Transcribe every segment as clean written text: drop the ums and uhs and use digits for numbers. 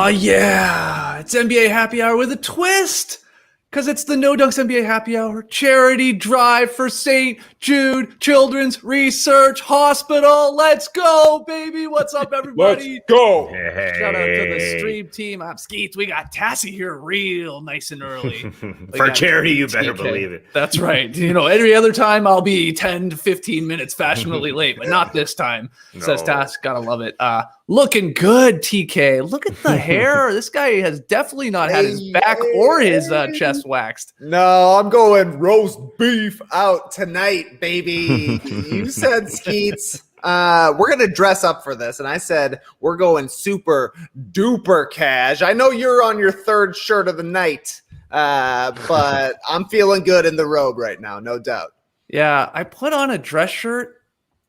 Oh, yeah. It's NBA Happy Hour with a twist. Because it's the No Dunks NBA Happy Hour charity drive for St. Jude Children's Research Hospital. Let's go, baby. What's up, everybody? Let's go. Hey. Shout out to the stream team. I'm Skeets. We got Tassie here real nice and early. For charity, you better believe it. That's right. Every other time I'll be 10 to 15 minutes fashionably late, but not this time, says Tass. Gotta love it. Looking good, TK. Look at the hair. This guy has definitely not had his back or his chest waxed. No, I'm going roast beef out tonight, baby. You said Skeets. We're going to dress up for this. And I said, we're going super duper cajj. I know you're on your third shirt of the night, but I'm feeling good in the robe right now, no doubt. Yeah, I put on a dress shirt.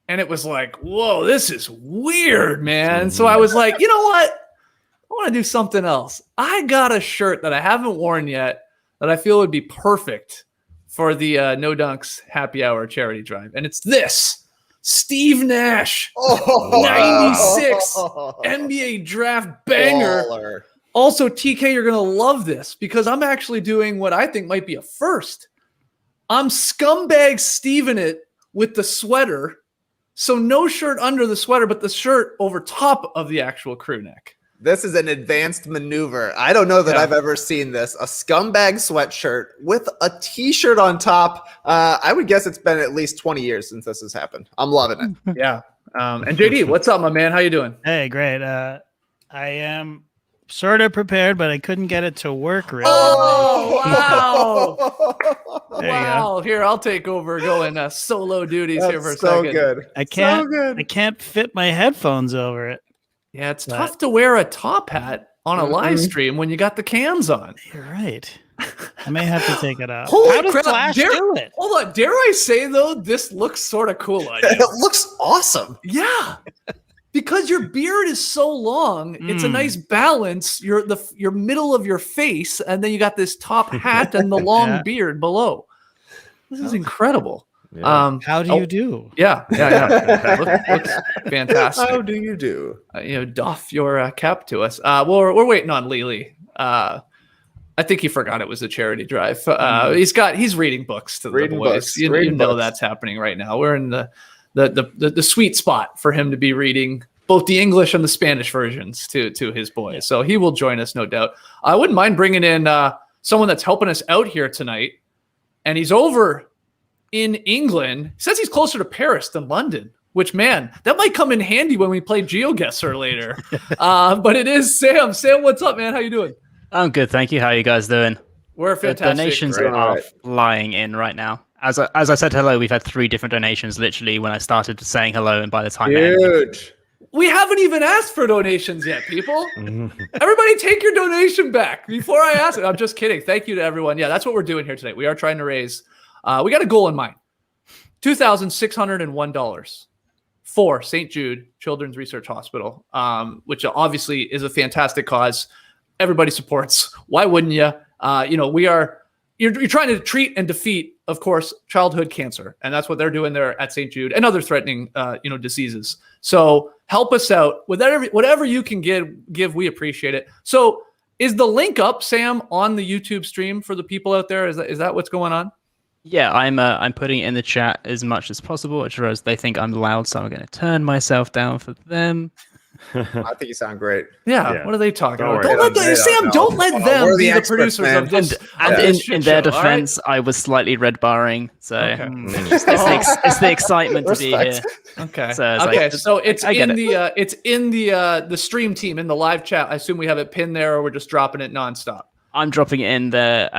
And it was like, whoa, this is weird, man. So I was like, you know what? I want to do something else. I got a shirt that I haven't worn yet that I feel would be perfect for the No Dunks Happy Hour charity drive. And it's this Steve Nash 96 NBA draft banger. Baller. Also, TK, you're going to love this because I'm actually doing what I think might be a first. I'm scumbag Steven it with the sweater. So no shirt under the sweater, but the shirt over top of the actual crew neck. This is an advanced maneuver. I don't know that I've ever seen this. A scumbag sweatshirt with a t-shirt on top. I would guess it's been at least 20 years since this has happened. I'm loving it. Yeah. And JD, what's up, my man? How you doing? Hey, great. I am sort of prepared, but I couldn't get it to work really. Oh, wow. There you Wow. Here, I'll take over going solo duties here for a so second. good. I can't. So good. I can't fit my headphones over it. Yeah, it's tough to wear a top hat on a live stream when you got the cams on. You're right. I may have to take it out. Holy How does crap. Flash do it? Hold on. Dare I say, though, this looks sort of cool on you. It looks awesome. Yeah. Because your beard is so long, it's a nice balance. Your middle of your face, and then you got this top hat and the long beard below. This is incredible. Yeah. How do you do? Yeah. Looks fantastic. How do you do? Doff your cap to us. We're waiting on Lily. I think he forgot it was a charity drive. He's reading books to the boys. You know that's happening right now. We're in the sweet spot for him to be reading both the English and the Spanish versions to his boys. So he will join us, no doubt. I wouldn't mind bringing in someone that's helping us out here tonight. And he's over in England. He says he's closer to Paris than London, which, man, that might come in handy when we play GeoGuessr later. But it is Sam. Sam, what's up, man? How you doing? I'm good, thank you. How are you guys doing? We're fantastic. The donations are flying in right now. As I said hello, we've had 3 different donations literally when I started saying hello, and by the time Huge. We haven't even asked for donations yet, people. Everybody take your donation back before I ask it. I'm just kidding. Thank you to everyone. Yeah, that's what we're doing here tonight. We are trying to raise, we got a goal in mind. $2,601 for St. Jude Children's Research Hospital, which obviously is a fantastic cause. Everybody supports. Why wouldn't you? You're trying to treat and defeat, of course, childhood cancer, and that's what they're doing there at St. Jude and other threatening, diseases. So help us out with whatever you can give. We appreciate it. So is the link up, Sam, on the YouTube stream for the people out there? Is that what's going on? Yeah, I'm putting it in the chat as much as possible, which is they think I'm loud, so I'm going to turn myself down for them. I think you sound great. Yeah. What are they talking about? Don't let them be the experts, producers man. of this. And shit in their show, all defense, I was slightly red barring, so Okay. it's the excitement to be here. Okay. So So it's I get in the stream team in the live chat. I assume we have it pinned there, or we're just dropping it nonstop. I'm dropping it in there.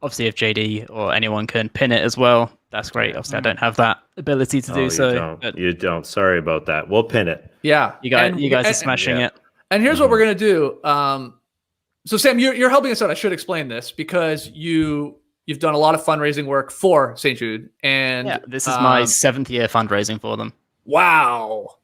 Obviously, if JD or anyone can pin it as well, that's great. Obviously, I don't have that ability to do so. You don't. Sorry about that. We'll pin it. Yeah, You guys are smashing it. And here's what we're gonna do. So Sam, you're helping us out. I should explain this because you've done a lot of fundraising work for St. Jude, and Yeah, this is my 7th year fundraising for them. Wow,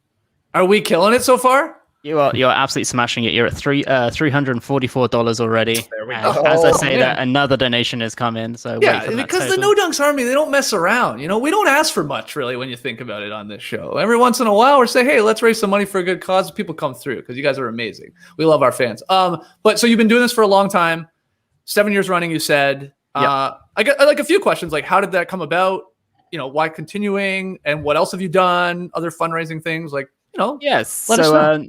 are we killing it so far? You're absolutely smashing it. You're at $344 already. There we And go. as I say man. that, another donation has come in. So wait Yeah, for that because the total. No Dunks Army, they don't mess around. You know, we don't ask for much really when you think about it on this show. Every once in a while, we say, hey, let's raise some money for a good cause. People come through because you guys are amazing. We love our fans. But so you've been doing this for a long time, 7 years running, you said. Yep. I got like a few questions, like how did that come about? You know, why continuing, and what else have you done? Other fundraising things, like, you know. Yes. Let us know.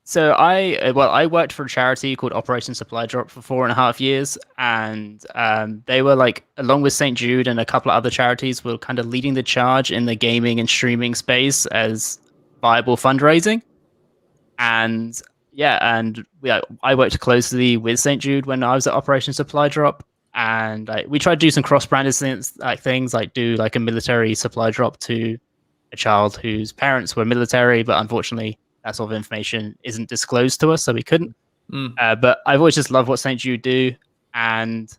So I worked for a charity called Operation Supply Drop for 4.5 years, and they were like, along with St. Jude and a couple of other charities, were kind of leading the charge in the gaming and streaming space as viable fundraising. And I worked closely with St. Jude when I was at Operation Supply Drop, and we tried to do some cross-branded things, like do like a military supply drop to a child whose parents were military, but unfortunately that sort of information isn't disclosed to us, so we couldn't. But I've always just loved what St. Jude do, and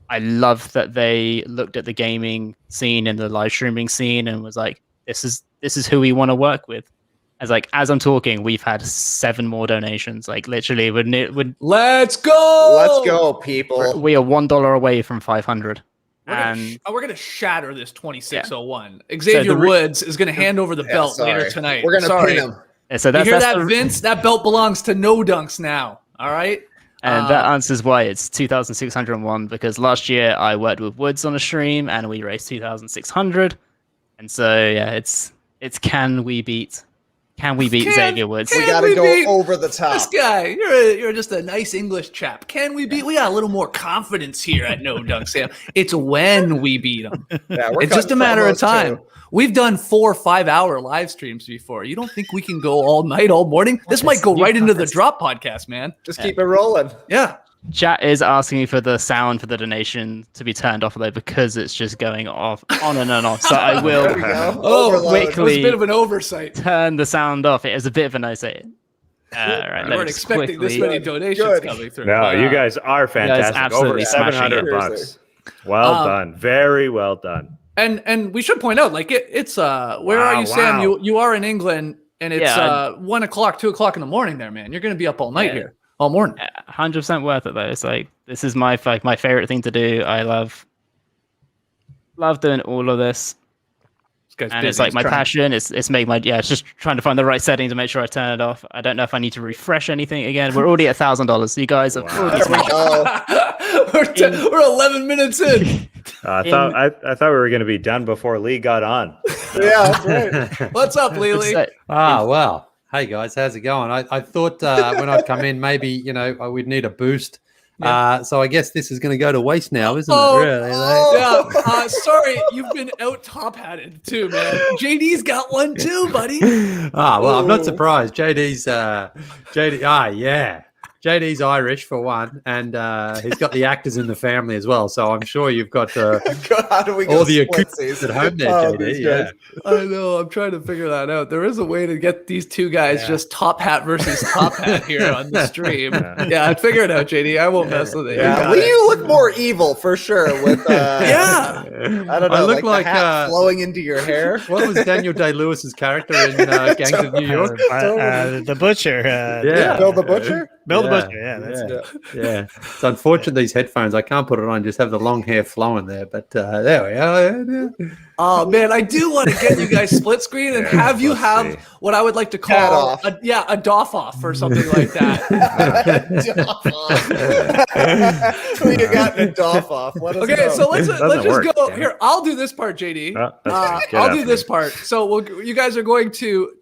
I love that they looked at the gaming scene and the live streaming scene and was like, this is who we want to work with. As I'm talking, we've had 7 more donations. Like literally, Let's go! Let's go, people. we are $1 away from 500. We're gonna shatter this 2601. Xavier the Woods is gonna hand over the belt later tonight. We're gonna pin him. So You that's, hear that's that, Vince? That belt belongs to No Dunks now. All right. and that answers why it's 2,601, because last year I worked with Woods on a stream and we raised 2,600. And so yeah, it's can we beat Xavier Woods? We gotta go over the top. This guy, you're just a nice English chap. Can we beat? We got a little more confidence here at No Dunks, Sam. It's when we beat them. Yeah, It's just a matter of time. We've done 4 or 5 hour live streams before. You don't think we can go all night, all morning? This might go right into the Drop podcast, man. Just keep it rolling. Yeah. Chat is asking for the sound for the donation to be turned off though, because it's just going off on and off. So I will There we go. Oh, Overload. it was a bit of an oversight. turn the sound off. It is a bit of an oversight. Right, We weren't expecting this many donations Good. coming through. No, you guys are fantastic. absolutely Over smashing it. $700. Well done. Very well done. And we should point out, like it's where are you, Sam? You are in England, and it's 1 o'clock, 2 o'clock in the morning there, man. You're gonna be up all night here, all morning. 100% worth it though. It's like, this is my favorite thing to do. I love doing all of this. And it's like my passion. It's made my it's just trying to find the right setting to make sure I turn it off. I don't know if I need to refresh anything again. We're already at $1,000. You guys have already smashed it. We're 11 minutes in. I thought we were going to be done before Lee got on. Yeah, that's right. What's up, Lily? Well. Hey guys, how's it going? I thought when I'd come in, maybe we'd need a boost. So I guess this is going to go to waste now, isn't it? Really? Yeah. Sorry, you've been out top hatted too, man. JD's got one too, buddy. Well, I'm not surprised. JD's JD's Irish for one, and he's got the actors in the family as well. So I'm sure you've got How do we go all the splitsies? acoustics at home there, JD. Yeah. I know. I'm trying to figure that out. There is a way to get these two guys just top hat versus top hat here on the stream. Yeah, I'd figure it out, JD. I won't mess with it. Yeah, you look more evil for sure. With yeah, I don't know. I look like the like, hat flowing into your hair. What was Daniel Day-Lewis's character in Gangs of New York? The butcher. Bill the Butcher. Bill the Butcher. Yeah, that's it. Yeah. It's unfortunate these headphones. I can't put it on. Just have the long hair flowing there. But there we are. Yeah. Oh man, I do want to get you guys split screen and have you have what I would like to call a doff off or something like that. Doff off. Who you got in a doff off? Let us Okay, know. so let's just work, go damn it. here. I'll do this part, JD. Get I'll out do of this here. part. So you guys are going to,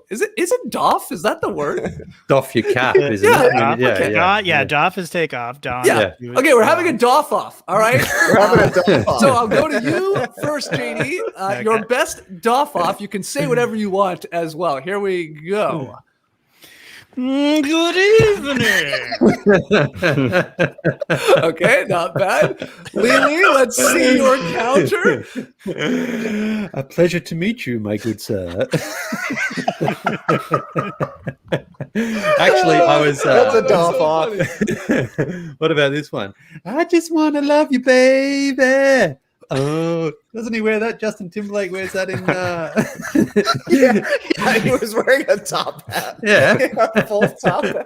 is it doff? Is that the word? Doff your cap, isn't Yeah. it? Doff is take off. Don. Yeah. Okay, we're having a doff off. All right. We're having a doff off. So I'll go to you first, JD. Your best doff off. You can say whatever you want as well. Here we go. Good evening. Okay, not bad. Lily, let's see your counter. A pleasure to meet you, my good sir. Actually, I was. That's a doff off. What about this one? I just want to love you, baby. Oh, Doesn't he wear that? Justin Timberlake wears that in. Yeah, he was wearing a top hat. Yeah. A full top hat.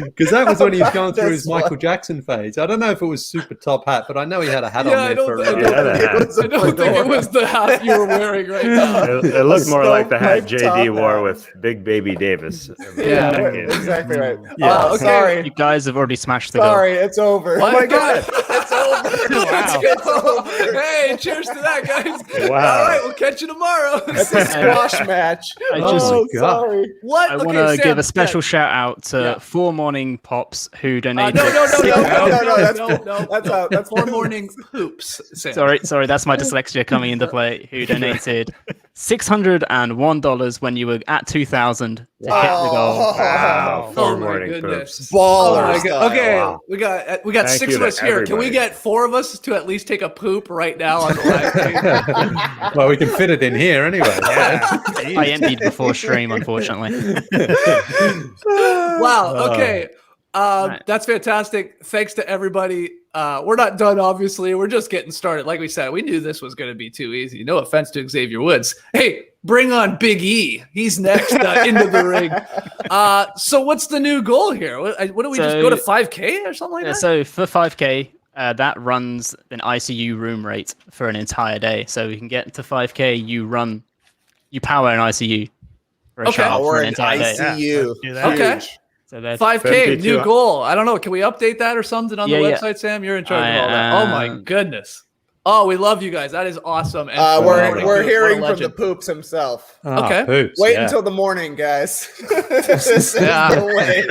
Because that was when he was going through his This one. Michael Jackson phase. I don't know if it was super top hat, but I know he had a hat Yeah, on I there don't, for. I don't, Yeah, that think, hat. It was a I don't think it fedora. was the hat you were wearing right now. It looked more like the hat stovepipe JD top wore hat. with Big Baby Davis. Yeah, exactly right. Yeah. Oh, Okay. sorry. You guys have already smashed the goal. Sorry, it's over. What? Oh my god, it's over. Wow. It's over. Hey, cheers to that, guys. Wow. All right, we'll catch you tomorrow. It's a squash match. I just- Oh, God. sorry. What? I Okay, want to Sam, give a special yeah. shout out to Yeah. 4 Morning Pops who No, donated. no, That's no. out. That's 4 morning poops. Sam. Sorry, that's my dyslexia coming into play. Who donated $601 when you were at 2,000 to hit the goal. Wow. Oh Four my morning goodness. poops. Oh Baller. my style. god. Okay, Wow. we got Thank 6 you of to us here. Can we everybody. get 4 of us to at least take a poop right now on the live thing? Well, we can fit it in here anyway. I emptied before stream, unfortunately. Wow. Okay. Right. That's fantastic. Thanks to everybody. We're not done, obviously. We're just getting started. Like we said, we knew this was going to be too easy. No offense to Xavier Woods. Hey, bring on Big E. He's next into the ring. So what's the new goal here? What do we just go to 5K or something like Yeah, that? so for 5K, that runs an ICU room rate for an entire day. So we can get to 5K, you power an ICU for a Okay. child for Power an an entire day. Yeah. ICU. Do that. Okay. Huge. So that's 5K, 52. new goal. I don't know. Can we update that or something on the Yeah, yeah. website, Sam? You're in charge I of all that. Oh my am. goodness. Oh, we love you guys. That is awesome. And We're what a hearing from the legend. poops himself. Okay. Poops, Wait yeah. until the morning, guys. This is Yeah. the way.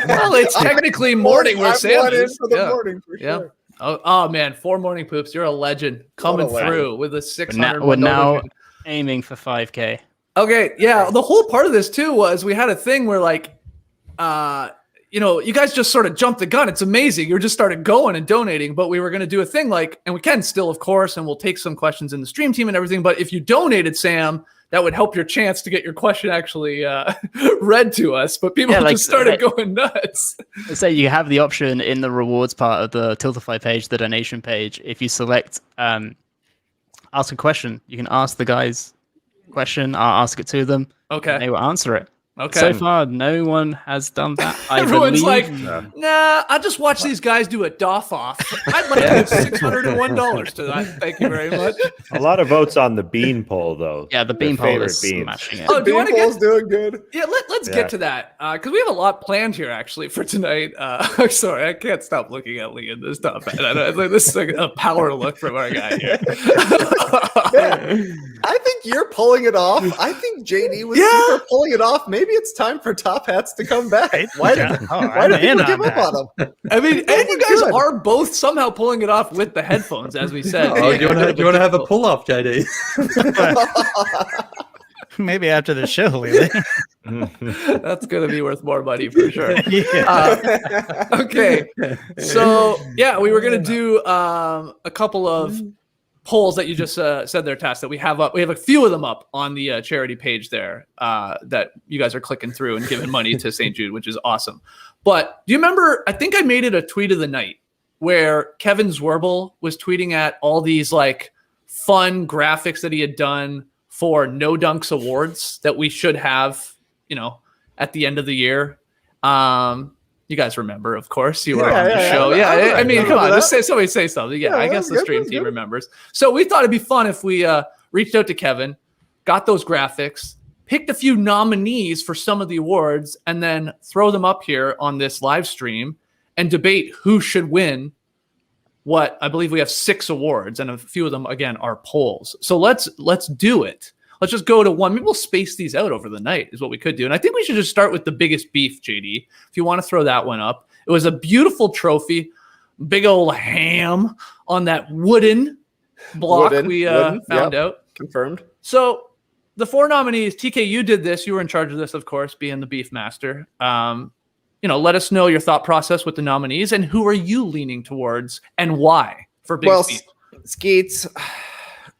Well, it's technically morning where I'm Sam one in is. for the Yeah. morning for Yeah. sure. Oh man, 4 morning poops. You're a legend coming legend. through with a we're 600. now aiming for 5K. Okay, yeah. The whole part of this too was we had a thing where like, you guys just sort of jumped the gun. It's amazing. You just started going and donating, but we were going to do a thing like, and we can still, of course, and we'll take some questions in the stream team and everything. But if you donated, Sam, that would help your chance to get your question actually read to us. But people Yeah, like, just started going nuts. So you have the option in the rewards part of the Tiltify page, the donation page. If you select ask a question, you can ask the guys a question. I'll ask it to them. Okay. And they will answer it. Okay. So far, no one has done that. I Everyone's believe. like, nah, I'll just watch these guys do a doff off. I'd like to give $601 to that. Thank you very much. A lot of votes on the bean poll, though. Yeah, the Their bean poll favorite is beans. smashing it. Oh, do you want to Beanpole's get? doing good. Yeah, let's Yeah. get to that because we have a lot planned here actually for tonight. Sorry, I can't stop looking at Lee in this top hat. This is like a power look from our guy here. I think you're pulling it off. I think JD was Yeah. super pulling it off. Maybe it's time for top hats to come back. Why did I'm people in on give up that. on them? I mean, and you guys Good. are both somehow pulling it off with the headphones, as we said. Oh, do you want to have a pull off, JD? Maybe after the show, Lily. That's going to be worth more money for sure. Yeah. Okay, so yeah, we were gonna do a couple of polls that you just said there, Tass, that we have up. We have a few of them up on the charity page there that you guys are clicking through and giving money to St. Jude, which is awesome. But do you remember? I think I made it a tweet of the night where Kevin Zwerble was tweeting at all these like fun graphics that he had done for No Dunks Awards that we should have, at the end of the year. You guys remember, of course. You were on the show. I mean, come on, just say somebody say something. Yeah, I guess the stream team remembers. So we thought it'd be fun if we reached out to Kevin, got those graphics, picked a few nominees for some of the awards, and then throw them up here on this live stream and debate who should win what. I believe we have 6 awards, and a few of them, again, are polls. So let's do it. Let's just go to one. Maybe we'll space these out over the night is what we could do. And I think we should just start with the biggest beef, JD, if you want to throw that one up. It was a beautiful trophy, big old ham on that wooden block we found out. Confirmed. So the 4 nominees, TK, you did this. You were in charge of this, of course, being the beef master. Let us know your thought process with the nominees and who are you leaning towards and why for big beef. Skeets,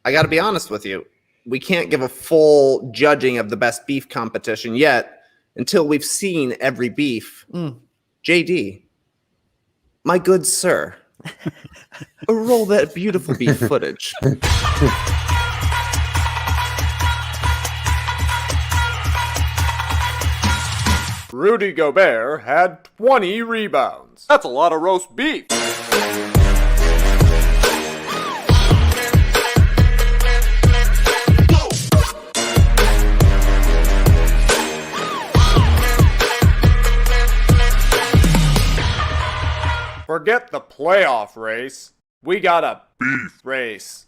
I got to be honest with you. We can't give a full judging of the best beef competition yet until we've seen every beef. JD, my good sir, Roll that beautiful beef footage. Rudy Gobert had 20 rebounds. That's a lot of roast beef. Forget the playoff race. We got a beef race.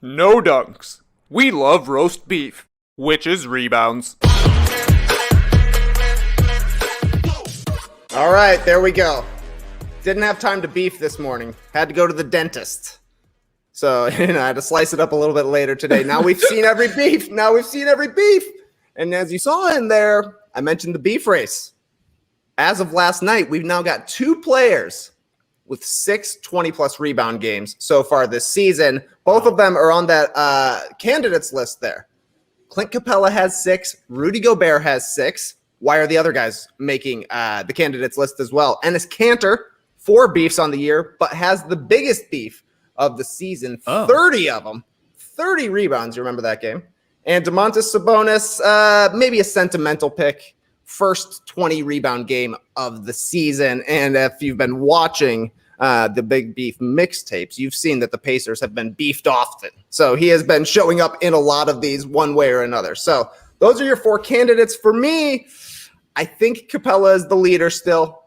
No dunks. We love roast beef, which is rebounds. All right, there we go. Didn't have time to beef this morning. Had to go to the dentist. So, I had to slice it up a little bit later today. Now we've seen every beef. And as you saw in there, I mentioned the beef race. As of last night, we've now got 2 players with 6 20-plus rebound games so far this season. Both of them are on that candidates list there. Clint Capella has 6. Rudy Gobert has 6. Why are the other guys making the candidates list as well? Enes Kanter, 4 beefs on the year, but has the biggest beef of the season. 30 of them. 30 rebounds. You remember that game? And Domantas Sabonis, maybe a sentimental pick. First 20 rebound game of the season. And if you've been watching the Big Beef mixtapes, you've seen that the Pacers have been beefed often. So he has been showing up in a lot of these one way or another. So those are your 4 candidates. For me, I think Capella is the leader still.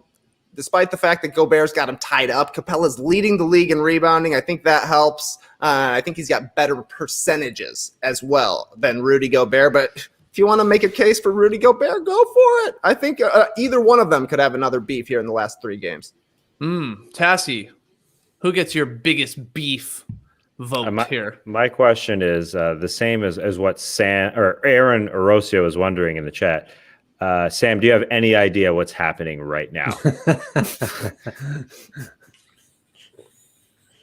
Despite the fact that Gobert's got him tied up, Capella's leading the league in rebounding. I think that helps. I think he's got better percentages as well than Rudy Gobert. But if you want to make a case for Rudy Gobert, go for it. I think either one of them could have another beef here in the last 3 games. Tassie, who gets your biggest beef vote here? My question is the same as what Aaron Orosio is wondering in the chat. Sam, do you have any idea what's happening right now?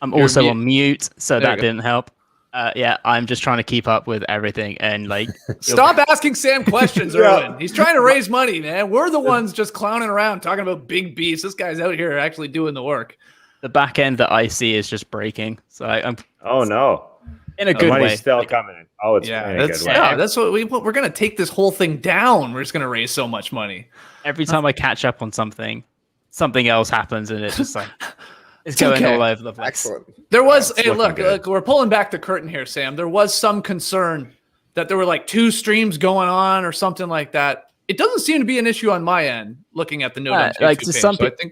I'm also on mute, so that didn't help. Yeah, I'm just trying to keep up with everything and Stop asking Sam questions, Erwin. He's trying to raise money, man. We're the ones just clowning around talking about big beefs. This guy's out here actually doing the work. The back end that I see is just breaking. So I'm. Oh no. In a good way. Money's still coming in. Oh, it's in a good way. Yeah, that's what we're going to take this whole thing down. We're just going to raise so much money. Every time I catch up on something else happens, and it's just it's going all over the place. Excellent. There was look, we're pulling back the curtain here, Sam. There was some concern that there were 2 streams going on or something like that. It doesn't seem to be an issue on my end. Looking at the note,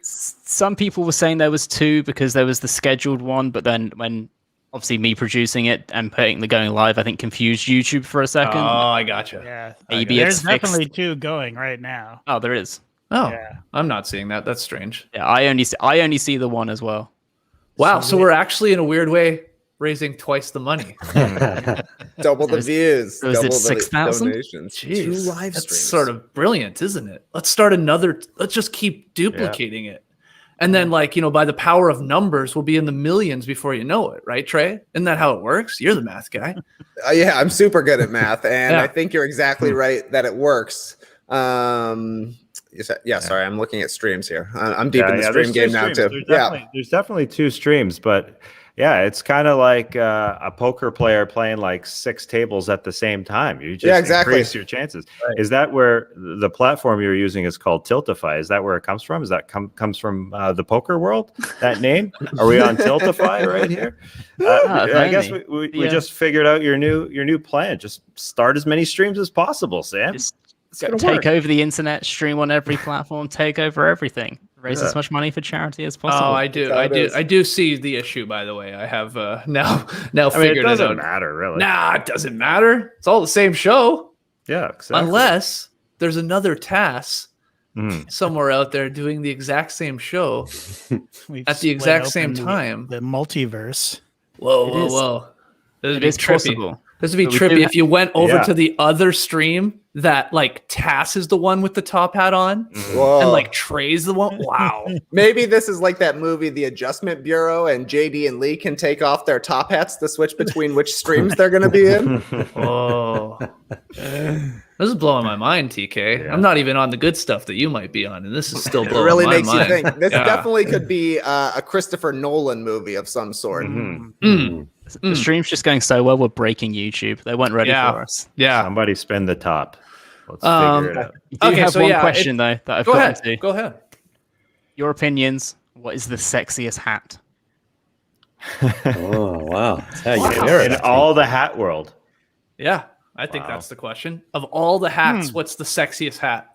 some people were saying there was 2 because there was the scheduled one, but then when obviously me producing it and putting the going live, I think confused YouTube for a second. Oh, I gotcha. Yeah, maybe there's definitely 2 going right now. Oh, there is. Oh, yeah. I'm not seeing that. That's strange. Yeah, I only see the one as well. Wow, so we're actually in a weird way raising twice the money. Double the views. Was it 6,000? Jeez, 2 live that's streams. sort of brilliant, isn't it? Let's start another. Let's just keep duplicating it. And then, by the power of numbers, we'll be in the millions before you know it, right, Trey? Isn't that how it works? You're the math guy. Yeah, I'm super good at math, and I think you're exactly right that it works. Sorry, I'm looking at streams here. I'm deep in the stream game now, too. There's definitely 2 streams, but yeah, it's kind of like a poker player playing 6 tables at the same time. You just increase your chances. Right. Is that where the platform you're using is called Tiltify? Is that where it comes from? Is that comes from the poker world? That name? Are we on Tiltify right here? I guess we just figured out your new plan. Just start as many streams as possible, Sam. Take over the internet, stream on every platform, take over everything. Raise as much money for charity as possible. Oh, I do see the issue. By the way, I have now figured it out. It doesn't matter, really. Nah, it doesn't matter. It's all the same show. Yeah, exactly. Unless there's another TAS somewhere out there doing the exact same show at the exact same time. The multiverse. Whoa. It is possible. This would be trippy if you went over to the other stream that like Tass is the one with the top hat on and like Trey's the one. Wow. Maybe this is like that movie, The Adjustment Bureau, and JD and Lee can take off their top hats to switch between which streams they're going to be in. Oh, this is blowing my mind, TK. I'm not even on the good stuff that you might be on, and this is still blowing my mind. It really makes you think. This definitely could be a Christopher Nolan movie of some sort. The stream's just going so well. We're breaking YouTube. They weren't ready for us. Yeah. Somebody spin the top. Let's figure it out. I have one question though that I've got to. Go ahead. Your opinions. What is the sexiest hat? Oh wow! That's how you hear it. In all the hat world. Yeah, I think that's the question. Of all the hats, what's the sexiest hat?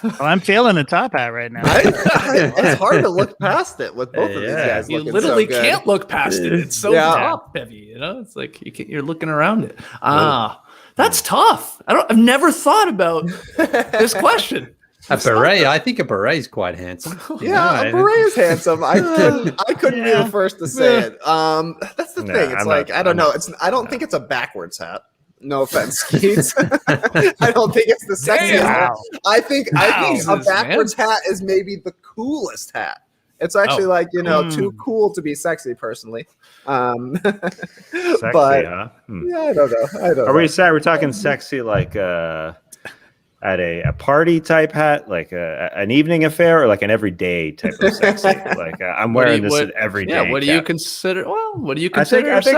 Well, I'm feeling the top hat right now. It's hard to look past it with both of these guys. You literally can't look past it. It's so top heavy, you know. It's like you're looking around it. That's tough. I've never thought about this question. A beret. I think a beret is quite handsome. Yeah, a beret is handsome. I couldn't be the first to say it. That's the thing. It's like I don't know. I don't think it's a backwards hat. No offense, Keats. I don't think it's the sexiest hat. I think a backwards hat is maybe the coolest hat. It's actually too cool to be sexy, personally. Sexy, but huh? yeah, I don't know. Are we talking sexy like at a party type hat, like an evening affair, or like an everyday type of sexy? Like I'm wearing this every day. Yeah, what do you consider? Well, what do you consider? I think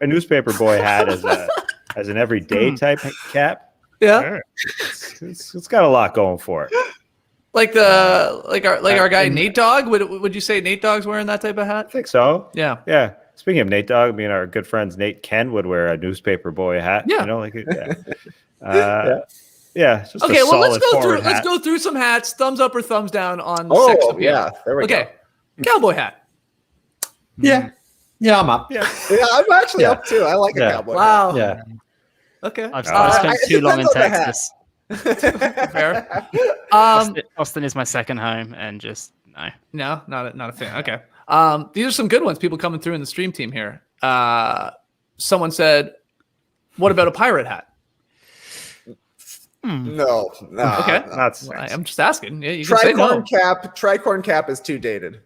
a newspaper boy hat as an everyday type cap. Yeah, it's got a lot going for it. Like our guy Nate Dogg. Would you say Nate Dogg's wearing that type of hat? I think so. Yeah. Yeah. Speaking of Nate Dogg, our good friends Nate Ken would wear a newspaper boy hat. Yeah. Yeah. Just okay. Well, let's go through some hats. Thumbs up or thumbs down on. Oh, yeah. There we go. Okay. Cowboy hat. Yeah. Yeah, I'm up. Yeah, I'm actually up too. I like a cowboy. Wow. Hat. Yeah. Okay. I've spent too long in Texas. Fair. Austin is my second home, and just no, not a fan. Okay. These are some good ones. People coming through in the stream team here. Someone said, "What about a pirate hat?" No. Okay. That's. I'm just asking. Yeah, you can say no. Tricorn cap is too dated.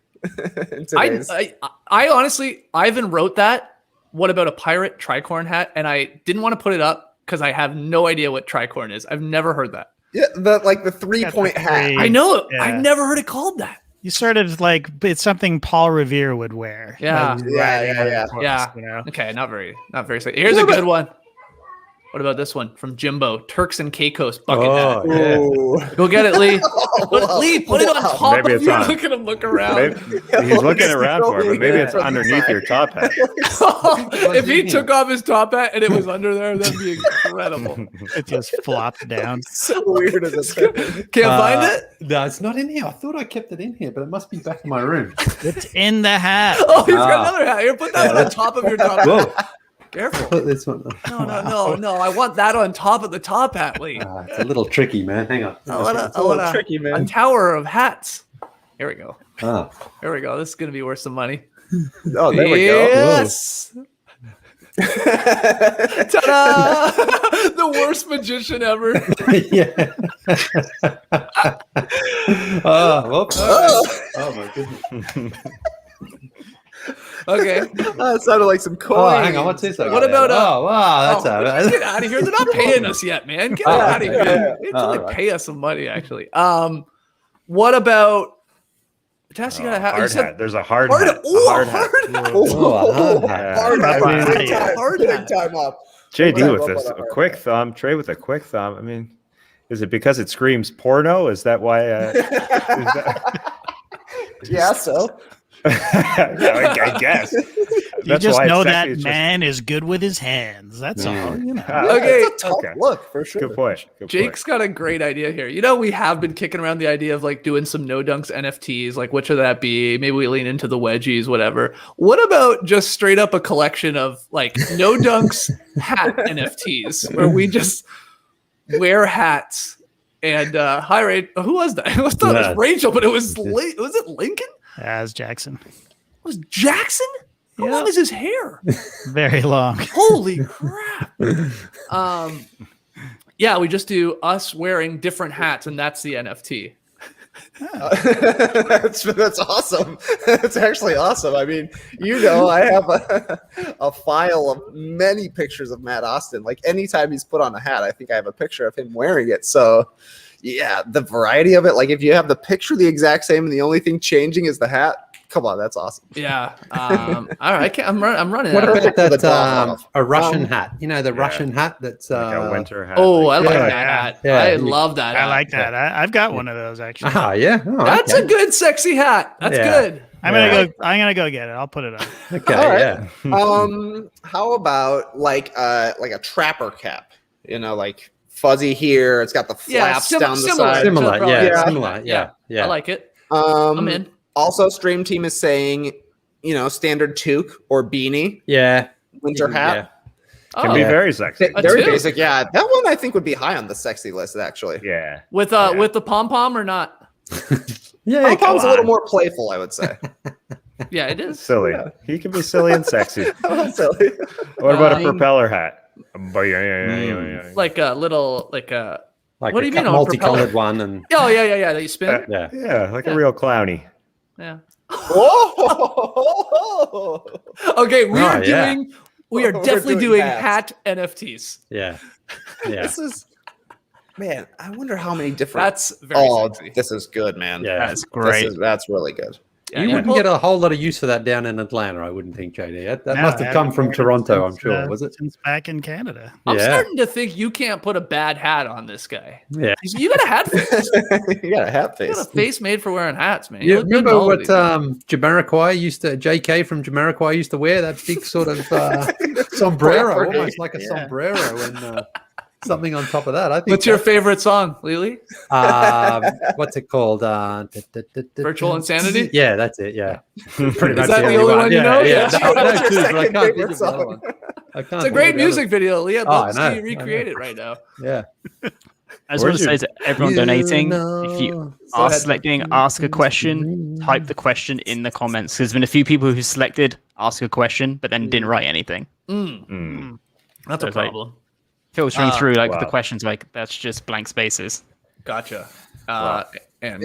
I honestly, Ivan wrote that. What about a pirate tricorn hat? And I didn't want to put it up because I have no idea what tricorn is. I've never heard that. Yeah, the 3-point hat. I know. Yeah. I've never heard it called that. You sort of like it's something Paul Revere would wear. Yeah. Yeah. You know? Okay, not very. Here's a good one. What about this one from Jimbo? Turks and Caicos bucket hat. Yeah. Go get it, Lee. Lee, put it on top of you. Look at him look around. He's looking around for it, but maybe it's underneath your top hat. If he took off his top hat and it was under there, that'd be incredible. It just flopped down. So weird as a Can't find it? No, it's not in here. I thought I kept it in here, but it must be back in my room. It's in the hat. Oh, he's got another hat. Here, put that on top of your top hat. Careful. Put this one. No. I want that on top of the top hat, Lee. It's a little tricky, man. Hang on. I want tricky, man. A tower of hats. Here we go. Ah. Here we go. This is going to be worth some money. Oh, there we go. Yes. Ta-da! The worst magician ever. Yeah. Oh my goodness. Okay. That sounded like some coin. Oh, hang on. What's this? What about wow, that's get out of here. They're not paying us yet, man. Get out of here. They need to pay us some money, actually. What about Tass, you got a hat. Hard hat. There's a hard hat. Hard hat. Big time up. JD with a quick thumb. Trey with a quick thumb. I mean, is it because it screams porno? Is that why? Yeah, so. I guess. You just know that man is good with his hands. That's all. You know. Okay. It's a tough look for sure. Good point. Jake's got a great idea here. You know, we have been kicking around the idea of like doing some no dunks NFTs. Like, what should that be? Maybe we lean into the wedgies, whatever. What about just straight up a collection of like no dunks hat NFTs where we just wear hats? And hi, Ray. Who was that? I thought it was Rachel, but it was was it Lincoln? As Jackson. Was Jackson? How long is his hair? Very long. Holy crap. Yeah, we just do us wearing different hats, and that's the NFT. That's awesome. That's actually awesome. I mean, I have a file of many pictures of Matt Austin. Like anytime he's put on a hat, I think I have a picture of him wearing it. So yeah, the variety of it. Like if you have the picture the exact same and the only thing changing is the hat, come on, that's awesome. Yeah. All right. I'm running. What out. about that a Russian hat? The Russian hat that's like a winter hat. Oh, I like that hat. Yeah. I love that hat. I like that. I've got one of those actually. Ah, yeah. Oh, That's a good sexy hat. That's good. I'm gonna go get it. I'll put it on. Okay, right. yeah. How about like a trapper cap? Like fuzzy here. It's got the flaps down the side. Similar. Yeah. I like it. I'm in. Also, Stream Team is saying, standard toque or beanie. Yeah. Winter hat. Can be very sexy. Very basic. Yeah. That one I think would be high on the sexy list, actually. Yeah. With the pom-pom or not? Yeah. Pom-pom's a little more playful, I would say. Yeah, it is. Silly. He can be silly and sexy. Silly. What about a propeller hat? Like a little, like Like what do you mean? multicolored one and yeah. That you spin. Yeah, like a real clowny. Yeah. Whoa! Okay, we are definitely doing hats. hat NFTs. Yeah. This is, man. I wonder how many different. That's very sexy. This is good, man. Yeah. That's great. That's really good. Yeah, You wouldn't get a whole lot of use for that down in Atlanta, I wouldn't think, JD. That must have come from Toronto, I'm sure, was it? Since back in Canada. I'm starting to think you can't put a bad hat on this guy. Yeah. You got a hat face. You got a hat face. You got a face made for wearing hats, man. You remember what JK from Jamiroquai used to wear? That big sort of sombrero, almost like a sombrero, and something on top of that. I think. What's your favorite song, Lily? What's it called? Virtual Insanity? Yeah, that's it. Yeah. Pretty much Is that the only one you know? Yeah. That's your second favorite song. It's a great music video. Leah, let's see you recreate it right now. Yeah. I just want to say to everyone donating, if you are selecting Ask a Question, type the question in the comments. There's been a few people who selected Ask a Question, but then didn't write anything. That's a problem. Filtering through the questions, that's just blank spaces. Gotcha. And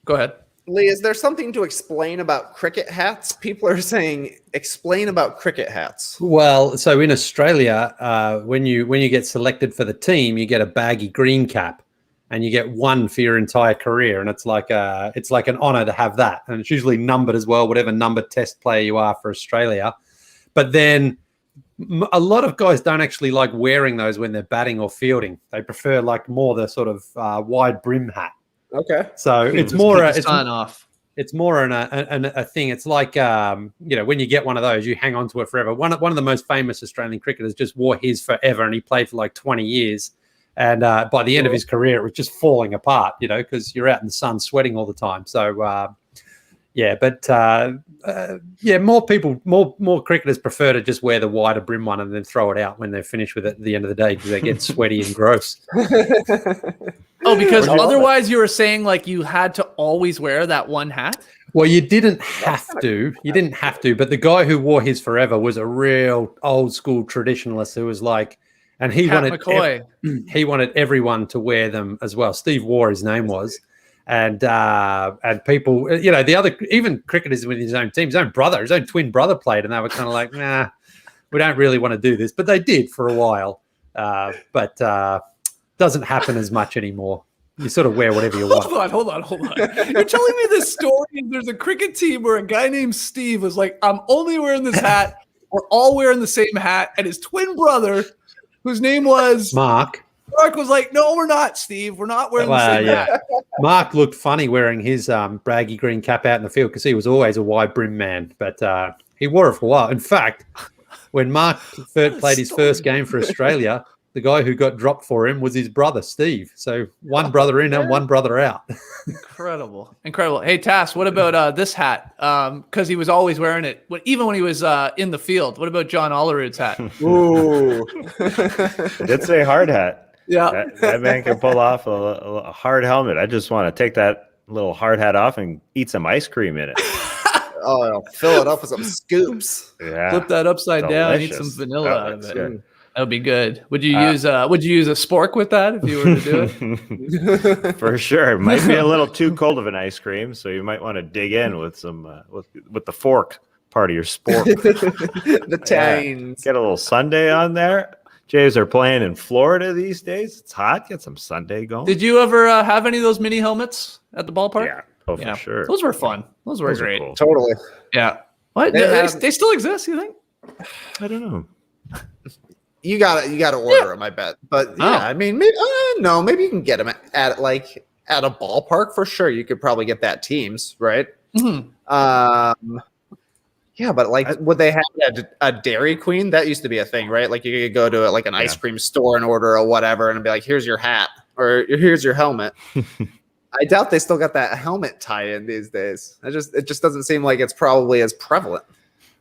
go ahead. Lee, is there something to explain about cricket hats? People are saying, explain about cricket hats. Well, so in Australia, when you get selected for the team, you get a baggy green cap, and you get one for your entire career, and it's like an honor to have that, and it's usually numbered as well, whatever number test player you are for Australia. But then a lot of guys don't actually like wearing those when they're batting or fielding. They prefer more the sort of wide brim hat. Okay. So it's more a thing. It's like when you get one of those, you hang on to it forever. One of the most famous Australian cricketers just wore his forever, and he played for 20 years. And by the end of his career, it was just falling apart, because you're out in the sun sweating all the time. So more cricketers prefer to just wear the wider brim one and then throw it out when they're finished with it at the end of the day, because they get sweaty and gross. Oh, because otherwise you were saying you had to always wear that one hat? Well, you didn't have to. You didn't have to. But the guy who wore his forever was a real old school traditionalist who was and he wanted everyone to wear them as well. Steve Waugh, his name was. And people, the other, even cricketers with his own team, his own twin brother played, and they were kind of like, nah, we don't really want to do this. But they did for a while. But doesn't happen as much anymore. You sort of wear whatever you want. Hold on. You're telling me this story? There's a cricket team where a guy named Steve was like, I'm only wearing this hat. We're all wearing the same hat. And his twin brother, whose name was Mark was like, no, we're not, Steve. We're not wearing the same hat. Mark looked funny wearing his braggy green cap out in the field because he was always a wide brim man. But he wore it for a while. In fact, when Mark played his first game for Australia, the guy who got dropped for him was his brother, Steve. So one brother in and one brother out. Incredible. Hey, Tass, what about this hat? Because he was always wearing it, even when he was in the field. What about John Olerud's hat? Ooh. It did say hard hat. Yeah. That man can pull off a hard helmet. I just want to take that little hard hat off and eat some ice cream in it. Oh, fill it up with some scoops. Yeah. Flip that upside down and eat Delicious. some vanilla out of it. Good. That would be good. Would you use a spork with that if you were to do it? For sure. It might be a little too cold of an ice cream, so you might want to dig in with some with the fork part of your spork. The tines. Get a little sundae on there. Jays are playing in Florida these days. It's hot. Get some sundae going. Did you ever have any of those mini helmets at the ballpark? Yeah. Oh, for sure. Those were fun. Those were great. Cool. Totally. Yeah. What? They still exist, you think? I don't know. You gotta order them, I bet. But yeah, I mean, maybe, maybe you can get them at a ballpark for sure. You could probably get that teams, right? Mm-hmm. Yeah, but would they have a Dairy Queen? That used to be a thing, right? Like you could go to an ice cream store and order or whatever, and be like, "Here's your hat," or "Here's your helmet." I doubt they still got that helmet tie-in these days. It just doesn't seem like it's probably as prevalent.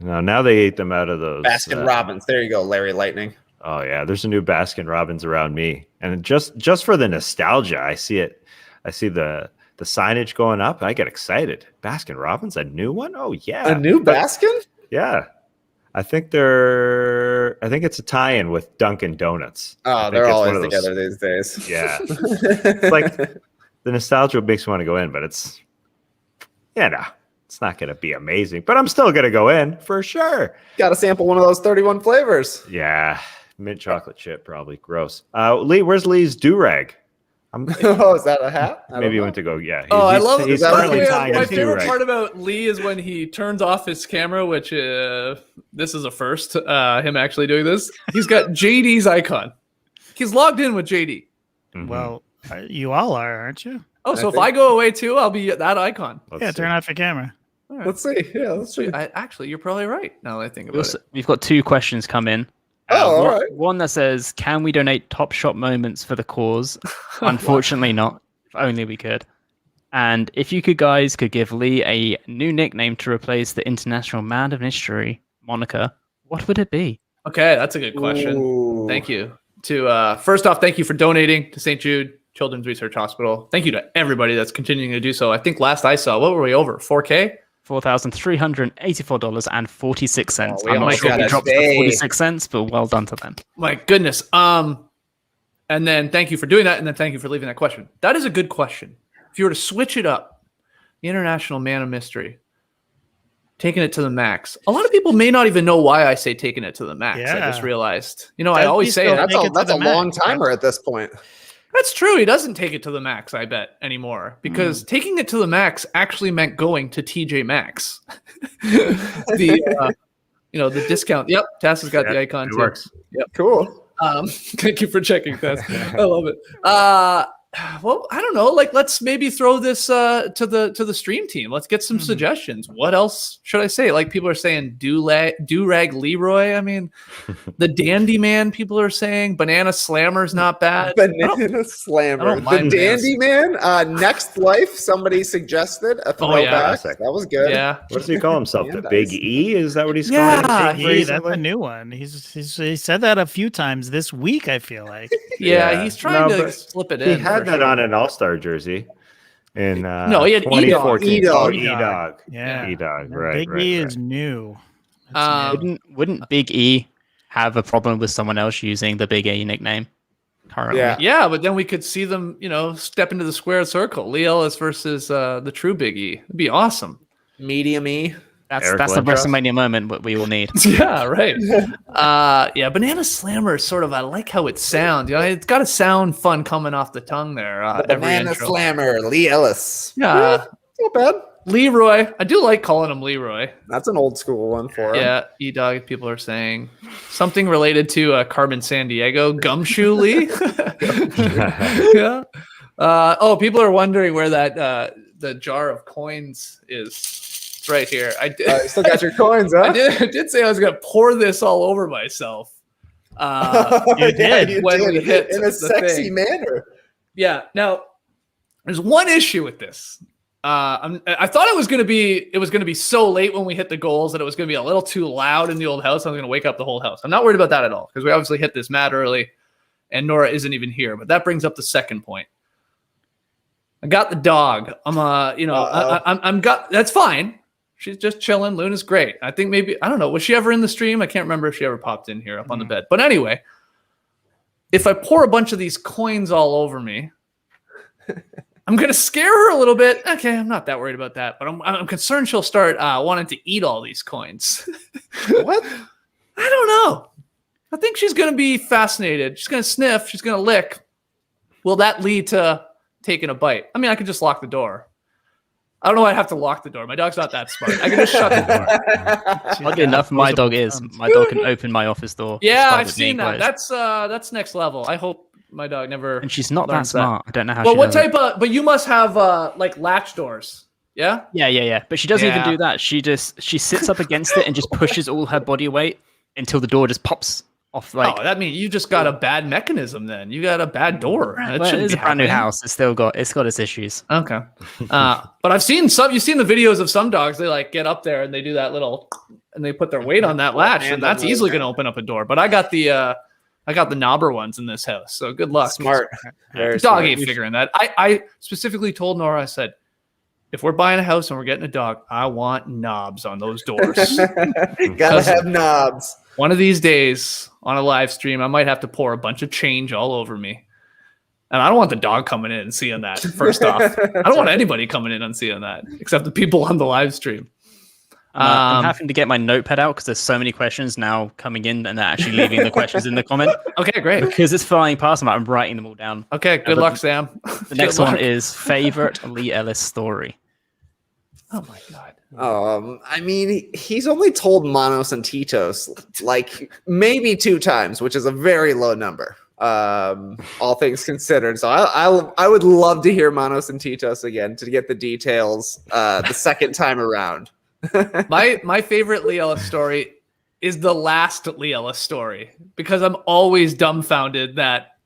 No, now they ate them out of those Baskin Robbins. There you go, Larry Lightning. Oh yeah, there's a new Baskin Robbins around me, and just for the nostalgia, I see it. I see the signage going up. I get excited. Baskin Robbins, a new one? Oh yeah, a new Baskin? Yeah, I think it's a tie-in with Dunkin' Donuts. Oh, they're always together these days. Yeah, it's like the nostalgia makes me want to go in, but it's it's not going to be amazing. But I'm still going to go in for sure. Got to sample one of those 31 flavors. Yeah, mint chocolate chip, probably gross. Lee, where's Lee's do-rag? Is that a hat? Maybe he went to go. Yeah. I love it. My his favorite do-rag. part about Lee is when he turns off his camera, which this is a first. Him actually doing this. He's got JD's icon. He's logged in with JD. Mm-hmm. Well, you all are, aren't you? Oh, so if I go away too, I'll be at that icon. Turn off your camera. Right. Let's see. Yeah, let's see. Actually, you're probably right. Now that I think about it. We've got 2 questions come in. All right. One that says, "Can we donate Top Shot moments for the cause?" Unfortunately, not. If only we could. And if you guys could give Lee a new nickname to replace the International Man of Mystery moniker, what would it be? Okay, that's a good question. Ooh. Thank you. First off, thank you for donating to St. Jude Children's Research Hospital. Thank you to everybody that's continuing to do so. I think last I saw, what were we over? 4K? $4,384.46. Oh, I'm not sure if we dropped to 46 cents, but well done to them. My goodness. And then thank you for doing that, and then thank you for leaving that question. That is a good question. If you were to switch it up, the International Man of Mystery, taking it to the max. A lot of people may not even know why I say taking it to the max. Yeah. I just realized. I always say it. That's a long timer at this point. That's true. He doesn't take it to the max, I bet, anymore. Because taking it to the max actually meant going to TJ Maxx. The discount. Yep, Tass has got the icon it too. works. Yep. Cool. Thank you for checking, Tass. I love it. Well, I don't know. Let's maybe throw this to the stream team. Let's get some suggestions. What else should I say? People are saying do-rag Leroy. I mean, the Dandy Man. People are saying Banana Slammer's not bad. Banana Slammer. The Dandy Man. Next Life. Somebody suggested a throwback. That was good. Yeah. What does he call himself? The Big E? Is that what he's Yeah, calling himself? That's a new one. He said that a few times this week, I feel like. Yeah, he's trying to slip it in. He had that on an All-Star jersey in no, he had 2014. E-Dog. E-Dog. Yeah. E-Dog. Right. Big E is new. Wouldn't Big E have a problem with someone else using the Big E nickname currently? Yeah, but then we could see them, step into the square circle. Lee Ellis versus the true Big E. It'd be awesome. Medium E. That's the WrestleMania moment what we will need. Yeah, right. Banana Slammer is sort of, I like how it sounds. It's got to sound fun coming off the tongue there. Banana Slammer, Lee Ellis. Yeah. Not bad. Leroy. I do like calling him Leroy. That's an old school one for him. Yeah, E-Dog, people are saying. Something related to Carmen Sandiego. Gumshoe Lee. Yeah. People are wondering where that the jar of coins is. Right here. I did. You still got your coins, huh? I did say I was going to pour this all over myself. You did when we hit in a sexy manner. Yeah. Now, there's one issue with this. I thought it was going to be so late when we hit the goals that it was going to be a little too loud in the old house. I was going to wake up the whole house. I'm not worried about that at all because we obviously hit this mad early, and Nora isn't even here. But that brings up the second point. I got the dog. That's fine. She's just chilling. Luna's great. I think maybe, I don't know, was she ever in the stream? I can't remember if she ever popped in here up on the bed. But anyway, if I pour a bunch of these coins all over me, I'm going to scare her a little bit. Okay, I'm not that worried about that. But I'm concerned she'll start wanting to eat all these coins. What? I don't know. I think she's going to be fascinated. She's going to sniff. She's going to lick. Will that lead to taking a bite? I mean, I could just lock the door. I don't know why I'd have to lock the door. My dog's not that smart. I can just shut the door. Oddly enough, my dog is. My dog can open my office door. Yeah, I've seen that. That's next level. I hope my dog never. And she's not that smart. I don't know how. Well, what type of? But you must have like latch doors. Yeah. Yeah. But she doesn't even do that. She sits up against it and just pushes all her body weight until the door just pops off. Like, oh, that means you just got a bad mechanism. Then you got a bad door. Well, it's a brand new house. It's got its issues. Okay. But I've seen some. You've seen the videos of some dogs. They like get up there and they do that little, and they put their weight on that latch, and that's easily going to open up a door. But I got the knobber ones in this house. So good luck. Smart. Dog ain't figuring that. I specifically told Nora. I said, if we're buying a house and we're getting a dog, I want knobs on those doors. Gotta have knobs. One of these days on a live stream, I might have to pour a bunch of change all over me. And I don't want the dog coming in and seeing that, first off. I don't want anybody coming in and seeing that, except the people on the live stream. I'm having to get my notepad out because there's so many questions now coming in and they're actually leaving the questions in the comment. Okay, great. Because it's flying past them, I'm writing them all down. Okay, good luck, Sam. The next one is favorite Lee Ellis story. Oh my God. I mean, he's only told Manos and Titos like maybe 2 times, which is a very low number, all things considered. So I would love to hear Manos and Titos again to get the details the second time around. My favorite Lee Ellis story is the last Lee Ellis story, because I'm always dumbfounded that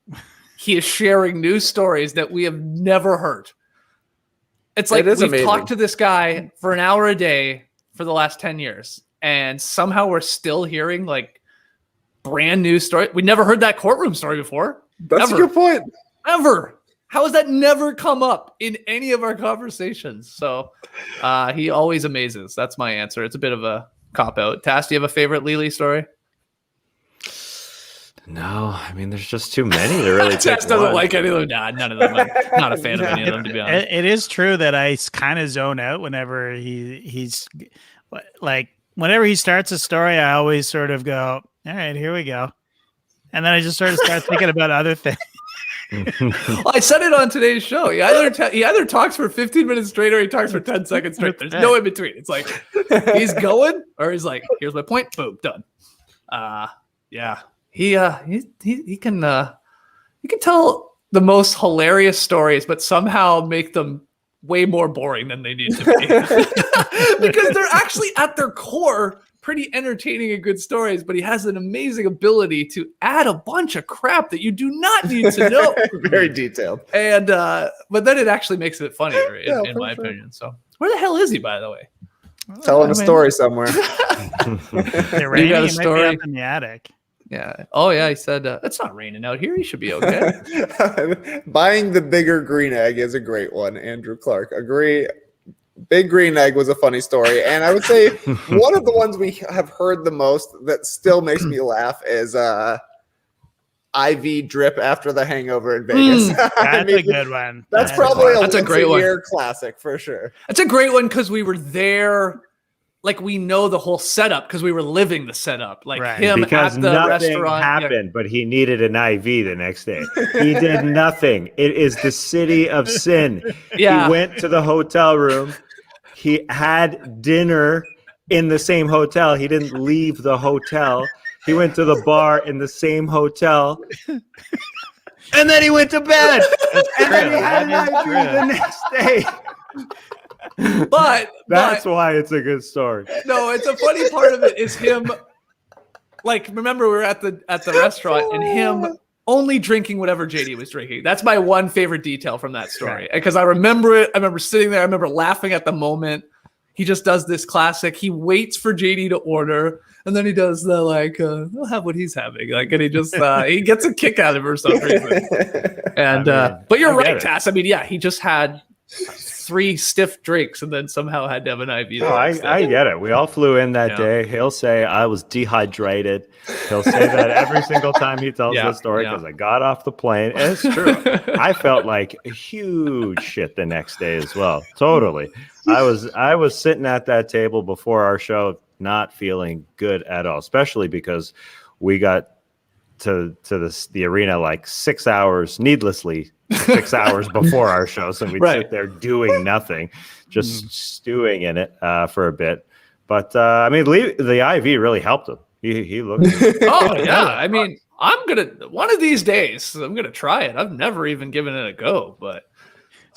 he is sharing news stories that we have never heard. It's like we've talked to this guy for an hour a day for the last 10 years, and somehow we're still hearing like brand new story. We never heard that courtroom story before. That's a good point. Ever. How has that never come up in any of our conversations? So he always amazes. That's my answer. It's a bit of a cop-out. Tass, do you have a favorite Lee story? No, I mean, there's just too many to really pick Tass doesn't like any of them. Nah, none of them. I'm not a fan of any of them, to be honest. It is true that I kind of zone out whenever he's like, whenever he starts a story, I always sort of go, all right, here we go. And then I just sort of start thinking about other things. Well, I said it on today's show. He either talks for 15 minutes straight or he talks for 10 seconds straight. There's no in between. It's like he's going or he's like, here's my point. Boom, done. Yeah. He can tell the most hilarious stories, but somehow make them way more boring than they need to be. Because they're actually at their core pretty entertaining and good stories, but he has an amazing ability to add a bunch of crap that you do not need to know. Very detailed. And but then it actually makes it funnier in my opinion. So where the hell is he, by the way? Telling a story somewhere. You got a story up in the attic. Yeah. Oh yeah. He said it's not raining out here. He should be okay. Buying the bigger green egg is a great one. Andrew Clark. Agree. Big green egg was a funny story. And I would say one of the ones we have heard the most that still makes me laugh is IV drip after the hangover in Vegas. That's a good one. That's probably a great one. Classic for sure. That's a great one because we were there. Like we know the whole setup because we were living the setup. Like him because at the nothing restaurant happened, but he needed an IV the next day. He did nothing. It is the city of sin. Yeah. He went to the hotel room. He had dinner in the same hotel. He didn't leave the hotel. He went to the bar in the same hotel. And then he went to bed. And then he had an IV the next day. But that's why it's a good story. No, it's a funny part of it is him. Like, remember we were at the restaurant and him only drinking whatever JD was drinking. That's my one favorite detail from that story because I remember it. I remember sitting there. I remember laughing at the moment. He just does this classic. He waits for JD to order, and then he does the like, "I'll have what he's having." Like, and he just he gets a kick out of it for some reason. And but you're right, Tass. I mean, yeah, he just had 3 stiff drinks and then somehow had to have an IV. Oh, I get it. We all flew in that day. He'll say I was dehydrated. He'll say that every single time he tells the story because I got off the plane. And it's true. I felt like a huge shit the next day as well. Totally. I was sitting at that table before our show, not feeling good at all, especially because we got to the arena like 6 hours needlessly 6 hours before our show, so we'd sit there doing nothing, just stewing in it for a bit. But I mean, the IV really helped him. He looked. Oh yeah, I mean, one of these days I'm gonna try it. I've never even given it a go, but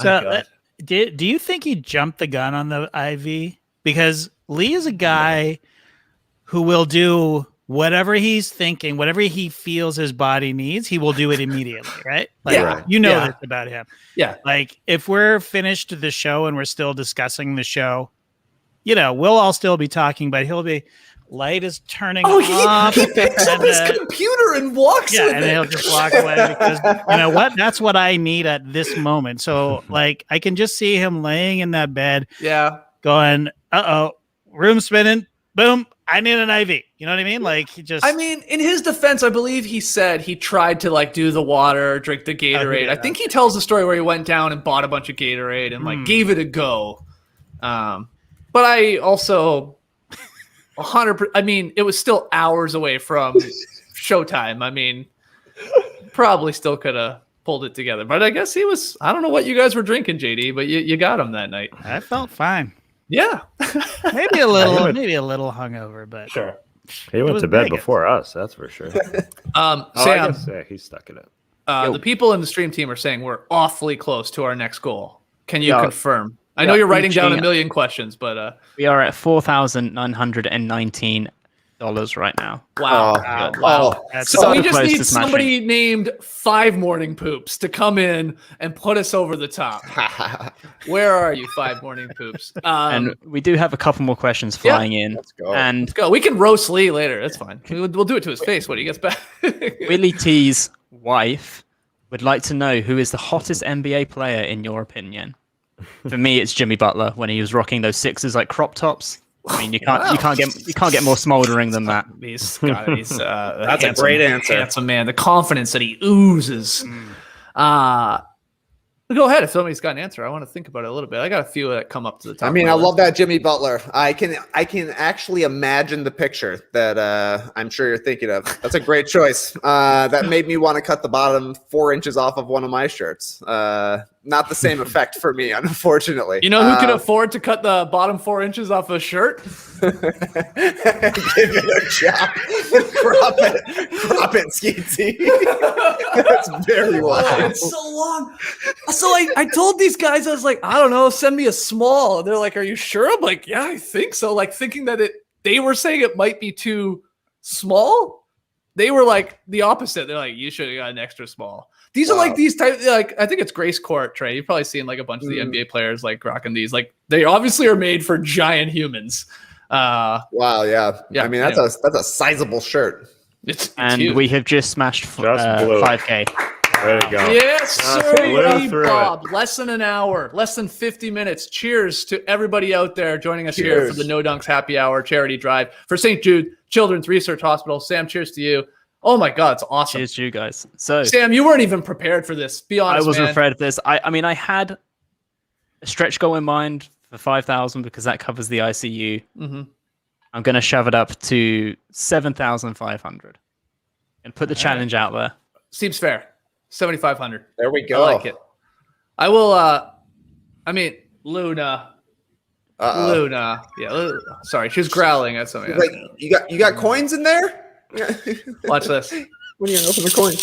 so do you think he jumped the gun on the IV? Because Lee is a guy who will do whatever he's thinking, whatever he feels his body needs, he will do it immediately, right? Like, you know this about him. Yeah. Like, if we're finished the show and we're still discussing the show, we'll all still be talking, but he'll be, light is turning off. He picks up his computer and walks with and it. He'll just walk away because, you know what? That's what I need at this moment. So, like, I can just see him laying in that bed. Yeah. Going, room spinning. Boom. I need an IV. You know what I mean? Like, he just. I mean, in his defense, I believe he said he tried to like do the water, drink the Gatorade. I think he tells the story where he went down and bought a bunch of Gatorade and like gave it a go. But I also 100%. I mean, it was still hours away from showtime. I mean, probably still could have pulled it together. But I guess he was. I don't know what you guys were drinking, JD, but you got him that night. I felt fine. Yeah. maybe a little hungover, but sure. He went to bed before us, that's for sure. Sam, he's stuck in it. The people in the stream team are saying we're awfully close to our next goal. Can you confirm? I know you're writing down a million questions, but we are at $4,919 right now. Wow. Wow. So we just need somebody named 5 Morning Poops to come in and put us over the top. Where are you, 5 Morning Poops? And we do have a couple more questions flying in. Let's go. And let's go. We can roast Lee later. That's fine. We'll do it to his face when he gets back. Willie T's wife would like to know who is the hottest NBA player in your opinion. For me, it's Jimmy Butler when he was rocking those Sixers like crop tops. I mean, you can't get more smoldering than that. He's that's a great answer. Handsome man. The confidence that he oozes. Go ahead if somebody's got an answer. I want to think about it a little bit. I got a few that come up to the top. I mean, I love that Jimmy Butler. I can actually imagine the picture that I'm sure you're thinking of. That's a great choice. That made me want to cut the bottom 4 inches off of one of my shirts. Not the same effect for me, unfortunately. You know who can afford to cut the bottom 4 inches off a shirt? Give it a shot. Crop it, Skeetsy. That's very wild. It's so long. So I told these guys, I was like, I don't know, send me a small. And they're like, are you sure? I'm like, yeah, I think so. Like thinking that they were saying it might be too small. They were like the opposite. They're like, you should have got an extra small. These are like these type, like I think it's Grace Court, Trey. You've probably seen like a bunch of the NBA players like rocking these. Like they obviously are made for giant humans. Wow, yeah. I mean that's a sizable shirt. It's and huge. We have just smashed 5K. Way to go. Yes, sir. Bob. It. Less than an hour, less than 50 minutes. Cheers to everybody out there joining us here for the No Dunks Happy Hour charity drive for St. Jude Children's Research Hospital. Sam, cheers to you. Oh my God, it's awesome. Cheers to you guys. So, Sam, you weren't even prepared for this. Be honest, I wasn't prepared for this. I mean, I had a stretch goal in mind for 5,000 because that covers the ICU. Mm-hmm. I'm going to shove it up to 7,500 and put the challenge out there. Seems fair. 7,500. There we go. I like it. I will. I mean, Luna. Luna. Yeah. Sorry, she's growling at something. Like you got coins in there? Watch this. When you open the coin.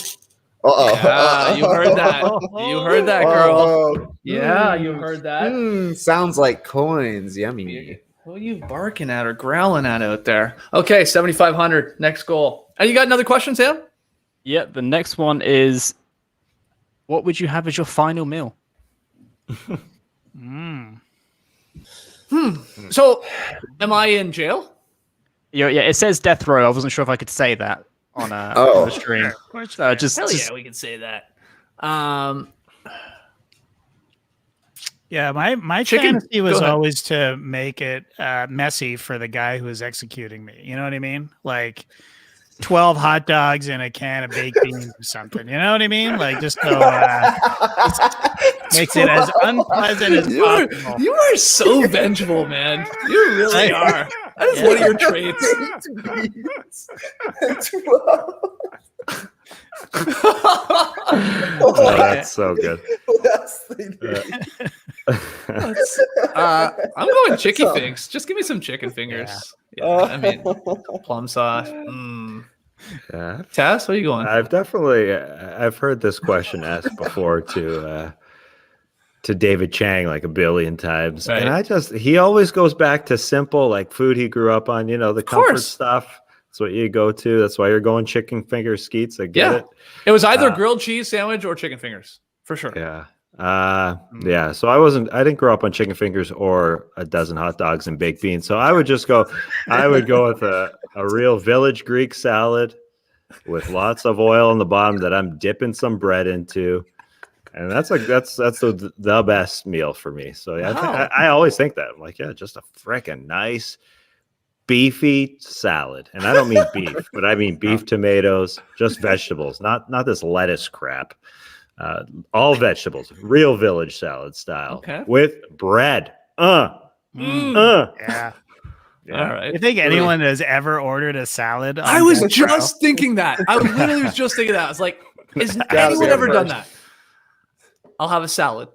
You heard that. You heard that, girl. Yeah, you heard that. Sounds like coins. Yummy. Who are you barking at or growling at out there? Okay, 7,500. Next goal. And you got another question, Sam? Yeah, the next one is, what would you have as your final meal? So, am I in jail? Yeah, it says death row. I wasn't sure if I could say that on the stream. Hell yeah, we can say that. Yeah, my fantasy was always to make it messy for the guy who was executing me. You know what I mean? Like 12 hot dogs and a can of baked beans or something. You know what I mean? Like just so makes it as unpleasant as possible. You are so vengeful, man. You really are. That is one of your traits. 12. That's so good. I'm going chicky fingers. Just give me some chicken fingers. Yeah, I mean, plum sauce. Yeah. Tess, what are you going? I've heard this question asked before to David Chang like a billion times, right. and he always goes back to simple like food he grew up on. You know, the comfort stuff. That's what you go to. That's why you're going chicken fingers, Skeets. I get it. It was either grilled cheese sandwich or chicken fingers for sure. Yeah. Yeah. So I didn't grow up on chicken fingers or a dozen hot dogs and baked beans. So I would go with a real village Greek salad with lots of oil on the bottom that I'm dipping some bread into. And that's the best meal for me. So yeah, I always think that. I'm like, yeah, just a freaking nice beefy salad. And I don't mean beef, but I mean beef, tomatoes, just vegetables, not this lettuce crap. All vegetables, real village salad style with bread. Yeah. All right. You think anyone has ever ordered a salad? I was just thinking that. I literally was just thinking that. I was like, has anyone ever done that? I'll have a salad.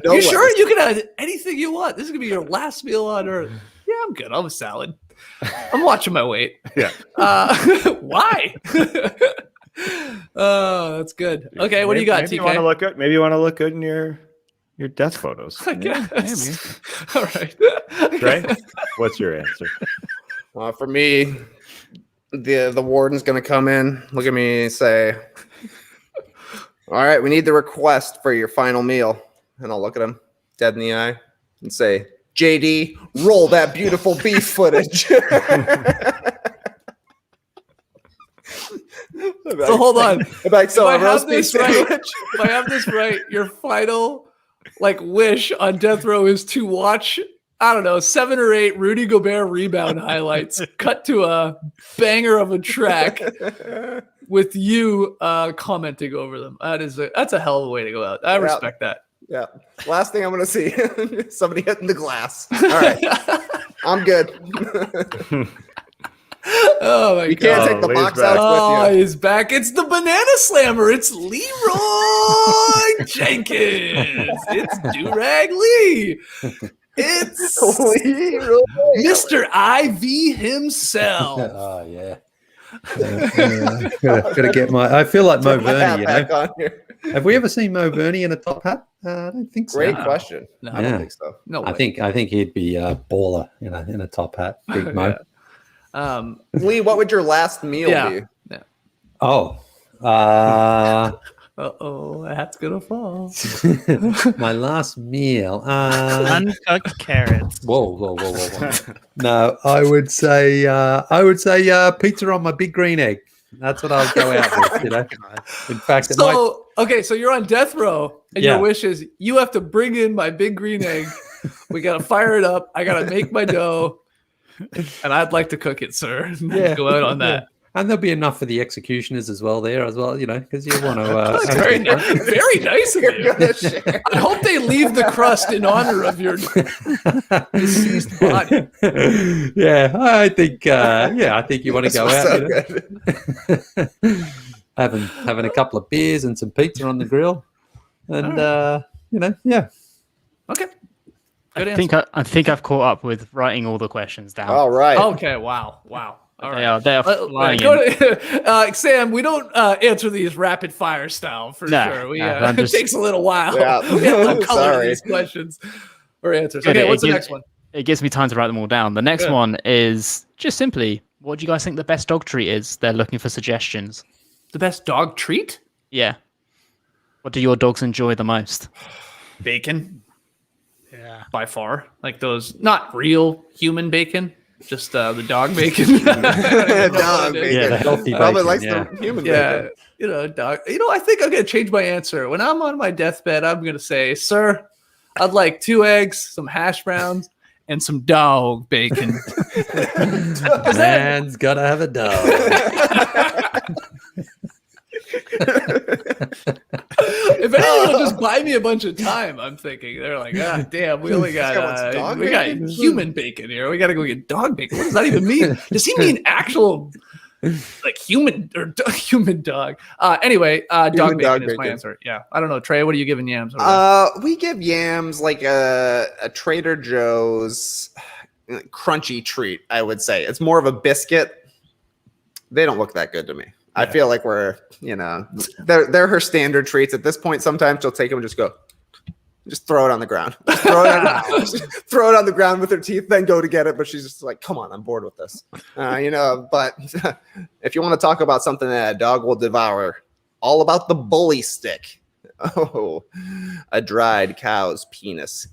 You sure? You can have anything you want. This is going to be your last meal on earth. Yeah, I'm good. I'll have a salad. I'm watching my weight. Yeah. Why? Oh, that's good. Okay, what do you got, TK? Maybe you want to look good in your death photos. I guess. Maybe. All right. Right? What's your answer? For me, the warden's going to come in, look at me and say, all right, we need the request for your final meal. And I'll look at him dead in the eye and say, JD, roll that beautiful beef footage. So hold on. If I have this right, your final wish on death row is to watch, I don't know, 7 or 8 Rudy Gobert rebound highlights cut to a banger of a track with you commenting over them. That's a hell of a way to go out. I respect that. Yeah. Last thing I'm going to see, somebody hitting the glass. All right. I'm good. Oh my God. You can't take the box out with you. Oh, he's back. It's the Banana Slammer. It's Leroy Jenkins. It's Durag Lee. It's Leroy. Mr. IV himself. Oh, yeah. Gotta get my. I feel like Mo Verney. You know, have we ever seen Mo Verney in a top hat? I don't think so. Great question. No, I don't think so. No way. I think he'd be a baller, in a top hat. Big Mo. Lee, what would your last meal be? Yeah. Oh. That's gonna fall. My last meal. Uncooked carrots. Whoa. No, I would say pizza on my big green egg. That's what I'll go out with, In fact, so you're on death row, and your wish is you have to bring in my big green egg. We gotta fire it up. I gotta make my dough, and I'd like to cook it, sir. Go out on that. And there'll be enough for the executioners as well, because you want to. Very nice of you. I hope they leave the crust in honor of your deceased body. Yeah, I think you want to go out. Having a couple of beers and some pizza on the grill, and yeah. Okay. I think I've caught up with writing all the questions down. All right. Okay. Wow. All right. They are flying Sam, we don't answer these rapid fire style for sure. It takes a little while. Yeah. We have to color these questions or answers. Okay, what's the next one? It gives me time to write them all down. The next one is just simply, what do you guys think the best dog treat is? They're looking for suggestions. The best dog treat? Yeah. What do your dogs enjoy the most? Bacon. Yeah. By far. Like those, not real human bacon. Just the dog bacon. Dog bacon. Yeah, the healthy Probably bacon, likes yeah. the human bacon. Dog. I think I'm gonna change my answer. When I'm on my deathbed, I'm gonna say, "Sir, I'd like 2 eggs, some hash browns, and some dog bacon." Man's gotta have a dog. If anyone will just buy me a bunch of time, I'm thinking they're like, "Ah, damn, we only got human bacon here. We got to go get dog bacon." What does that even mean? Does he mean actual like human or human dog? Anyway, dog bacon is my answer. Yeah, I don't know, Trey. What are you giving yams? We give yams like a Trader Joe's crunchy treat. I would say it's more of a biscuit. They don't look that good to me. Yeah. I feel like we're, they're her standard treats at this point. Sometimes she'll take them and just throw it on the ground. Throw it on the ground with her teeth, then go to get it. But she's just like, come on, I'm bored with this. But if you want to talk about something that a dog will devour, all about the bully stick. Oh, a dried cow's penis.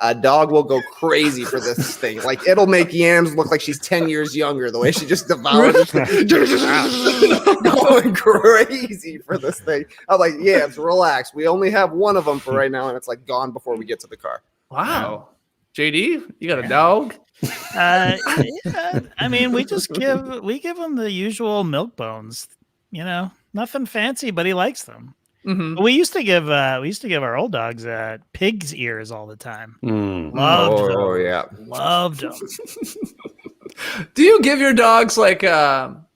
A dog will go crazy for this thing. Like, it'll make Yams look like she's 10 years younger the way she just devours it. Going crazy for this thing. I'm like, Yams, relax. We only have one of them for right now, and it's like gone before we get to the car. Wow. JD, you got a dog? Yeah, I mean, we give him the usual milk bones. Nothing fancy, but he likes them. Mm-hmm. We used to give our old dogs pig's ears all the time. Loved them. Loved them. Do you give your dogs like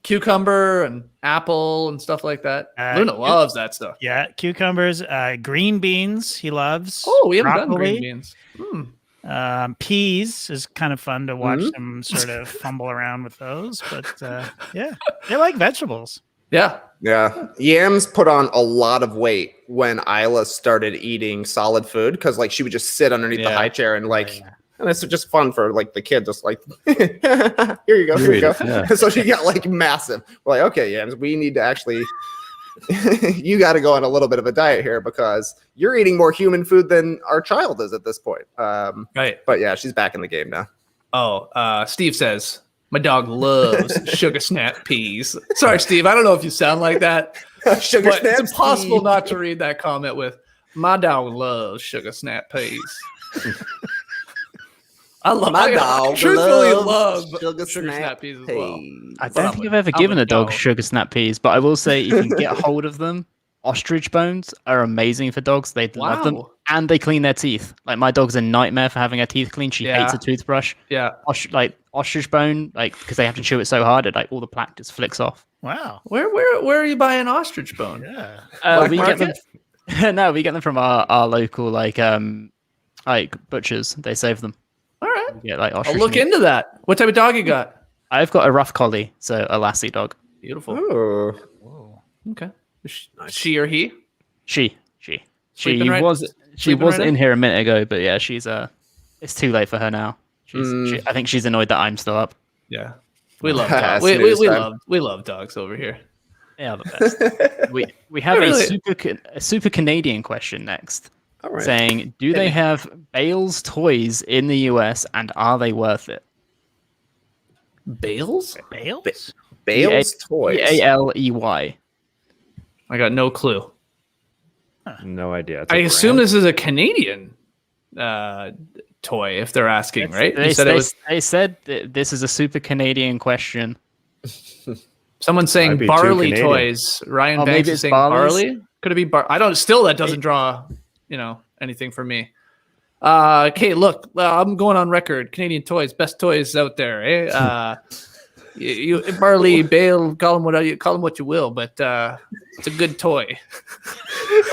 cucumber and apple and stuff like that? Luna loves that stuff. Yeah, cucumbers, green beans he loves. Oh, we haven't done green beans. Peas is kind of fun to watch them sort of fumble around with those, but yeah, they like vegetables. Yeah. Yams put on a lot of weight when Isla started eating solid food because like she would just sit underneath the high chair and and it's just fun for like the kid, just like here you go. Yeah. So she got like massive. We're like, okay, Yams, we need to actually you got to go on a little bit of a diet here because you're eating more human food than our child is at this point. Right. But yeah, she's back in the game now. Oh, Steve says, my dog loves sugar snap peas. Sorry, Steve. I don't know if you sound like that. Sugar snap. It's impossible not to read that comment with my dog loves sugar snap peas. I truthfully love sugar snap peas as well. I don't think I've ever given a dog sugar snap peas, but I will say if you can get hold of them, ostrich bones are amazing for dogs. They love them, and they clean their teeth. Like my dog's a nightmare for having her teeth cleaned. She hates a toothbrush. Yeah, ostrich bone, because they have to chew it so hard, it all the plaque just flicks off. Wow, where are you buying ostrich bone? Yeah, we get them. No, we get them from our local butchers. They save them. All right, I'll look into that. What type of dog you got? I've got a rough collie, so a lassie dog. Beautiful. Oh, okay. She or he? She was in here a minute ago, but yeah, she's it's too late for her now. I think she's annoyed that I'm still up. Yeah, we love dogs. we love dogs over here. They are the best. we have a super Canadian question next, saying, do they have Bale's toys in the US and are they worth it? Bale's toys. Baley. I got no clue. No idea. I assume this is a Canadian toy if they're asking, right? They said that this is a super Canadian question. Someone's saying barley toys. Ryan Banks is saying barley. Could it be I don't. Still, that doesn't draw, anything for me. Okay, look, I'm going on record. Canadian toys, best toys out there. Eh? You barley, Bale, call them what you will, but it's a good toy.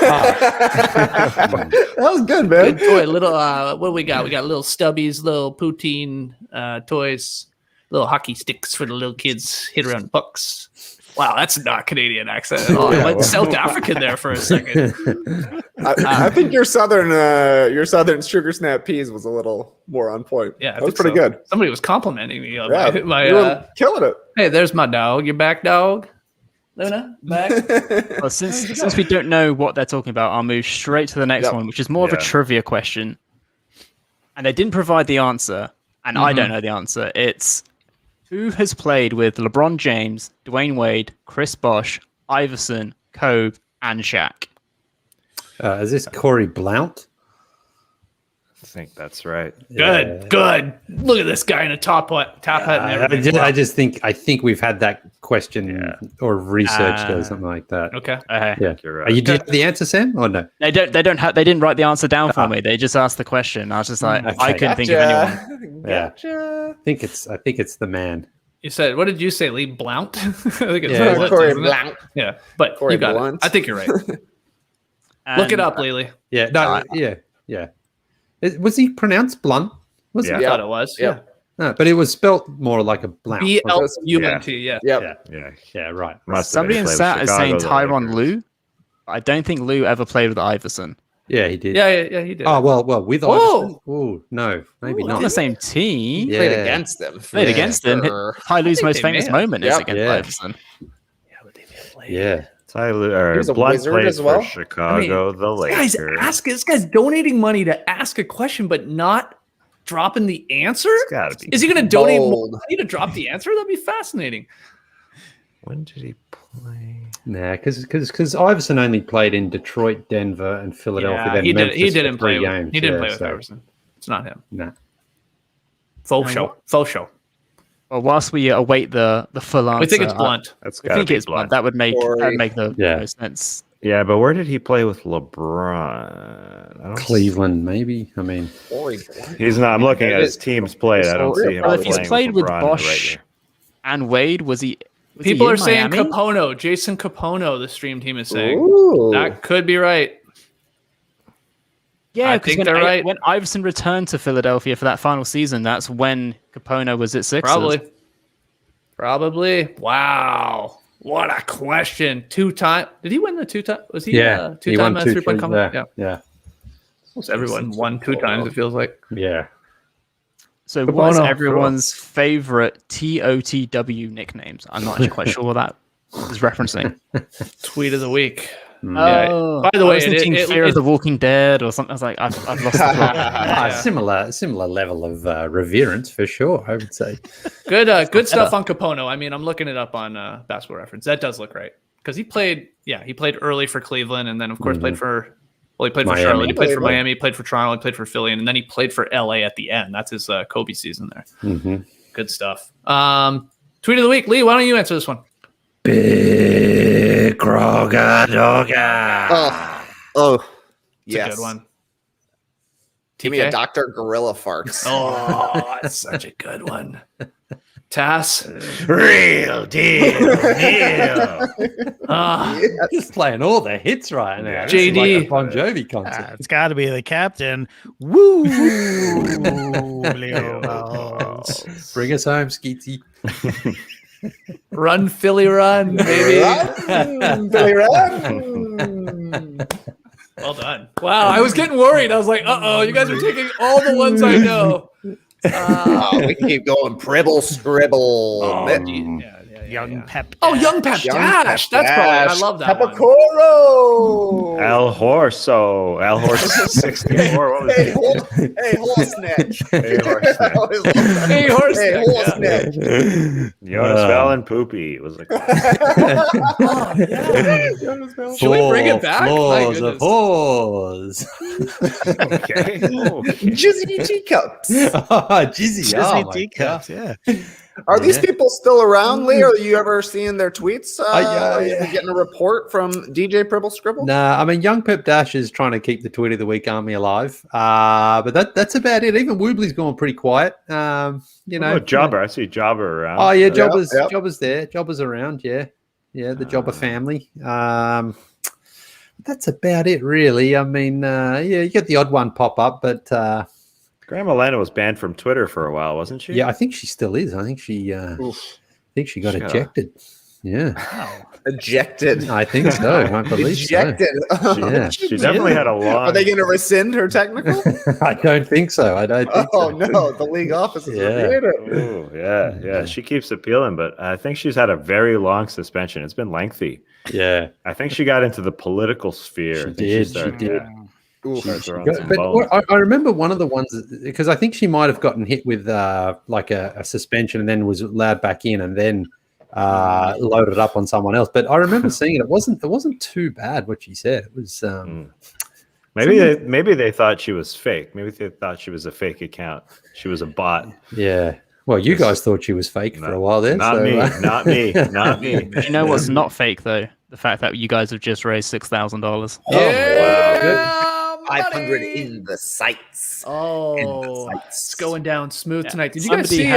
That was good, man. Good toy. Little what do we got? We got little stubbies, little poutine toys, little hockey sticks for the little kids hit around pucks. Wow, that's not Canadian accent at all. I went South African there for a second. I think your southern sugar snap peas was a little more on point. Yeah, that was pretty good. Somebody was complimenting me on you were killing it. Hey, there's my dog. You're back, dog. Luna, back. Well, since we don't know what they're talking about, I'll move straight to the next one, which is more of a trivia question. And they didn't provide the answer, and I don't know the answer. It's who has played with LeBron James, Dwayne Wade, Chris Bosh, Iverson, Kobe, and Shaq? Is this Corey Blount? I think that's right. Good. Look at this guy in a top hat and everything. I think we've had that question or researched or something like that. Okay. Yeah, you're right. Do you have the answer, Sam, or no? They didn't write the answer down for me. They just asked the question. I was just like, I couldn't think of anyone. Gotcha. I think it's the man. You said, what did you say, Lee? Blount? I think it's Yeah, Blount, Corey isn't it? Blount. Yeah, but Corey you got Blount. it. I think you're right. Look it up, Lily. Yeah, no, yeah. Was he pronounced Blunt? Was Yeah. I thought it was. Yep. No, but it was spelt more like a Blount. Blunt. Yeah. Yep. Yeah, right. Somebody in chat is saying Tyronn Lue. I don't think Lue ever played with Iverson. Yeah, he did. Yeah, he did. Oh, well, with Iverson? Oh, no, maybe Not not. on the same team. Yeah. Played against them. Played against him. Sure. Ty Lue's think most they famous may have. moment is against Iverson. Yeah. Tyler was a Blunt wizard played as well. for Chicago, the Lakers. This guy's donating money to ask a question, but not dropping the answer. Gotta be. Is he going to donate more Bold. money to drop the answer? That'd be fascinating. When did he play? Nah, because Iverson only played in Detroit, Denver, and Philadelphia. Yeah, then he Memphis didn't for play. 3 games. He didn't play Yeah, with so, Iverson. It's not him. Nah. Faux show. Well, whilst we await the full answer, We think it's Blunt. That's I gotta think be it's Blunt. Blunt. That would make the Yeah. most sense. Yeah, but where did he play with LeBron? I don't Cleveland, maybe. I mean, Corey Blount. He's not. I'm looking at his teams played. I don't see him. Well, if he's playing played with LeBron in the Bosh regular. and Wade, was he People in are saying Miami? Capono. Jason Capono, the stream team is saying. Ooh. That could be right. Yeah, I because think they're right. when Iverson returned to Philadelphia for that final season, that's when Capono was at Sixers. Probably. Wow. What a question. 2-time. Did he win the 2-time? Was he he 2-time won 3-point comeback? Yeah. Almost everyone won 2 times, it feels like. Yeah. So Capono, what's everyone's favorite TOTW nicknames? I'm not actually quite sure what that is referencing. Tweet of the week. Oh, By the way, I was thinking Fear of the Walking Dead or something. I was like, I've lost the plot. Similar level of reverence for sure, I would say. Good stuff on Capono. I mean, I'm looking it up on Basketball Reference. That does look right. Because he played early for Cleveland and then, of course, played for Miami. Charlotte. He played for Miami. He played for Toronto. He played for Philly. And then he played for LA at the end. That's his Kobe season there. Mm-hmm. Good stuff. Tweet of the week. Lee, why don't you answer this one? Big Kroga Doga. Oh, It's yes. a good one. Give me a Dr. Gorilla Farts. Oh, that's such a good one. Tass. Real deal. Just playing all the hits right now. This is JD. like a Bon Jovi concert. It's got to be the captain. Woo! Leo Balls. Bring us home, Skeety. Run, Philly, run, baby. Run, Billy, run. Well done. Wow, I was getting worried. I was like, you guys are taking all the ones I know. We can keep going. Pribble, scribble. Young Pep. Oh, Young Pep Dash. That's probably, I love that one. Pepicoro. El Horso. El Horso 64. What was Hey, it? horse snitch. Hey, horse snitch. Hey, horse Hey, snitch, horse yeah. snitch. Jonas Valen Poopy was like, Should we bring it back? My Floors of goodness. whores. okay. Jizzy teacups. Jizzy. Oh, my teacups, yeah. Are these people still around, Lee? Are you ever seeing their tweets? Are you getting a report from DJ Pribble Scribble? Nah, I mean, Young Pep Dash is trying to keep the tweet of the week army alive. But that's about it. Even Woobly's going pretty quiet. Jobber. I see Jobber around. Oh yeah, Jobber's Yep. Jobber's there. Jobber's around. Yeah, the Jobber family. That's about it, really. I mean, you get the odd one pop up, but Grandma Lana was banned from Twitter for a while, wasn't she? yeah, I think she still is. I think she got ejected. Yeah, Ejected. I think so. I believe Ejected. Yeah. She definitely had a long. Are they going to rescind her technical? so. I don't think so. I don't think Oh so. no, the league office is Yeah. reviewed it. Ooh, yeah. She keeps appealing, but I think she's had a very long suspension. It's been lengthy. Yeah, I think she got into the political sphere. She I think did. started- She did. I remember one of the ones because I think she might have gotten hit with like a suspension and then was allowed back in and then loaded up on someone else. But I remember seeing it. It wasn't too bad what she said. It was maybe they thought she was fake. Maybe they thought she was a fake account. She was a bot. Yeah. Well, you guys thought she was fake for a while then. Not me. You know what's not fake though? The fact that you guys have just raised $6,000. Yeah, wow. 500 in the sights. It's going down smooth tonight. Did you guys see?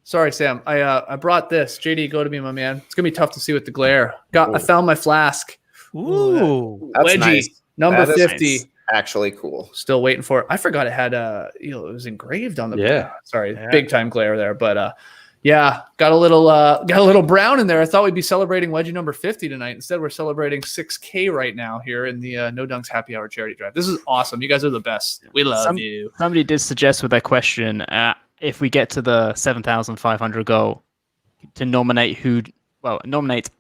Sorry, Sam. I brought this. JD, go to me, my man. It's gonna be tough to see with the glare. I found my flask. Ooh, that's wedgie, nice. Number 50. Nice. Actually cool. Still waiting for it. I forgot it had it was engraved on the Yeah. Big time glare there, but got a little brown in there. I thought we'd be celebrating wedgie number 50 tonight. Instead, we're celebrating 6K right now here in the No Dunks Happy Hour charity drive. This is awesome. You guys are the best. We love you. Somebody did suggest with their question, if we get to the 7,500 goal, to nominate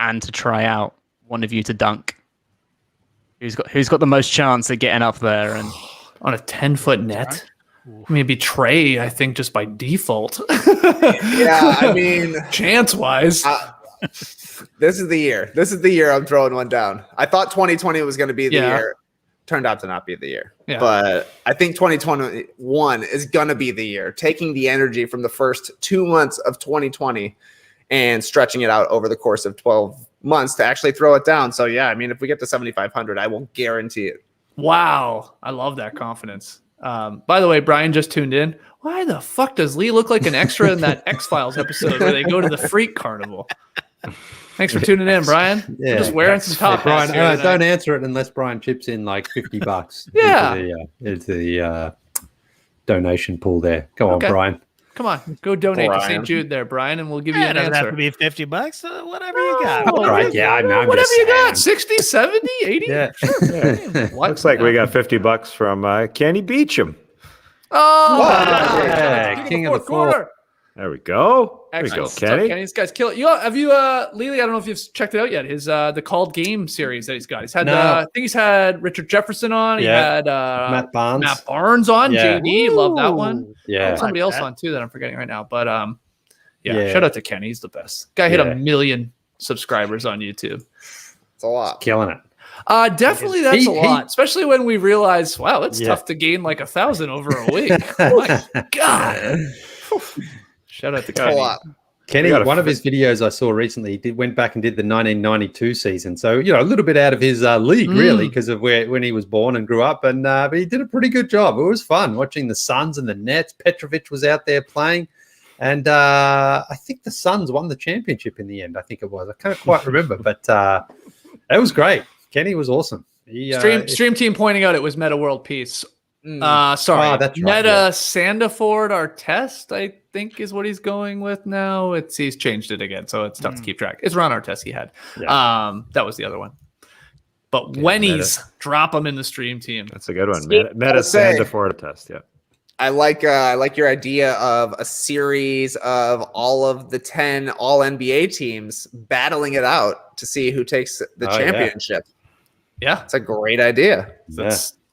and to try out one of you to dunk. Who's got the most chance of getting up there and on a 10-foot net? Maybe Trey, I think, just by default. Yeah, I mean, chance-wise. This is the year. This is the year I'm throwing one down. I thought 2020 was going to be the year. Turned out to not be the year. Yeah. But I think 2021 is going to be the year. Taking the energy from the first 2 months of 2020 and stretching it out over the course of 12 months to actually throw it down. So, yeah, I mean, if we get to 7,500, I will guarantee it. Wow. I love that confidence. By the way, Brian just tuned in. Why the fuck does Lee look like an extra in that X-Files episode where they go to the freak carnival? Thanks for tuning in, Brian. Yeah, we're just wearing some top hats. Brian, don't answer it unless Brian chips in like $50 into the donation pool there. Go on, Brian. Come on, go donate to St. Jude there, Brian, and we'll give you an answer. It doesn't have to be $50. Whatever you got. All right, whatever you got. 60, 70, 80? Yeah. Sure. Looks like we got $50 from Kenny Beecham. King of the floor. There we go. Excellent. There we go, Kenny. Kenny, this guy's killing. Have you, Lily? I don't know if you've checked it out yet. His the Called Game series that he's got. He's had. I think he's had Richard Jefferson on. He had Matt Barnes on. JD, love that one. Yeah, somebody else on too that I'm forgetting right now. But shout out to Kenny. He's the best. Guy hit 1 million subscribers on YouTube. It's a lot. Killing it. Definitely, that's a lot, especially when we realize, wow, it's tough to gain like 1,000 over a week. Oh my God. Shout out to Kenny. Kenny, one of his videos I saw recently, he went back and did the 1992 season. So, a little bit out of his league, really, because of when he was born and grew up. And but he did a pretty good job. It was fun watching the Suns and the Nets. Petrovic was out there playing. And I think the Suns won the championship in the end. I think it was. I can't quite remember. But it was great. Kenny was awesome. Stream team pointing out it was Meta World Peace. That's right. Meta Sandiford Artest, I think, is what he's going with now. He's changed it again, so it's tough to keep track. It's Ron Artest he had. Yeah. That was the other one. But Wenny's, drop him in the stream team. That's a good one. Meta Sandiford Artest, yeah. I like your idea of a series of all of the 10 all NBA teams battling it out to see who takes the championship. Yeah. It's a great idea.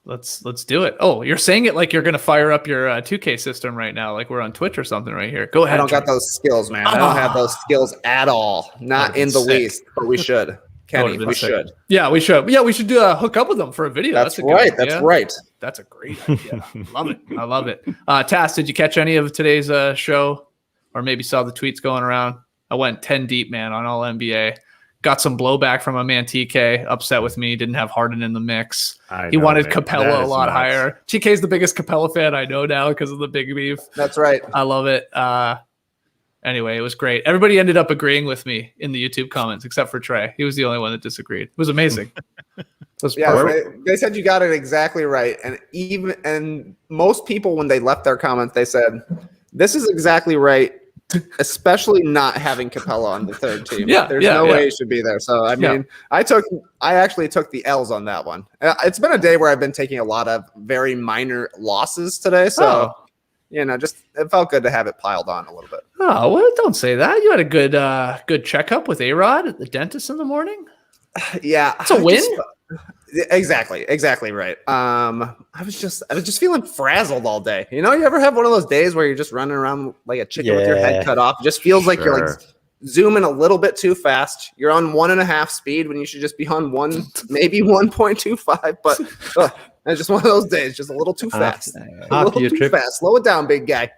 Let's do it. Oh, you're saying it like you're going to fire up your 2K system right now, like we're on Twitch or something right here. Go ahead. I don't got those skills, man. I don't have those skills at all. Not in the least, but we should. Kenny, we should. Yeah, we should. Yeah, we should do hook up with them for a video. That's right. That's right. That's a great idea. Love it. I love it. Tass, did you catch any of today's show, or maybe saw the tweets going around? I went 10 deep, man, on all NBA. Got some blowback from my man TK, upset with me, didn't have Harden in the mix. He wanted Capella a lot higher. TK's the biggest Capella fan I know now because of the big beef. That's right. I love it. Anyway, it was great. Everybody ended up agreeing with me in the YouTube comments except for Trey. He was the only one that disagreed. It was amazing. They said you got it exactly right. And most people, when they left their comments, they said, this is exactly right. Especially not having Capella on the third team. There's no way he should be there. So I mean, I actually took the L's on that one. It's been a day where I've been taking a lot of very minor losses today. So just it felt good to have it piled on a little bit. Oh, well, don't say that. You had a good checkup with A-Rod at the dentist in the morning. Yeah, it's a win. Exactly right. I was just feeling frazzled all day. You ever have one of those days where you're just running around like a chicken with your head cut off? It just feels like you're like zooming a little bit too fast. You're on 1.5 speed when you should just be on 1, maybe 1.25. But it's just one of those days, just a little too fast. After your trip, slow it down, big guy.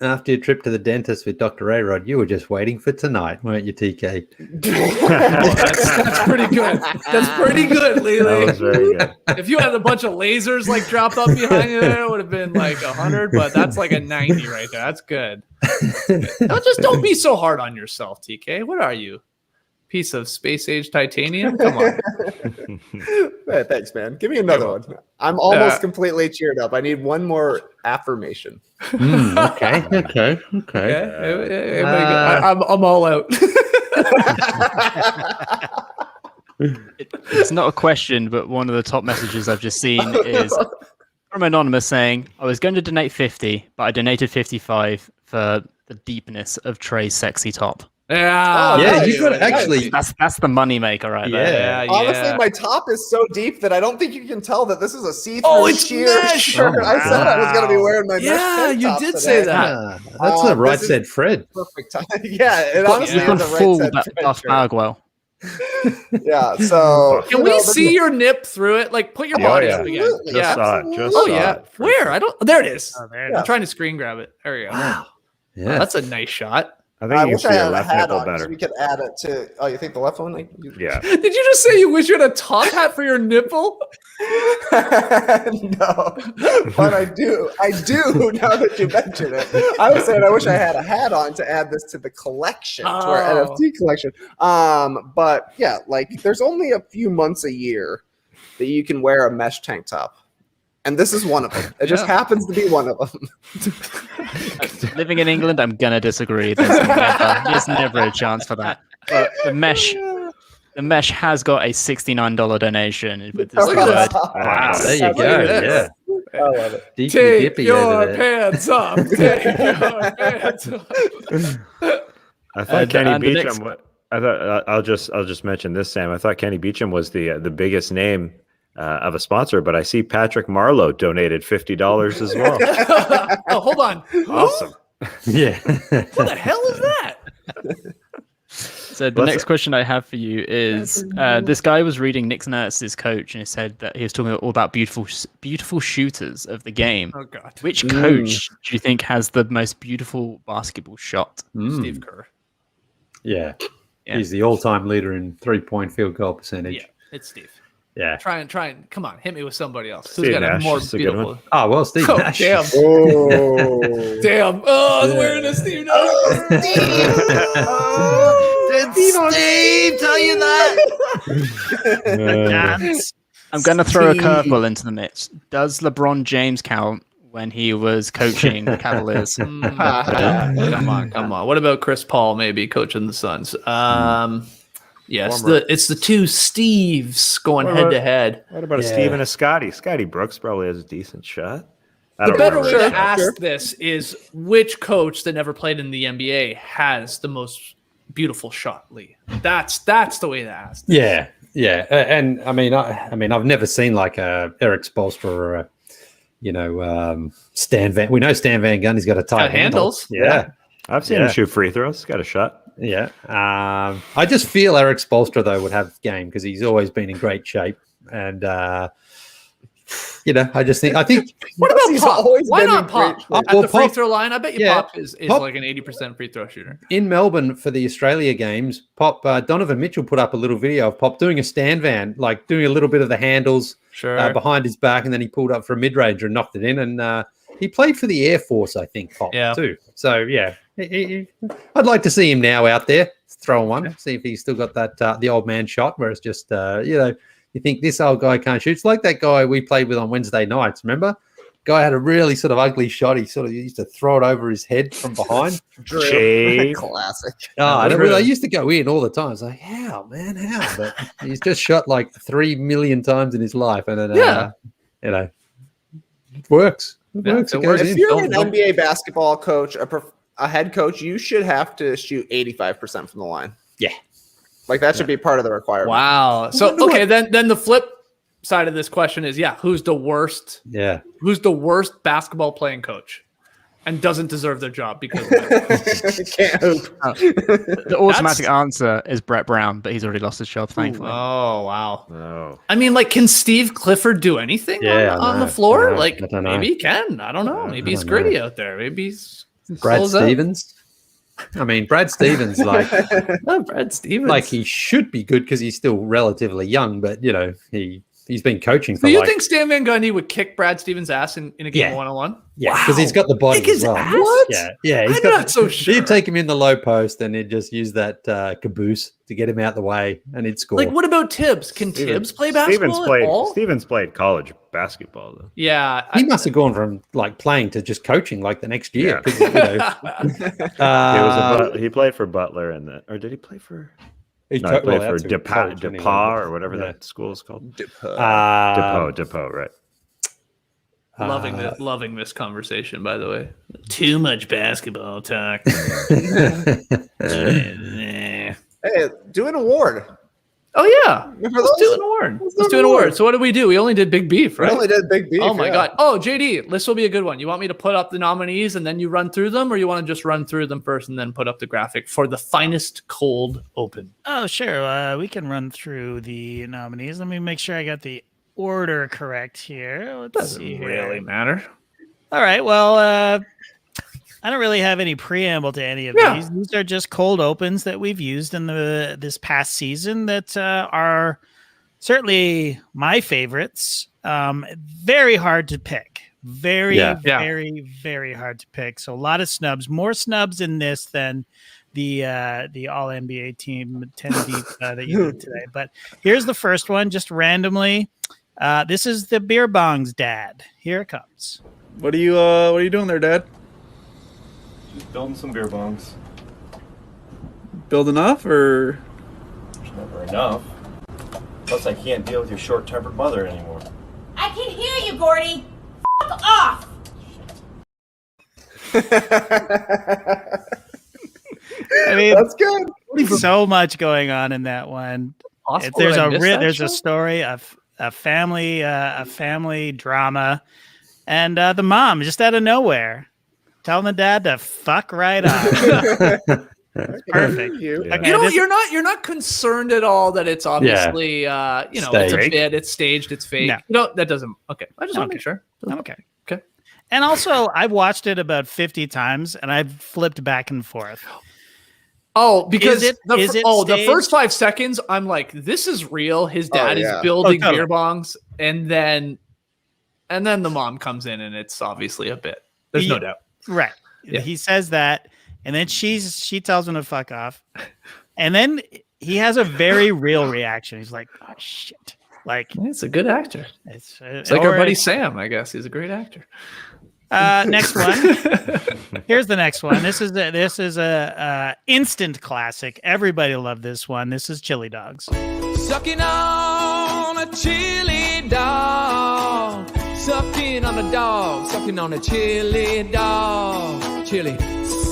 After your trip to the dentist with Dr. A-Rod, you were just waiting for tonight, weren't you, TK? That's pretty good. That's pretty good, Lily. That was very good. If you had a bunch of lasers like dropped up behind you there, it would have been like 100, but that's like a 90 right there. That's good. Don't be so hard on yourself, TK. What are you? Piece of space age titanium? Come on. Hey, thanks, man. Give me another one. I'm almost completely cheered up. I need one more affirmation. Okay. I'm all out. It's not a question, but one of the top messages I've just seen is from Anonymous saying, I was going to donate 50, but I donated 55 for the deepness of Trey's sexy top. Yeah, you could actually. That's the money maker right there. Honestly, my top is so deep that I don't think you can tell that this is a see-through sheer shirt. Oh, I said I was going to be wearing my mesh you did say that. That's a right said Fred. Perfect time. It honestly is a full right said Fred shirt. Bagwell. Yeah, so can we see your nip through it? Like, put your body up again. Just saw it. Where? I don't. There it is. Oh, there it I'm trying to screen grab it. There we go. Wow. Yeah, that's a nice shot. I think you wish can I see your had a left hat nipple on better. so we could add it to. Oh, you think the left one? Yeah. Did you just say you wish you had a top hat for your nipple? No, but I do. Now that you mention it, I was saying I wish I had a hat on to add this to the collection, to our NFT collection. But yeah, like there's only a few months a year that you can wear a mesh tank top. And this is one of them. It just happens to be one of them. Living in England, I'm gonna disagree. There's never a chance for that. But the mesh has got a $69 donation with this word. Wow, there you go. Yeah, I love it. Take your pants off. Take your pants off. I thought Kenny Beecham. I thought I'll just mention this, Sam. I thought Kenny Beecham was the biggest name of a sponsor, but I see Patrick Marlowe donated $50 as well. Oh, hold on. Awesome. Yeah. What the hell is that? So the next question I have for you is: this guy was reading Nick Nurse's coach, and he said that he was talking all about beautiful shooters of the game. Oh God! Which coach do you think has the most beautiful basketball shot? Steve Kerr. Yeah, he's the all-time leader in 3-point field goal percentage. Yeah, it's Steve. Yeah. Try and come on, hit me with somebody else. Steve Who's got Nash a more is a good beautiful? one. Oh well, Steve Nash. Damn. Damn. Oh, I'm wearing a Steve Nash. Did Steve tell you that? I'm going to throw a curveball into the mix. Does LeBron James count when he was coaching the Cavaliers? Come on. What about Chris Paul maybe coaching the Suns? Yes, it's the two Steves going head to head. What about a Steve and a Scotty? Scotty Brooks probably has a decent shot. The better way to ask this is which coach that never played in the NBA has the most beautiful shot, Lee. That's the way to ask this. Yeah. And I mean, I've never seen like a Eric Spoelstra or a, Stan Van. We know Stan Van Gundy's got a tight handles. Yeah. I've seen him shoot free throws. He's got a shot. Yeah. I just feel Eric Spoelstra, though, would have game because he's always been in great shape. And, I think. What about Pop? Why not Pop? At the free throw line, I bet you Pop is like an 80% free throw shooter. In Melbourne for the Australia games, Pop, Donovan Mitchell put up a little video of Pop doing a stand van, like doing a little bit of the handles behind his back, and then he pulled up for a mid-ranger and knocked it in. And he played for the Air Force, I think, Pop, too. So, yeah. I'd like to see him now out there throwing one, see if he's still got that the old man shot where it's just you think this old guy can't shoot. It's like that guy we played with on Wednesday nights. Remember, guy had a really sort of ugly shot. He sort of used to throw it over his head from behind. Classic. I used to go in all the time. I was like, how? But he's just shot like 3 million times in his life, and then it works. It works. If you're an NBA basketball coach, a head coach, you should have to shoot 85% from the line. Yeah. Like that should be part of the requirement. Wow. So then the flip side of this question is, who's the worst? Yeah. Who's the worst basketball playing coach and doesn't deserve their job because of it? Can't hoop. The automatic answer is Brett Brown, but he's already lost his job, thankfully. Oh, wow. No. I mean, like, can Steve Clifford do anything on the floor? Like, maybe he can. I don't know. Maybe he's gritty out there. Maybe he's Brad Stevens. I mean, Brad Stevens, Brad Stevens. Like, he should be good because he's still relatively young, but, you know, he's been coaching for Do you think Stan Van Gundy would kick Brad Stevens' ass in a game 1-on-1? Yeah, because he's got the body as well. What? Yeah. I'm not so sure. He'd take him in the low post and he'd just use that caboose to get him out the way and he'd score. Like, what about Tibbs? Can Tibbs play basketball at all? Stevens played college basketball, though. Yeah. He must have gone from, like, playing to just coaching, like, the next year. Yeah. He played for Butler, or did he play for... He played for DePauw or whatever that school is called. DePauw, right. Loving this conversation, by the way. Too much basketball talk. Hey, do an award. Oh, yeah. Let's do an award. So what did we do? We only did Big Beef, right? We only did Big Beef. Oh, my God. Oh, JD, this will be a good one. You want me to put up the nominees and then you run through them, or you want to just run through them first and then put up the graphic for the finest cold open? Oh, sure. We can run through the nominees. Let me make sure I got the order correct here. Let's see here. Doesn't really matter. All right. Well, I don't really have any preamble to any of these. These are just cold opens that we've used in this past season that are certainly my favorites. Very hard to pick. Very hard to pick. So a lot of snubs, more snubs in this than the All NBA team 10 deep that you did today. But here's the first one, just randomly. This is the beer bong's dad. Here it comes. What are you doing there, Dad? Just building some beer bongs. Build enough, or? There's never enough. Plus, I can't deal with your short-tempered mother anymore. I can hear you, Gordy. F*** off. I mean, that's good. So much going on in that one. There's a story of a family drama, and the mom just out of nowhere telling the dad to fuck right off. Perfect. You're not concerned at all that it's obviously it's a bit, it's staged, it's fake. No, that doesn't. Okay, I just want to make sure. Okay. And also, I've watched it about 50 times, and I've flipped back and forth. Oh, because the first 5 seconds, I'm like, this is real. His dad is building beer bongs, and then the mom comes in, and it's obviously a bit. There's no doubt. Right. Yeah. He says that, and then she tells him to fuck off, and then he has a very real reaction. He's like, "Oh shit!" Like, it's a good actor. It's like our buddy Sam. I guess he's a great actor. Next one. Here's the next one. This is a instant classic. Everybody loved this one. This is Chili Dogs. Sucking on a chili dog. Sucking on a dog. Sucking on a chili dog. Chili.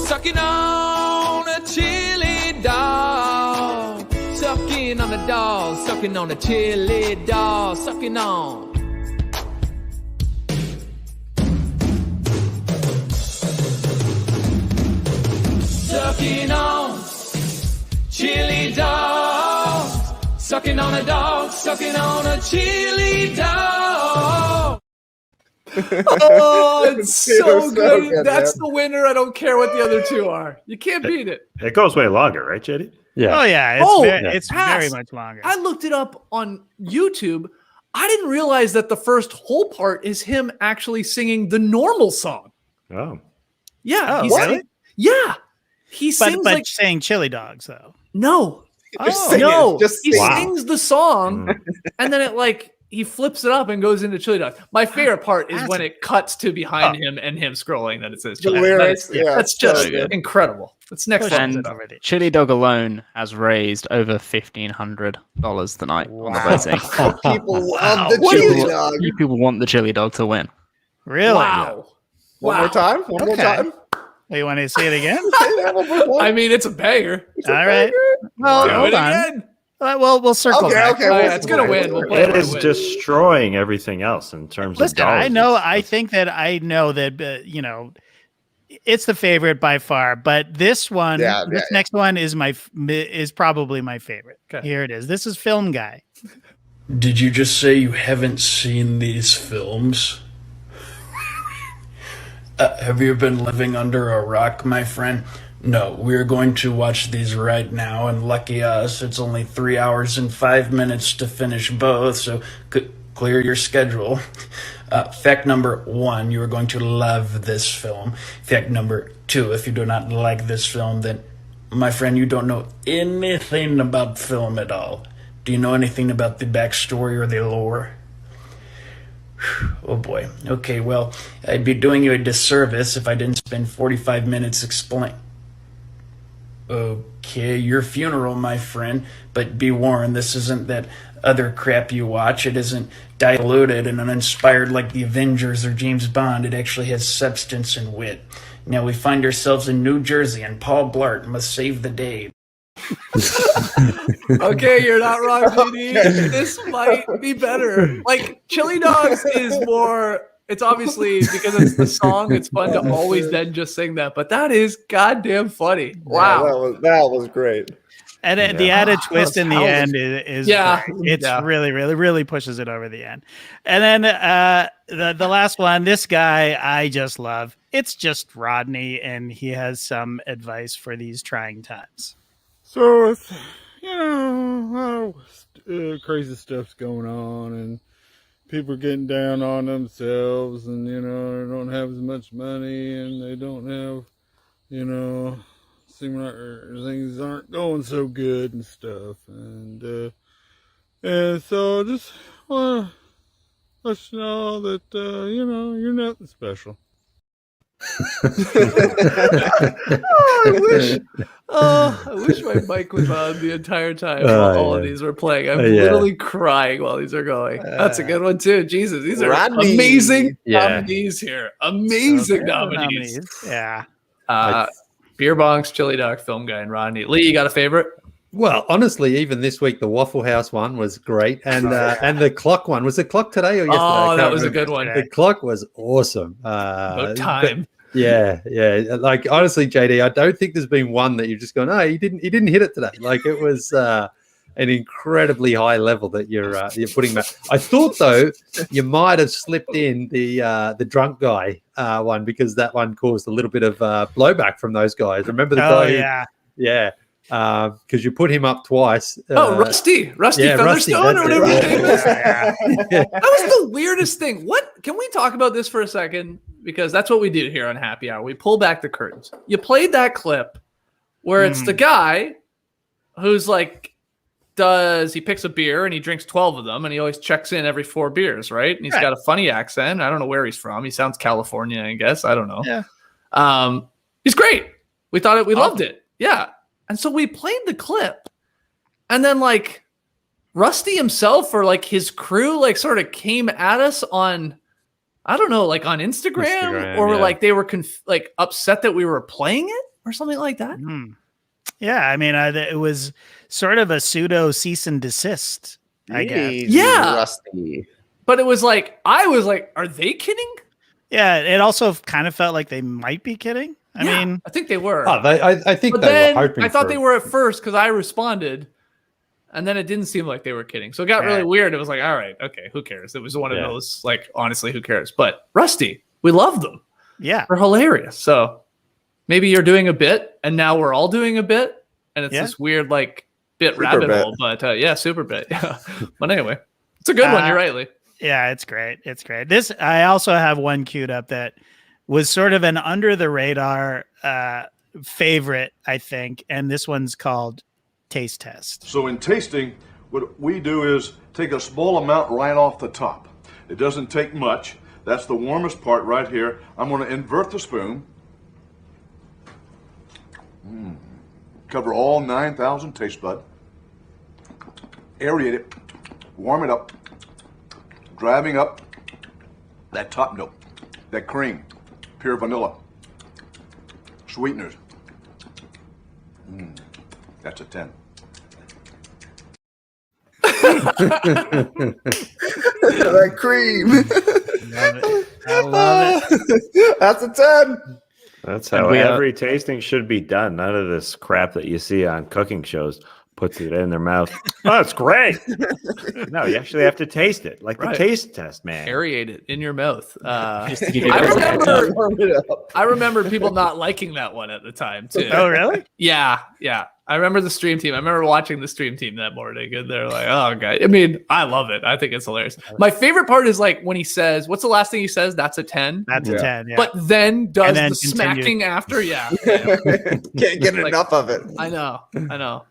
Sucking on a chili dog. Sucking on a dog. Sucking on a chili dog. Sucking on. Sucking on chili dogs, sucking on a dog, sucking on a chili dog. Oh, it's so good. That's the winner. I don't care what the other two are. You can't beat it. It goes way longer, right, JD? Yeah. Oh, yeah. It's very much longer. I looked it up on YouTube. I didn't realize that the first whole part is him actually singing the normal song. Oh. Yeah. Really? Yeah. He sings but saying chili dogs, though. No. He sings the song, and then he flips it up and goes into chili dogs. My favorite part is when it cuts to behind him and him scrolling that it says chili dogs. That's just incredible. It's next level. Chili dog alone has raised over $1,500 tonight on the betting. People love the chili dog. People want the chili dog to win. Really? Wow. One more time. One more time. You want to say it again? I mean, it's a banger. All right. Well, hold on. Again. We'll circle back. Okay, it's gonna win. It is destroying everything else in terms of dollars. I think that it's the favorite by far, but this one, next one is probably my favorite. Okay. Here it is. This is Film Guy. Did you just say you haven't seen these films? Have you been living under a rock, my friend? No, we're going to watch these right now, and lucky us, it's only 3 hours and 5 minutes to finish both, so clear your schedule. Fact number 1, you are going to love this film. Fact number 2, if you do not like this film, then, my friend, you don't know anything about film at all. Do you know anything about the backstory or the lore? Oh boy. Okay, well, I'd be doing you a disservice if I didn't spend 45 minutes explaining. Okay, your funeral, my friend, but be warned, this isn't that other crap you watch. It isn't diluted and uninspired like the Avengers or James Bond. It actually has substance and wit. Now we find ourselves in New Jersey, and Paul Blart must save the day. Okay, you're not wrong, JD. This might be better. Like, Chili Dogs is more... It's obviously, because it's the song, it's fun to always then just sing that. But that is goddamn funny. Wow. Yeah, that was great. And the added twist in the end is great. It's really, really, really pushes it over the end. And then the last one, this guy I just love. It's just Rodney, and he has some advice for these trying times. So, crazy stuff's going on, and people are getting down on themselves, and they don't have as much money, and they don't have, seem like things aren't going so good and stuff, and so I just want to let you know that you're nothing special. I wish my mic was on the entire time while all of these were playing. I'm literally crying while these are going. That's a good one too. Jesus, these are amazing nominees here. Amazing nominees. Yeah. Beer Bongs, Chili Dog, Film Guy, and Rodney. Lee, you got a favorite? Well, honestly, even this week, the Waffle House one was great, and the clock one, was the clock today or yesterday? Oh, that was a good one. The clock was awesome. About time. Yeah. Like, honestly, JD, I don't think there's been one that you've just gone, he didn't hit it today. Like, it was an incredibly high level that you're putting back. I thought though you might have slipped in the drunk guy one, because that one caused a little bit of blowback from those guys. Remember the guy? Yeah. Because you put him up twice. Rusty Featherstone or whatever his name is. That was the weirdest thing. What? Can we talk about this for a second? Because that's what we do here on Happy Hour. We pull back the curtains. You played that clip where it's the guy who's like, he picks a beer and he drinks 12 of them, and he always checks in every 4 beers, right? And he's got a funny accent. I don't know where he's from. He sounds California, I guess. I don't know. Yeah. He's great. We loved it. Yeah. And so we played the clip, and then like Rusty himself or like his crew like sort of came at us on, I don't know, like on Instagram or like they were like upset that we were playing it or something like that. Yeah, I mean, it was sort of a pseudo cease and desist, I guess. Yeah, Rusty. But it was like, I was like, are they kidding? Yeah, it also kind of felt like they might be kidding. I mean, I think they were. I think but they were hoping. I thought they were at first because I responded, and then it didn't seem like they were kidding. So it got really weird. It was like, all right, okay, who cares? It was one of those, like, honestly, who cares? But Rusty, we love them. Yeah, they're hilarious. So maybe you're doing a bit, and now we're all doing a bit, and it's this weird like Super rabbit bit. hole. But super bit. Yeah. But anyway, it's a good one. You're right, Lee. Yeah, it's great. It's great. This, I also have one queued up that was sort of an under the radar favorite, I think. And this one's called Taste Test. So in tasting, what we do is take a small amount right off the top. It doesn't take much. That's the warmest part right here. I'm going to invert the spoon. Cover all 9,000 taste bud. Aerate it. Warm it up. Driving up that top note, that cream, pure vanilla, sweeteners. That's a 10. That cream. Love it. I love it. That's a 10. That's how every tasting should be done. None of this crap that you see on cooking shows puts it in their mouth. Oh, that's great. No, you actually have to taste it, like the taste test, man. Aerate it in your mouth. Just to give you I remember people not liking that one at the time too. Oh, really? Yeah. I remember the stream team. I remember watching the stream team that morning, and they're like, "Oh, God." I mean, I love it. I think it's hilarious. My favorite part is like when he says, "What's the last thing he says?" That's a 10. That's a 10. Yeah. But then does then the smacking after? Yeah. Can't get enough of it. I know.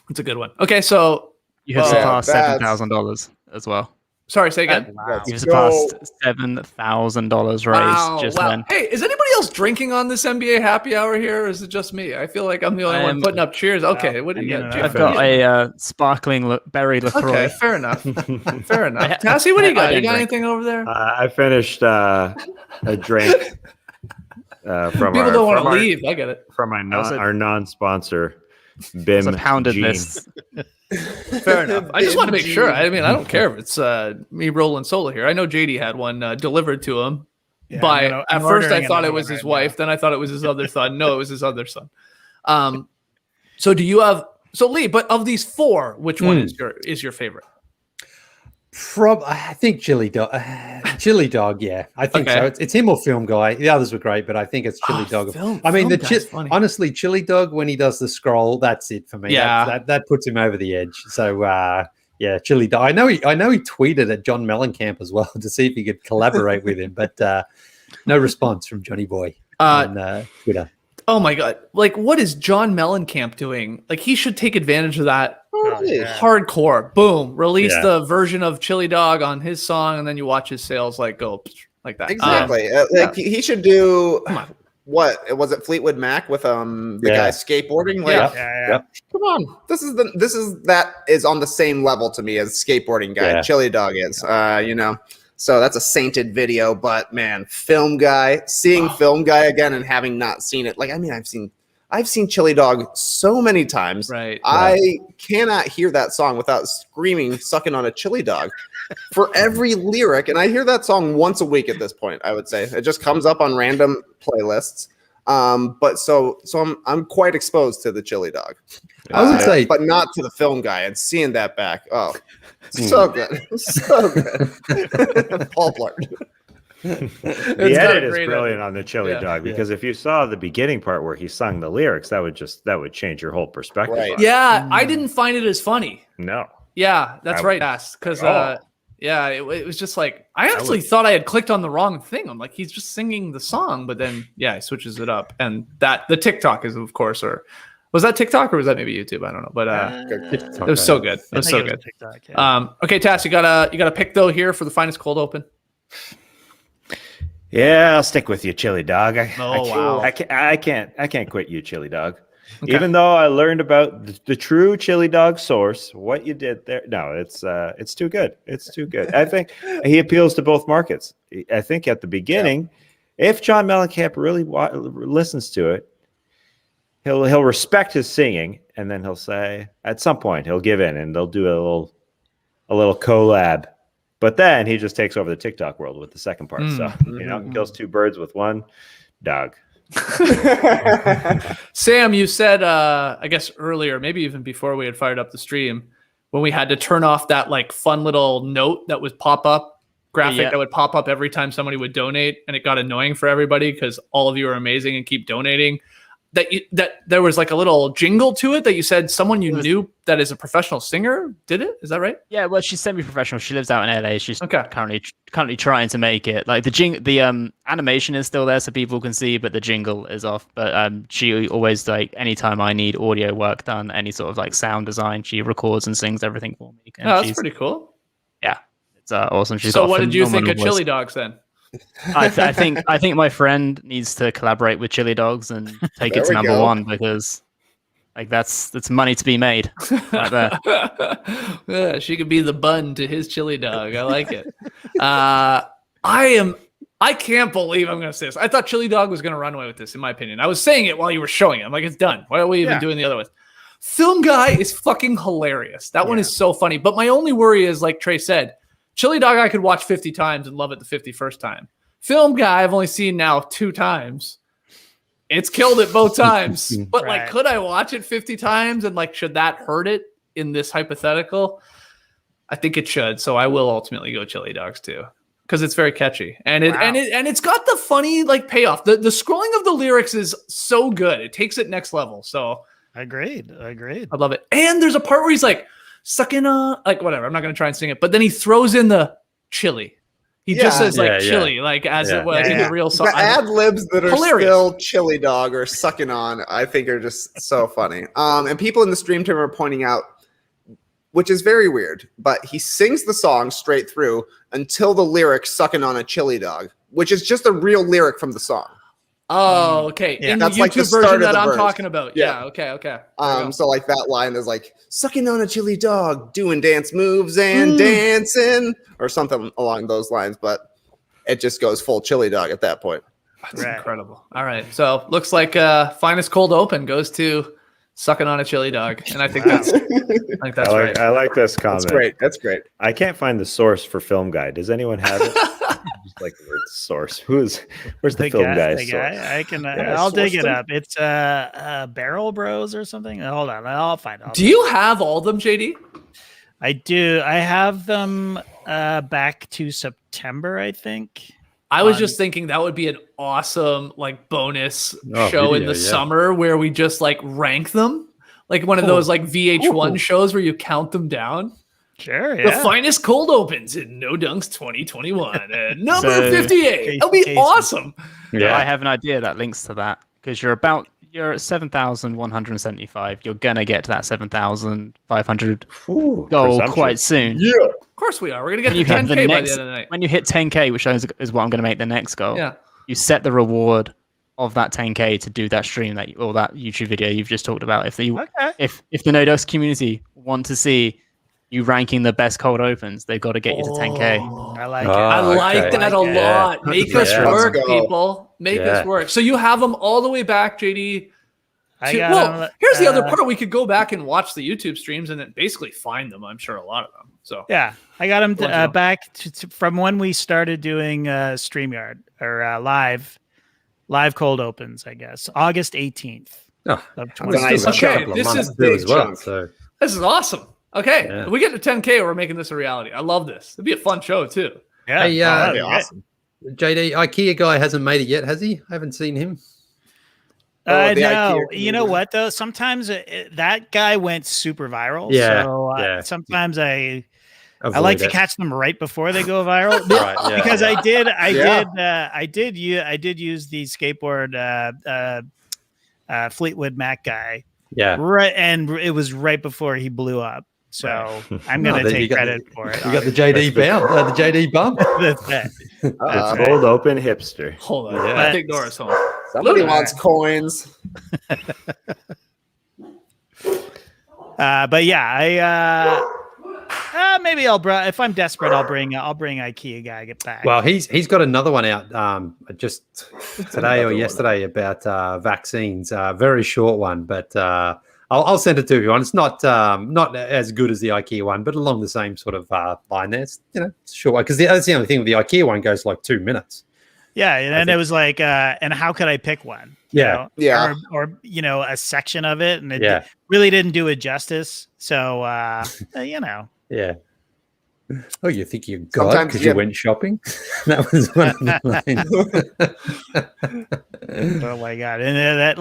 It's a good one. Okay, so you have surpassed $7,000 as well. Sorry, say again. Wow. You've surpassed $7,000 raised just then. Hey, is anybody else drinking on this NBA happy hour here, or is it just me? I feel like I'm the only one putting up cheers. Okay, what do you got? I've got a sparkling berry LaCroix. Okay, fair enough. Cassie, what do you got? You got anything over there? I finished a drink from people don't want to leave. I get it. From our non-sponsor, BIM. Pounded this. Fair enough. I just want to make sure. I mean, I don't care if it's me rolling solo here. I know JD had one delivered to him by. At first, I thought it was his wife. Then I thought it was his other son. No, it was his other son. So do you have? So Lee, but of these four, which one is your favorite? I think Chili Dog. Chili Dog, yeah, I think so. It's him or Film Guy. The others were great, but I think it's Chili Dog. I mean, honestly, Chili Dog when he does the scroll, that's it for me. Yeah, that puts him over the edge. So yeah, Chili Dog. I know he tweeted at John Mellencamp as well to see if he could collaborate with him, but no response from Johnny Boy on Twitter. Oh my God! Like, what is John Mellencamp doing? Like, he should take advantage of that. Hardcore. Boom. Release the version of Chili Dog on his song, and then you watch his sales like go like that. Exactly. He should do. What was it? Fleetwood Mac with the guy skateboarding. Like, come on. This is that is on the same level to me as skateboarding guy. Yeah. Chili Dog is. So that's a sainted video. But man, Film Guy, seeing Film Guy again and having not seen it. Like, I mean, I've seen Chili Dog so many times. Right. I cannot hear that song without screaming, sucking on a chili dog for every lyric. And I hear that song once a week at this point, I would say. It just comes up on random playlists. But so I'm quite exposed to the Chili Dog. I would say, but not to the Film Guy, and seeing that back. Oh, so good. So good. Paul Blart. The edit is brilliant on the Chili Dog because if you saw the beginning part where he sung the lyrics, that would change your whole perspective. Right. Yeah, I didn't find it as funny. No. Yeah, that's right. Because it was just like I actually thought I had clicked on the wrong thing. I'm like, he's just singing the song, but then he switches it up, and that the TikTok is of course, or was that TikTok or was that maybe YouTube? I don't know, but it was so good. It was so good. TikTok, yeah. Okay, Tass, you got a pick though here for the finest cold open. Yeah, I'll stick with you, Chili Dog. I can't quit you, Chili Dog. Okay. Even though I learned about the true Chili Dog source, what you did there, no, it's too good. It's too good. I think he appeals to both markets. I think at the beginning, if John Mellencamp really listens to it, he'll respect his singing, and then he'll say at some point he'll give in and they'll do a little collab. But then he just takes over the TikTok world with the second part. So, kills two birds with one dog. Sam, you said, I guess earlier, maybe even before we had fired up the stream, when we had to turn off that like fun little note that would pop up, graphic that would pop up every time somebody would donate, and it got annoying for everybody because all of you are amazing and keep donating. That there was like a little jingle to it that you said someone you knew that is a professional singer did it. Is that right? Yeah, well, she's semi-professional. She lives out in LA. She's currently trying to make it. Like the animation is still there so people can see, but the jingle is off. But she always, like, anytime I need audio work done, any sort of like sound design, she records and sings everything for me. And that's pretty cool. Yeah, it's awesome. So what did you think of Chili Dogs then? I think my friend needs to collaborate with Chili Dogs and take it to number one, because like that's money to be made right there. Yeah, she could be the bun to his Chili Dog. I like it. I can't believe I'm going to say this. I thought Chili Dog was going to run away with this, in my opinion. I was saying it while you were showing it. I'm like, it's done. Why are we even doing the other ones? Film Guy is fucking hilarious. That one is so funny. But my only worry is, like Trey said, Chili Dog I could watch 50 times and love it the 51st time. Film Guy I've only seen now 2 times. It's killed it both times. But like, could I watch it 50 times? And like, should that hurt it in this hypothetical? I think it should. So I will ultimately go Chili Dogs too. Because it's very catchy. And it's got the funny like payoff. The scrolling of the lyrics is so good. It takes it next level. So Agreed. I love it. And there's a part where he's like sucking like whatever. I'm not gonna try and sing it, but then he throws in the chili. He just says like chili, like as it was in the real song. The ad libs that are hilarious. Still Chili Dog or sucking on, I think are just so funny. And people in the stream team are pointing out, which is very weird, but he sings the song straight through until the lyric sucking on a chili dog, which is just a real lyric from the song. Oh, okay. In That's the like the YouTube version start of that the I'm verse. talking about. Yeah, okay. So like that line is like sucking on a chili dog, doing dance moves and dancing, or something along those lines, but it just goes full Chili Dog at that point. That's incredible. All right. So looks like finest cold open goes to sucking on a chili dog. And I think that's right. I like this comment. That's great. I can't find the source for Film Guy. Does anyone have it? Just like the word source. Where's the Film Guy source? I can. I'll dig it up. It's Barrel Bros or something. Hold on, I'll find it. Do you have all of them, JD? I do. I have them back to September, I think. I was just thinking that would be an awesome like bonus show in the summer where we just like rank them, like one of those like VH1 shows where you count them down. Sure, The finest cold opens in No Dunks 2021 at number 58. That'll be awesome. Yeah, I have an idea that links to that because you're at 7,175. You're gonna get to that 7,500 goal quite soon. Yeah, of course we are. We're gonna get to 10K by the end of the night. When you hit 10K, which is what I'm gonna make the next goal. Yeah, you set the reward of that 10K to do that stream or that YouTube video you've just talked about. If the No Dunks community want to see you ranking the best cold opens, they've got to get you to 10K. I like it. I like that a lot. Make us work, people. Make us work. So you have them all the way back, JD. Here's the other part. We could go back and watch the YouTube streams and then basically find them. I'm sure a lot of them. So yeah, I got them back from when we started doing StreamYard or live cold opens. I guess August 18th. Oh, nice. Okay, this is big chunk. So this is awesome. Okay, if we get to 10K, we're making this a reality. I love this. It'd be a fun show too. Yeah, hey, that'd be awesome. JD, IKEA guy hasn't made it yet, has he? I haven't seen him. No, you know what though? Sometimes that guy went super viral. Yeah, so sometimes I like to catch them right before they go viral. Because I did use the skateboard Fleetwood Mac guy. Yeah. Right, and it was right before he blew up. So I'm gonna take credit for it. You got the JD bounce, the JD bump. It's cold open hipster. Hold on, I think Nora's home. Somebody wants coins. But yeah, maybe if I'm desperate, I'll bring IKEA guy get back. Well, he's got another one out just today or yesterday about vaccines. Very short one, but I'll send it to you. It's not as good as the IKEA one, but along the same sort of line. There, it's it's a short one because that's the only thing with the IKEA one goes like 2 minutes. Yeah, and it was like, and how could I pick one? Yeah, or a section of it, and it really didn't do it justice. So Yeah. Oh, you think you got because you went shopping? That was one of the lines. Oh my god! And that,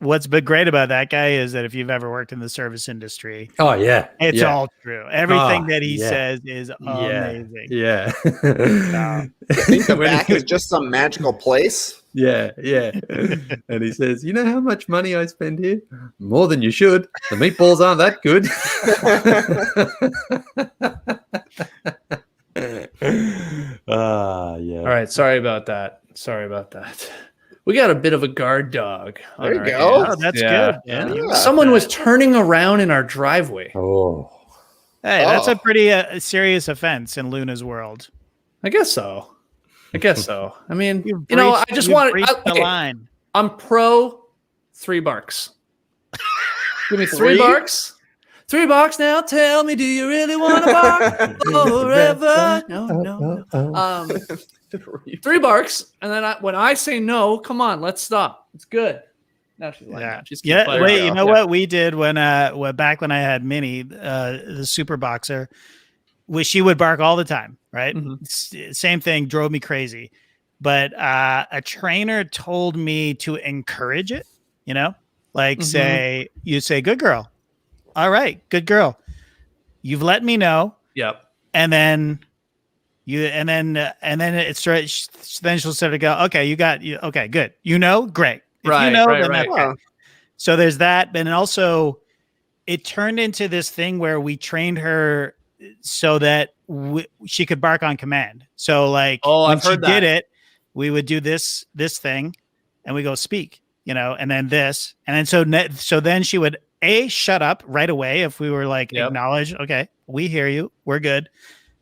what's been great about that guy is that if you've ever worked in the service industry, it's all true. Everything that he says is amazing. Yeah. I think the back is just some magical place. Yeah. And he says, "You know how much money I spend here? More than you should. The meatballs aren't that good." All right. Sorry about that. We got a bit of a guard dog. There you go. Oh, that's good. Yeah. Someone was turning around in our driveway. Oh. Hey, that's a pretty serious offense in Luna's world. I guess so. I mean, I just want the line. I'm pro 3 barks. Give me $3. $3 now. Tell me, do you really want to bark forever? No. $3, and then when I say no, come on, let's stop. It's good. Now she's lying. Yeah. She's Wait, you know what we did when back when I had Minnie, the super boxer, she would bark all the time, right? Mm-hmm. Same thing, drove me crazy. But a trainer told me to encourage it, you say, good girl. All right, good girl. You've let me know. Yep. And then it starts. Then she'll sort of go, okay, you got you. Okay, good. Great. If right. Okay. So there's that. But also, it turned into this thing where we trained her so that she could bark on command. So when I've she heard did it, we would do this thing, and we go speak, and then this, and then so then she would shut up right away if we were acknowledge, okay, we hear you, we're good,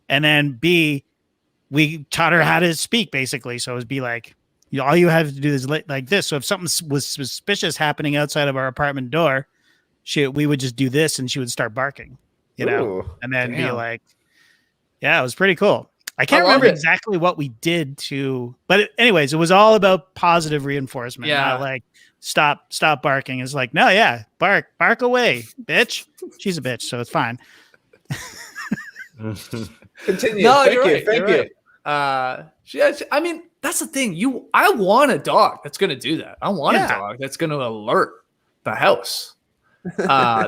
and then B, we taught her how to speak basically. So it would be like, all you have to do is like this. So if something was suspicious happening outside of our apartment door, we would just do this, and she would start barking, and then be like, yeah, it was pretty cool. I can't remember exactly what we did but anyways, it was all about positive reinforcement. Yeah. Not like stop barking. It's like, no, yeah, bark away, bitch. She's a bitch, so it's fine. Continue. No, Thank you're you. right. Thank You're you. right. I mean, that's the thing. I want a dog that's going to do that. I want a dog that's going to alert the house.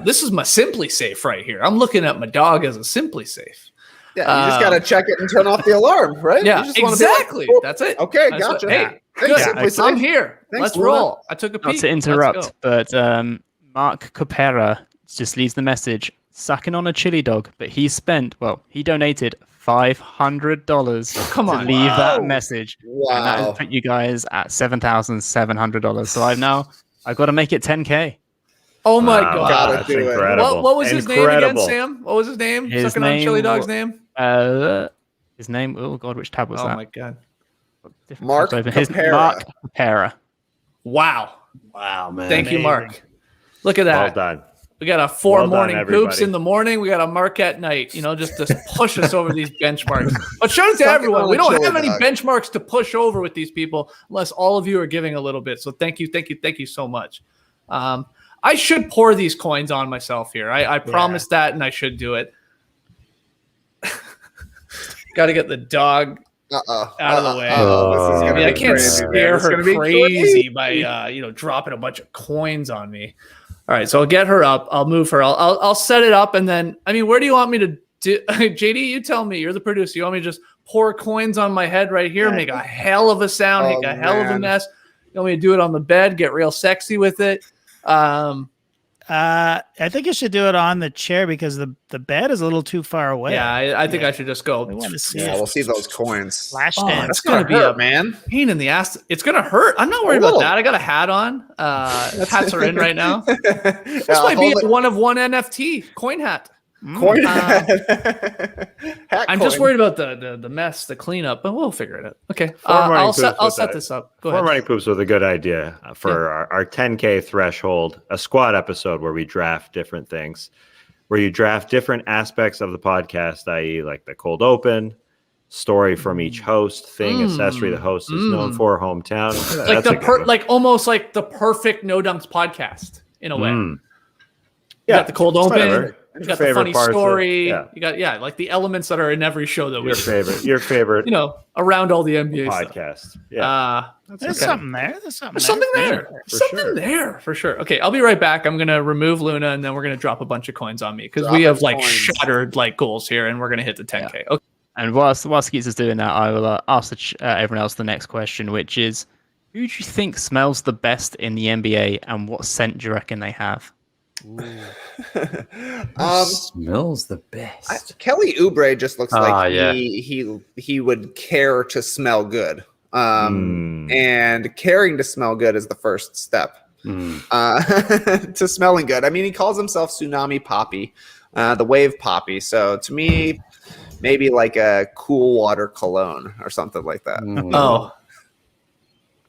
This is my Simply Safe right here. I'm looking at my dog as a Simply Safe. Yeah, you just got to check it and turn off the alarm, right? Yeah, you just exactly. Like, That's it. Okay, that's gotcha. Hey, good. I'm here. Thanks, Let's Luna. roll. I took a peek. Not to interrupt, but Mark Capera just leaves the message, sucking on a chili dog, but he donated $500 to leave that message. Wow. And that has put you guys at $7,700. So I've got to make it 10K. Oh my God. That's incredible. What was his name again, Sam? What was his name? Sucking on chili dog's name? His name, oh God, which tab was that? Oh my God. Mark Capera. Wow, man. Thank you, Mark. Look at that. Well done. We got 4 morning everybody. poops in the morning. We got a Mark at night, just to push us over these benchmarks. But shout out to everyone. We don't have any benchmarks to push over with these people unless all of you are giving a little bit. So thank you so much. I should pour these coins on myself here. I promised that, and I should do it. Got to get the dog out of the way. I can't scare her crazy by dropping a bunch of coins on me. All right, so I'll get her up. I'll move her. I'll set it up, and then where do you want me to do? JD, you tell me. You're the producer. You want me to just pour coins on my head right here, make a hell of a sound, make a hell of a mess? You want me to do it on the bed, get real sexy with it? I think you should do it on the chair because the bed is a little too far away. Yeah, I think I should just go. We'll see those coins. Flash dance. That's gonna be a pain in the ass. It's gonna hurt. I'm not worried about that. I got a hat on. Hats are in right now. This might be a one of one NFT coin hat. Coin I'm just worried about the mess, the cleanup, but we'll figure it out. Okay, I'll set this up. Go ahead. Running poops was a good idea for our 10K threshold, a squad episode where we draft different things, where you draft different aspects of the podcast, i.e. like the cold open, story from each host, accessory the host is known for, hometown. Like almost like the perfect No Dunks podcast in a way. You got the cold open. You got the funny story. You got like the elements that are in every show that your favorite. Around all the NBA podcast. There's something there. There's something there for sure. Okay, I'll be right back. I'm gonna remove Luna, and then we're gonna drop a bunch of coins on me because we have shattered goals here, and we're gonna hit the 10K. Yeah. Okay. And whilst Skeets is doing that, I will ask everyone else the next question, which is, who do you think smells the best in the NBA, and what scent do you reckon they have? Smells the best. Kelly Oubre just looks like he would care to smell good. And caring to smell good is the first step to smelling good. I mean, he calls himself Tsunami Poppy, the Wave Poppy. So to me, maybe like a cool water cologne or something like that.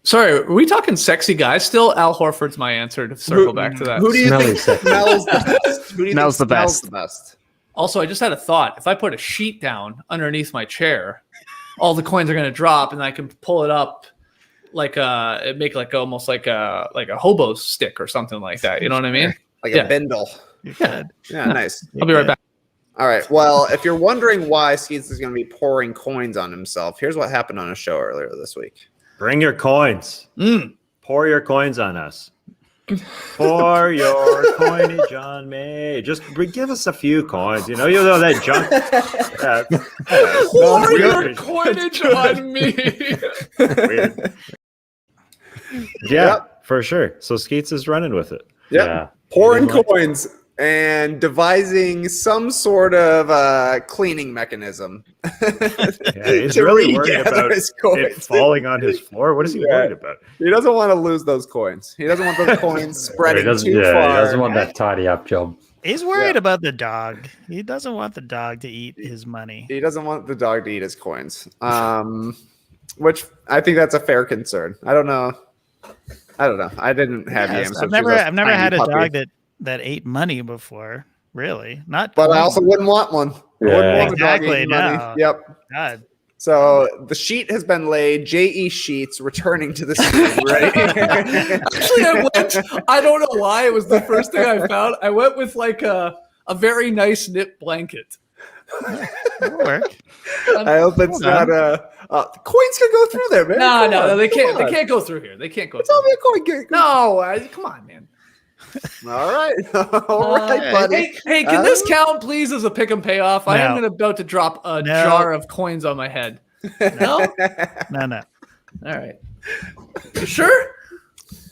Sorry, are we talking sexy guys still? Al Horford's my answer to circle back to that. Who do you think smells the best? Who do you Smells think the smells best. the best? Also, I just had a thought. If I put a sheet down underneath my chair, all the coins are going to drop, and I can pull it up like make like almost like a hobo stick or something like that. You know what I mean? Like a bindle. Yeah. Yeah, nice. I'll be right back. All right. Well, if you're wondering why Skeets is going to be pouring coins on himself, here's what happened on a show earlier this week. Bring your coins. Pour your coins on us. Pour your coinage on me. Just give us a few coins. You know that junk. Pour your coinage on me. Weird. Yeah, for sure. So Skeets is running with it. Yep. Yeah. Pouring coins and devising some sort of cleaning mechanism. Yeah, he's really worried about it falling on his floor. What is he worried about? He doesn't want to lose those coins. He doesn't want those coins spreading too far. He doesn't want that tidy up job. He's worried about the dog. He doesn't want the dog to eat his money. He doesn't want the dog to eat his coins. Which I think that's a fair concern. I don't know. I didn't have Yams. I've never had a dog that ate money before. Really, not. But I also wouldn't want one. Yeah. Wouldn't want Exactly. a dog eating money. Yep. God. So the sheet has been laid. J.E. Sheets returning to the scene, right? Actually, I don't know why. It was the first thing I found. I went with like a very nice knit blanket. That'll work. I hope it's not coins can go through there, man. No, they can't. They can't go through here. They can't go. Tell me a coin. No, come on, man. All right, all right, buddy. Hey, can this count, please, as a pick and pay off? I am about to drop a jar of coins on my head. No. No. All right. You sure?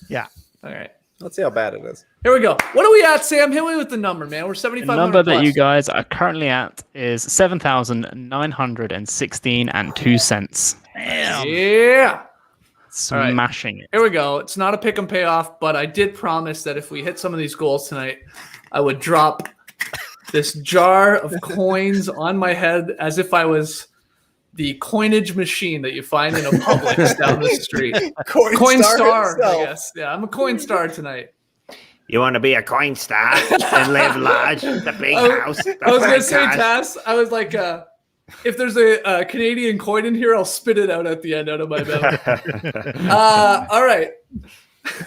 Yeah. All right. Let's see how bad it is. Here we go. What are we at, Sam? Hit me with the number, man. We're 7,500. The number that you guys are currently at is 7,916 and 2 cents. Damn. Yeah. Smashing it. Here we go. It's not a pick and pay off, but I did promise that if we hit some of these goals tonight, I would drop this jar of coins on my head as if I was the coinage machine that you find in a Publix down the street. Coin star, I guess. Yeah, I'm a coin star tonight. You want to be a coin star and live large, the big house. I was going to say, Tass, I was like, if there's a Canadian coin in here, I'll spit it out at the end out of my belly. All right.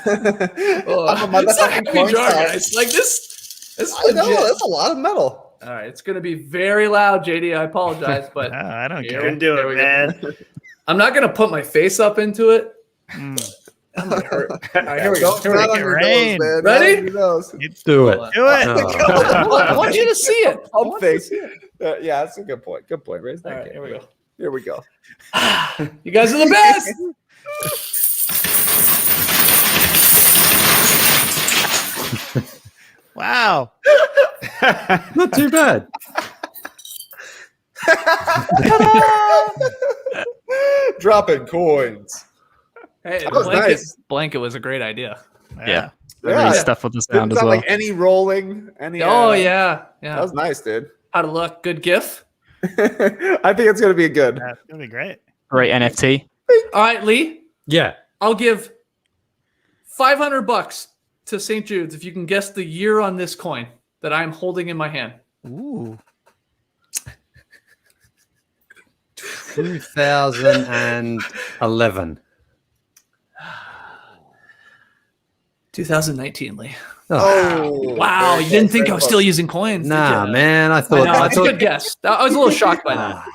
It's a heavy jar, guys. Like this is legit. That's a lot of metal. All right, it's going to be very loud, JD. I apologize, but I don't care. You can do it, man. I'm not going to put my face up into it. That might hurt. All right, here we go. Rain. Ready? Do it. Do it. I want you to see it. I'll face it. Yeah, that's a good point. Good point. Raise that. All right, here we go. Here we go. You guys are the best. Wow. Not too bad. Dropping coins. Hey, blanket was a great idea. Yeah. Really stuff with the sound as well. Like any rolling, any. Yeah. That was nice, dude. How to look? Good GIF. I think it's gonna be good. That's gonna be great. Great NFT. All right, Lee. Yeah. I'll give $500 to St. Jude's if you can guess the year on this coin that I'm holding in my hand. Ooh. 2011. 2019, Lee. Oh, wow! You didn't think I was still using coins? Nah, man. I thought. That's a good guess. I was a little shocked by that.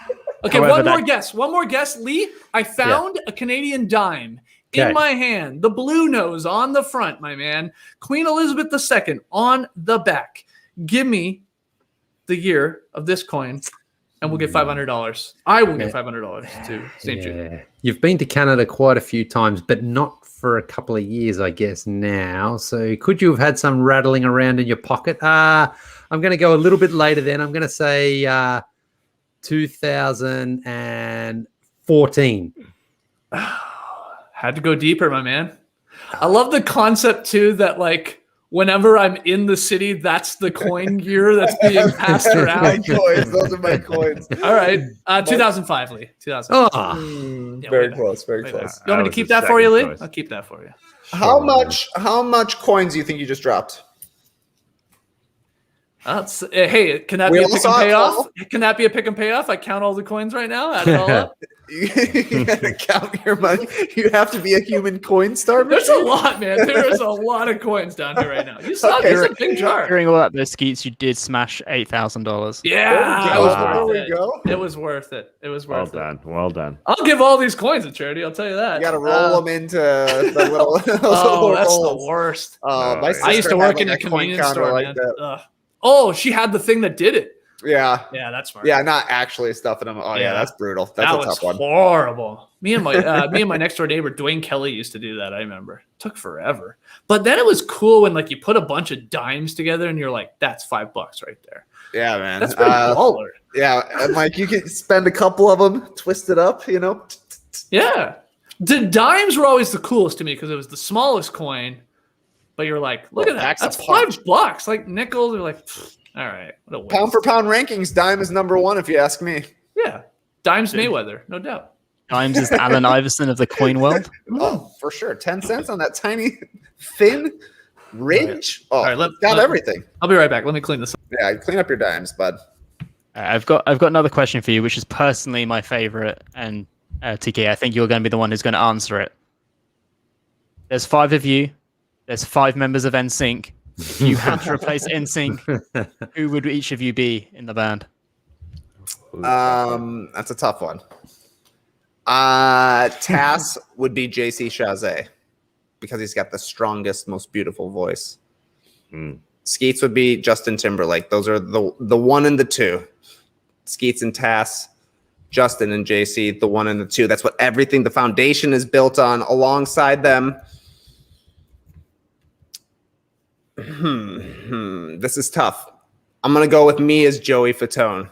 Okay, one more guess. One more guess, Lee. I found a Canadian dime in my hand. The blue nose on the front, my man. Queen Elizabeth II on the back. Give me the year of this coin, and we'll get $500. I will get $500 to St. Jude. You've been to Canada quite a few times, but not for a couple of years, I guess, now. So could you have had some rattling around in your pocket? I'm going to go a little bit later then. I'm going to say 2014. Had to go deeper, my man. I love the concept, too, that, like, whenever I'm in the city, that's the coin gear that's being passed around. Those are my coins. All right. 2005, Lee. 2005. Yeah, very close. Very close. You want me to keep that for you, Lee? I'll keep that for you. How much coins do you think you just dropped? Hey, can that be a pick and pay off? Can that be a pick and pay off? I count all the coins right now. Add it all up. You gotta count your money. You have to be a human coin star. There's a lot, man. There is a lot of coins down here right now. You saw this a big jar. Hearing all that, those Skeets, you did smash $8,000. Yeah, It was worth it. It was worth it. Well done. I'll give all these coins to charity. I'll tell you that. You got to roll them into the little. Oh, that's the worst. I used to work in a convenience store, man. Oh, she had the thing that did it. Yeah, that's smart. Yeah, not actually stuffing them. Oh yeah, that's brutal. That's a tough one. Horrible. Me and my next door neighbor Dwayne Kelly used to do that. I remember. It took forever, but then it was cool when like you put a bunch of dimes together and you're like, that's $5 right there. Yeah, man. That's pretty baller. Yeah, and like you could spend a couple of them, twist it up, Yeah, the dimes were always the coolest to me because it was the smallest coin. But you're like, look at that. That's $5. Like nickels are like, all right. What a waste. Pound for pound rankings, dime is number one if you ask me. Yeah. Dimes Mayweather, no doubt. Dimes is Allen Iverson of the coin world. Oh, for sure. 10 cents on that tiny, thin ridge. All right. Got everything. I'll be right back. Let me clean this up. Yeah, clean up your dimes, bud. I've got another question for you, which is personally my favorite. And TK, I think you're going to be the one who's going to answer it. There's 5 of you. There's 5 members of NSYNC. You have to replace NSYNC. Who would each of you be in the band? That's a tough one. Tass would be JC Chazé because he's got the strongest, most beautiful voice. Skeets would be Justin Timberlake. Those are the 1 and the 2. Skeets and Tass, Justin and JC, the 1 and the 2. That's what everything, the foundation is built on. Alongside them. This is tough. I'm gonna go with me as Joey Fatone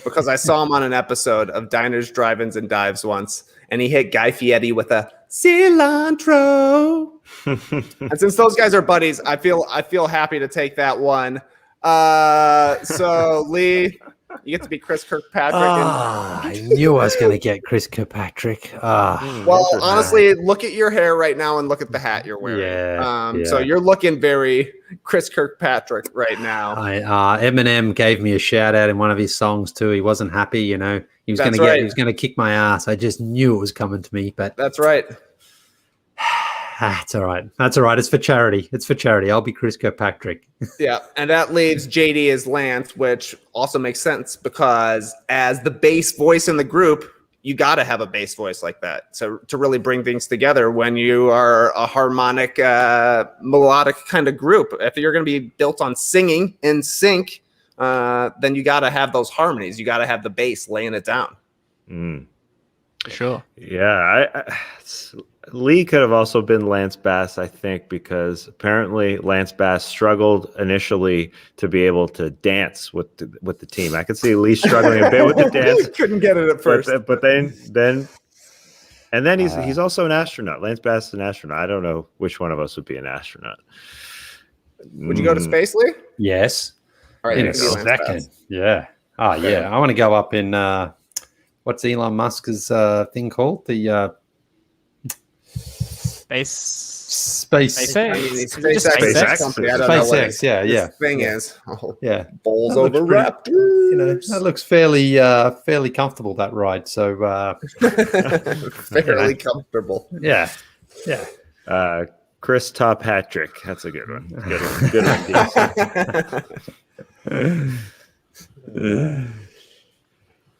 because I saw him on an episode of Diners, Drive-Ins, and Dives once, and he hit Guy Fieri with a cilantro. And since those guys are buddies, I feel happy to take that one. So Lee, you get to be Chris Kirkpatrick. I knew I was going to get Chris Kirkpatrick. Well, honestly, look at your hair right now and look at the hat you're wearing. Yeah. So you're looking very Chris Kirkpatrick right now. Eminem gave me a shout out in one of his songs too. He wasn't happy, He was going to he was going to kick my ass. I just knew it was coming to me. But that's right. That's all right. That's all right. It's for charity. I'll be Chris Kirkpatrick. Yeah, and that leaves JD as Lance, which also makes sense because as the bass voice in the group, you got to have a bass voice like that to really bring things together when you are a harmonic, melodic kind of group. If you're going to be built on singing in sync, then you got to have those harmonies. You got to have the bass laying it down. Sure. Yeah, Lee could have also been Lance Bass, I think, because apparently Lance Bass struggled initially to be able to dance with the team. I could see Lee struggling a bit with the dance. Couldn't get it at first, but then he's also an astronaut. Lance Bass is an astronaut. I don't know which one of us would be an astronaut. Would you go to space, Lee? Yes. All right, in a second. Yeah. Oh yeah. I want to go up in what's Elon Musk's thing called? The SpaceX. Yeah. Thing is, bowls over Raptors. That looks fairly comfortable, that ride. So fairly comfortable. Yeah. Chris Patrick. That's a good one. Good one.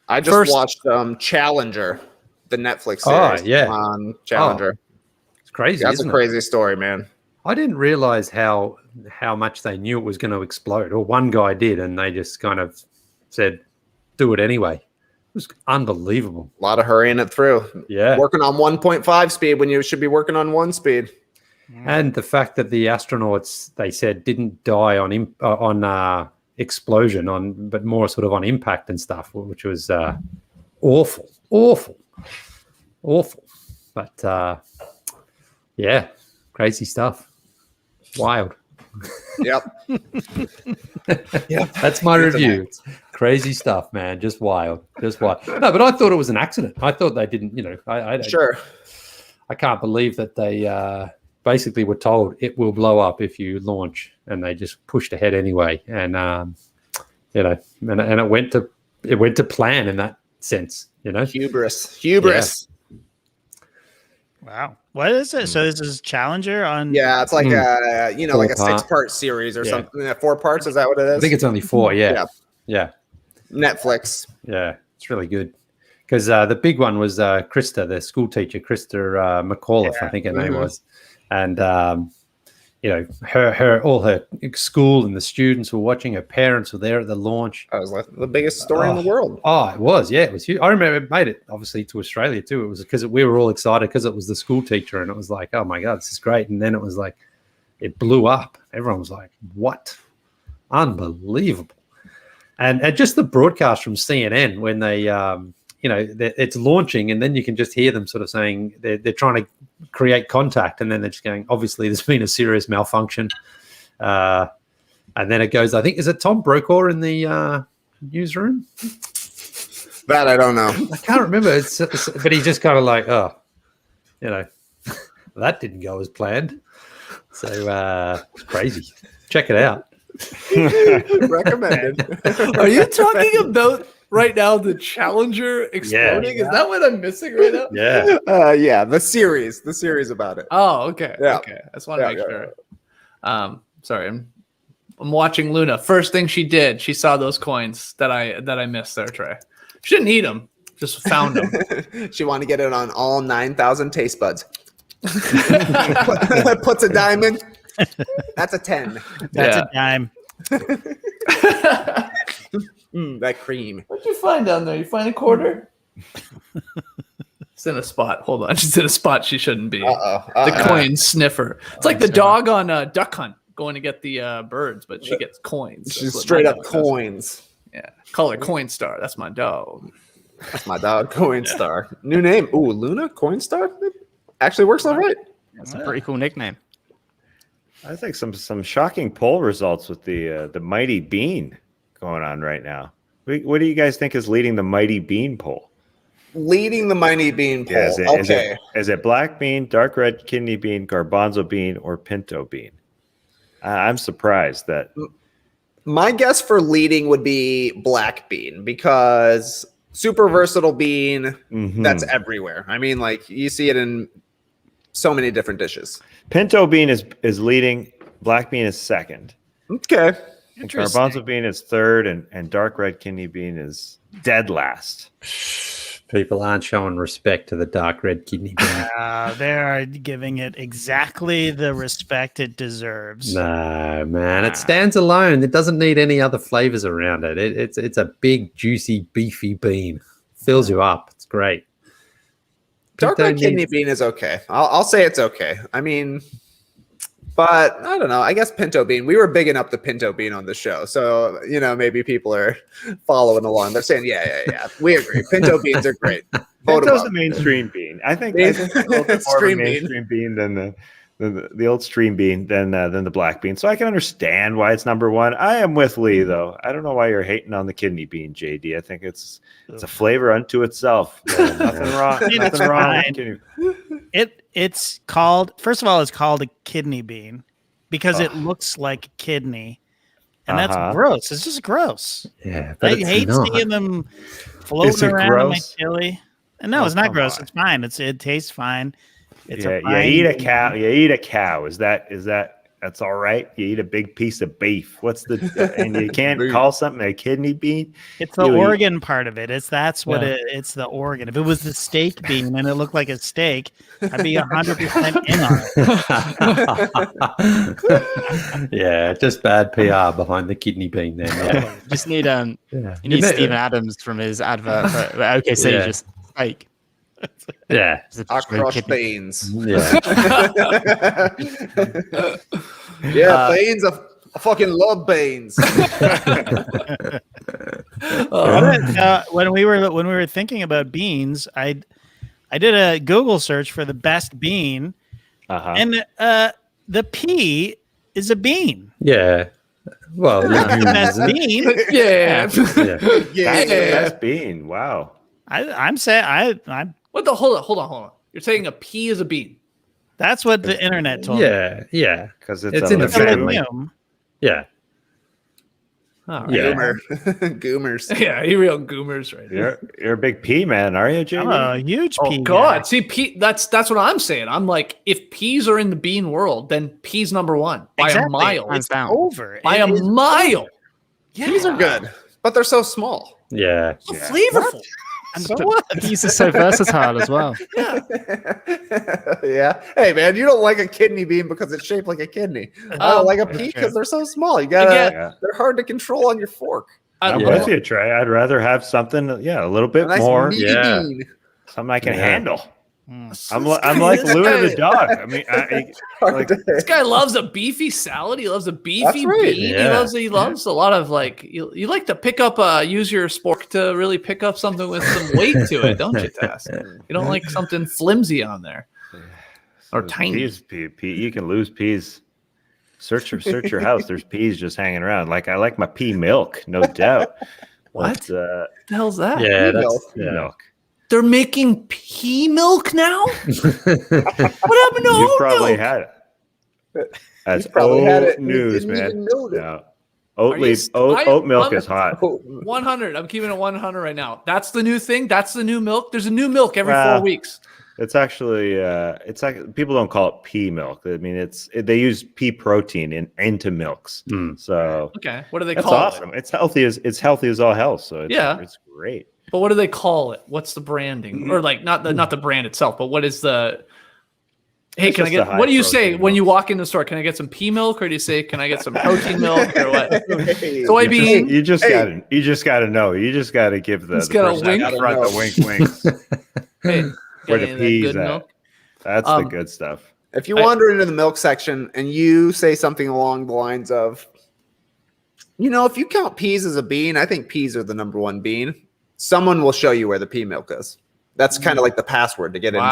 I just watched Challenger, the Netflix series on Challenger. Crazy. That's a crazy story, man. I didn't realize how much they knew it was going to explode, or one guy did, and they just kind of said, "Do it anyway." It was unbelievable. A lot of hurrying it through. Yeah, working on 1.5 speed when you should be working on 1 speed. And the fact that the astronauts, they said, didn't die on explosion, but more sort of on impact and stuff, which was awful. But yeah, crazy stuff. Wild. Yep. Yep. That's my review. It's crazy stuff, man. Just wild. Just wild. No, but I thought it was an accident. I thought they didn't, Sure. I can't believe that they basically were told it will blow up if you launch, and they just pushed ahead anyway. And and it went to plan in that sense, Hubris. Yeah. Wow. What is it? So this is Challenger on? Yeah, it's like like a 6-part series or something. 4 parts. Is that what it is? I think it's only 4. Yeah. Netflix. Yeah, it's really good. Because the big one was Krista, the school teacher, Krista McAuliffe, I think her name was. And, all her school and the students were watching. Her parents were there at the launch. That was like the biggest story in the world. Oh, it was. Yeah, it was huge. I remember it made it, obviously, to Australia, too. It was because we were all excited because it was the school teacher. And it was like, oh, my God, this is great. And then it was like, it blew up. Everyone was like, what? Unbelievable. And just the broadcast from CNN when they... it's launching, and then you can just hear them sort of saying they're trying to create contact, and then they're just going, obviously there's been a serious malfunction. And then it goes, I think, is it Tom Brokaw in the newsroom? That I don't know. I can't remember. But he's just kind of like, that didn't go as planned. So it's crazy. Check it out. Recommended. Are you talking about right now the Challenger exploding? Yeah. Is that what I'm missing right now? Yeah. The series about it. Oh, okay. Yeah. Okay. I just want to make sure. Sorry, I'm watching Luna. First thing she did, she saw those coins that I missed there, Trey. She didn't eat them, just found them. She wanted to get it on all 9,000 taste buds. Puts a diamond. That's a 10. That's a dime. That cream. What'd you find down there? You find a quarter? It's in a spot. Hold on. She's in a spot she shouldn't be. The coin sniffer. It's like the dog on Duck Hunt going to get the birds, but she gets coins. She's straight up coins. Yeah. Call her Coinstar. That's my dog. That's my dog, Coinstar. New name. Ooh, Luna Coinstar? Actually works all right. That's a pretty cool nickname. I think some shocking poll results with the Mighty Bean going on right now. What do you guys think is leading the Mighty Bean poll? Leading the Mighty Bean poll. Yeah, is it black bean, dark red kidney bean, garbanzo bean, or pinto bean? I'm surprised that. My guess for leading would be black bean because super versatile bean. That's everywhere. I mean, like you see it in so many different dishes. Pinto bean is leading. Black bean is second. Okay. And garbanzo bean is third, and dark red kidney bean is dead last. People aren't showing respect to the dark red kidney bean. They are giving it exactly the respect it deserves. No, man, it stands alone. It doesn't need any other flavors around it. It's a big, juicy, beefy bean. Fills you up. It's great. Dark red kidney bean is okay. I'll say it's okay. I mean, but I don't know. I guess pinto bean. We were bigging up the pinto bean on the show, so maybe people are following along. They're saying, yeah. We agree. Pinto beans are great. Pinto's the mainstream bean. I think it's a little bit more of a mainstream bean than the old stream bean than the black bean. So I can understand why it's number one. I am with Lee though. I don't know why you're hating on the kidney bean, JD. I think it's a flavor unto itself. Nothing wrong. Nothing wrong with kidney. It's called, first of all, it's called a kidney bean because it looks like kidney. And that's gross. It's just gross. Yeah. I hate seeing them floating around in my chili. And no, it's not gross. It's fine. It tastes fine. It's you eat a cow. You eat a cow. Is that that's all right? You eat a big piece of beef. What's and you can't call something a kidney bean? It's the organ part of it. It's the organ. If it was the steak bean and it looked like a steak, I'd be 100% in on it. Yeah, just bad PR behind the kidney bean then. Yeah. Just need you need Stephen Adams from his advert. Okay, so you just steak. Yeah, across beans. Yeah, beans. I fucking love beans. When we were thinking about beans, I did a Google search for the best bean, and the pea is a bean. Yeah. Well, That's the best bean. Yeah. That's the best bean. Wow. I'm saying I'm. What the? Hold on. You're saying a pea is a bean? That's what the internet told me. Yeah. Because it's in the family. Yeah. Oh, Goomer. Goomers. Yeah, you real goomers right there. You're a big pea man, are you, JD? I'm a huge pea. Oh God, guy. see, pea. That's what I'm saying. I'm like, if peas are in the bean world, then peas number one by a mile. Hands down. Over By a mile. Yeah. Peas are good, but they're so small. Yeah. So flavorful. And so what? Peas are so versatile as well. Yeah. Hey, man, you don't like a kidney bean because it's shaped like a kidney. I don't like a pea because they're so small. You gotta. They're hard to control on your fork. I'm with you, Trey. I'd rather have something, a little bit more. Bean. Something I can handle. I'm like Louis the dog. I mean, this guy loves a beefy salad. He loves a beefy bean. Yeah. He loves a lot of like. You like to pick up, use your spork to really pick up something with some weight to it, don't you, Tass? You don't like something flimsy on there or tiny. Peas, you can lose peas. Search your house. There's peas just hanging around. Like I like my pea milk, no doubt. What the hell's that? Yeah, that's pea milk. They're making pea milk now? What happened to You oat probably milk? had it. That's probably had old it. news, He didn't man. even know it. No. Oat milk is hot. 100. I'm keeping it 100 right now. That's the new thing. That's the new milk. There's a new milk every 4 weeks. It's actually it's like people don't call it pea milk. I mean, they use pea protein into milks. So Okay, what do they that's call awesome. it? It's healthy as all hell. So it's great. But what do they call it? What's the branding? Or like not the brand itself, but what is the? Hey, It's can I just get? the What do you high say protein when you walk in the store? Can I get some pea milk, or do you say, "Can I get some protein milk?" Or what? Soybean. You just gotta know. You just gotta give the gotta person wink. at the front the wink winks. Hey, Where got any the of that peas good at. milk? That's the good stuff. If you wander into the milk section and you say something along the lines of, if you count peas as a bean, I think peas are the number one bean. Someone will show you where the pea milk is. That's kind of like the password to get into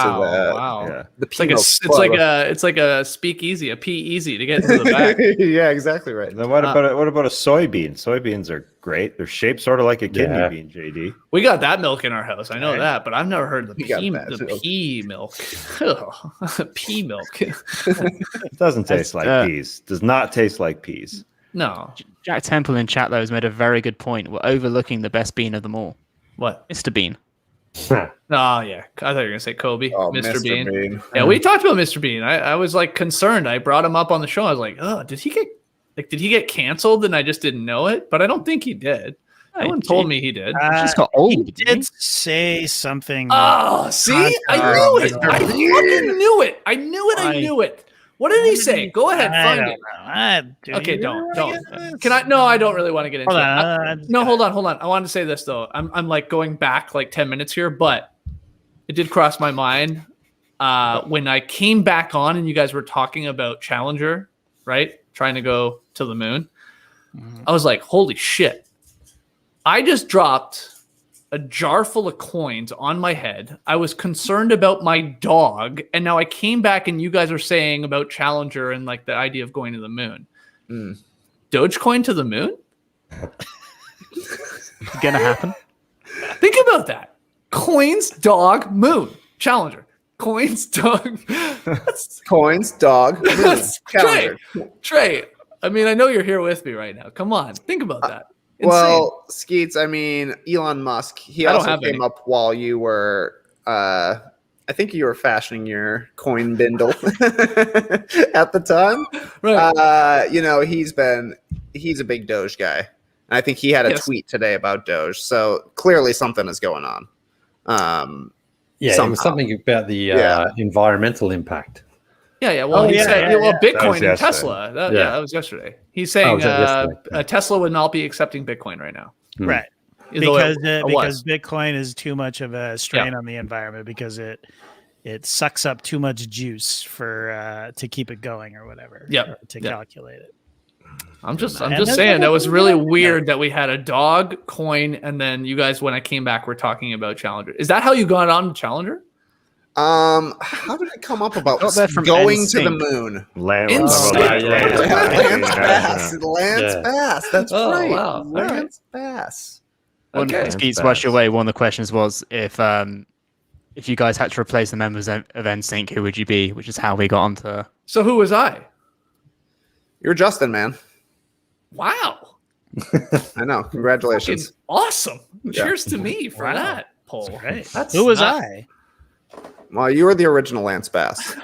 the pea milk. It's like a speakeasy, a pea easy to get into the back. Yeah, exactly right. Then what about a soybean? Soybeans are great. They're shaped sort of like a kidney bean, JD. We got that milk in our house. I know that, but I've never heard of the got pea milk. Pea milk. It doesn't taste like peas. Does not taste like peas. No. Jack Temple in chat though has made a very good point. We're overlooking the best bean of them all. What? Mr. Bean. Oh yeah, I thought you were gonna say Kobe, Oh, Mr. Bean. Yeah, we talked about Mr. Bean. I was like concerned. I brought him up on the show. I was like, oh, did he get canceled? And I just didn't know it, but I don't think he did. No one told me he did. Just got old. He did say something. Oh, see, I knew it. I fucking knew it. I knew it. What did he say? Go ahead, find it. Okay, don't. Can I? No, I don't really want to get into it. No, hold on. I wanted to say this though. I'm like going back like 10 minutes here, but it did cross my mind when I came back on and you guys were talking about Challenger, right? Trying to go to the moon. I was like, holy shit! I just dropped a jar full of coins on my head. I was concerned about my dog, and now I came back and you guys are saying about Challenger and like the idea of going to the moon. Dogecoin to the moon? Gonna happen. Think about that. Coins, dog, moon. Challenger. Coins, dog. Coins, dog, moon. Challenger. Trey, I mean, I know you're here with me right now. Come on. Think about that. Well, Skeets, I mean, Elon Musk, he also came up while you were, I think you were fashioning your coin bindle at the time. Right. He's a big Doge guy. And I think he had a tweet today about Doge. So clearly something is going on. It was something about the environmental impact. Yeah. Well, he said, Bitcoin and Tesla. That was yesterday. He's saying Tesla would not be accepting Bitcoin right now. Right. Because Bitcoin is too much of a strain on the environment because it sucks up too much juice for to keep it going or whatever. To calculate it. I'm just saying that was really weird that we had a dog coin and then you guys when I came back were talking about Challenger. Is that how you got on Challenger? How did it come up about Got that from going to the NSYNC. moon? Lance Bass. That's right. Wow. Lance Bass. Okay. Skeets Wash Your Way, one of the questions was if you guys had to replace the members of NSYNC, who would you be? Which is how we got onto. So who was I? You're Justin, man. Wow. I know. Congratulations. Fucking awesome. Cheers to me for that poll. That's who was I? Well, you were the original Lance Bass.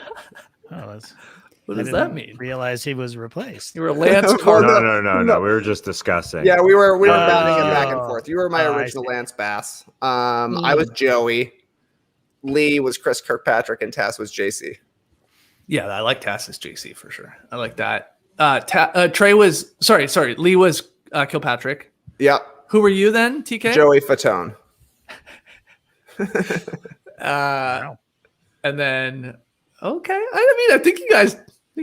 What does that mean? Realize he was replaced. You were Lance Carter. No. We were just discussing. Yeah, we were batting it back and forth. You were my original Lance Bass. I was Joey. Lee was Chris Kirkpatrick, and Tass was JC. Yeah, I like Tass as JC for sure. I like that. Trey was sorry. Lee was Kilpatrick. Yep. Who were you then, TK? Joey Fatone. And then I think you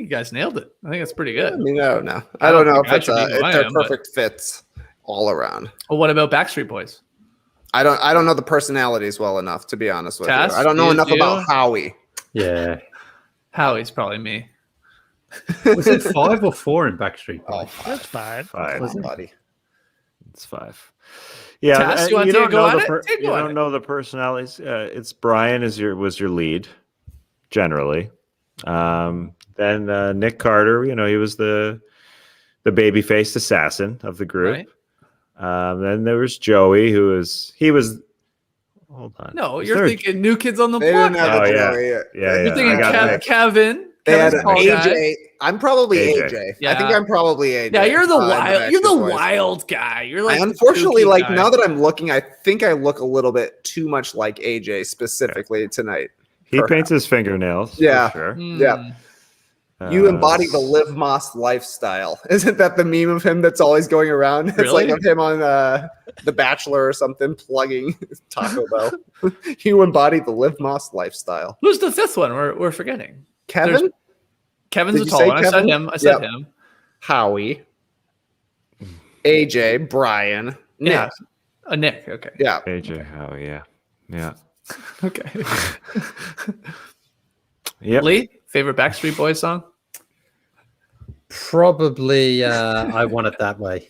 guys nailed it. I think that's pretty good. No. I don't know if they're perfect fits all around. Well, what about Backstreet Boys? I don't know the personalities well enough, to be honest with Tass, you. I don't know enough about Howie. Yeah. Howie's probably me. Was it 5 or 4 in Backstreet Boys? That's 5. 5, buddy. It's 5. Yeah, Tass, you don't know you don't know the personalities. It's Brian was your lead, generally. Then Nick Carter, he was the baby-faced assassin of the group. Right. Then there was Joey, he was. Hold on. No, you're thinking New Kids on the Block. Yeah. You're thinking Kevin. They had AJ. I'm probably AJ. Yeah. I think I'm probably AJ. Yeah, you're the wild. You're the wild guy. You're like. Unfortunately, now that I'm looking, I think I look a little bit too much like AJ specifically tonight. He paints his fingernails. Yeah, for sure. Yeah. You embody the Liv Moss lifestyle. Isn't that the meme of him that's always going around? It's Really? like of him on The Bachelor or something plugging Taco Bell. You embody the Liv Moss lifestyle. Who's the fifth one? We're forgetting. Kevin? Kevin's Did a you tall say one. Kevin? I said him. Howie. AJ, Brian, Nick. Yeah. Nick. Okay. Yeah. AJ Howie. Yeah. Okay. Yep. Lee, favorite Backstreet Boys song? Probably I Want It That Way.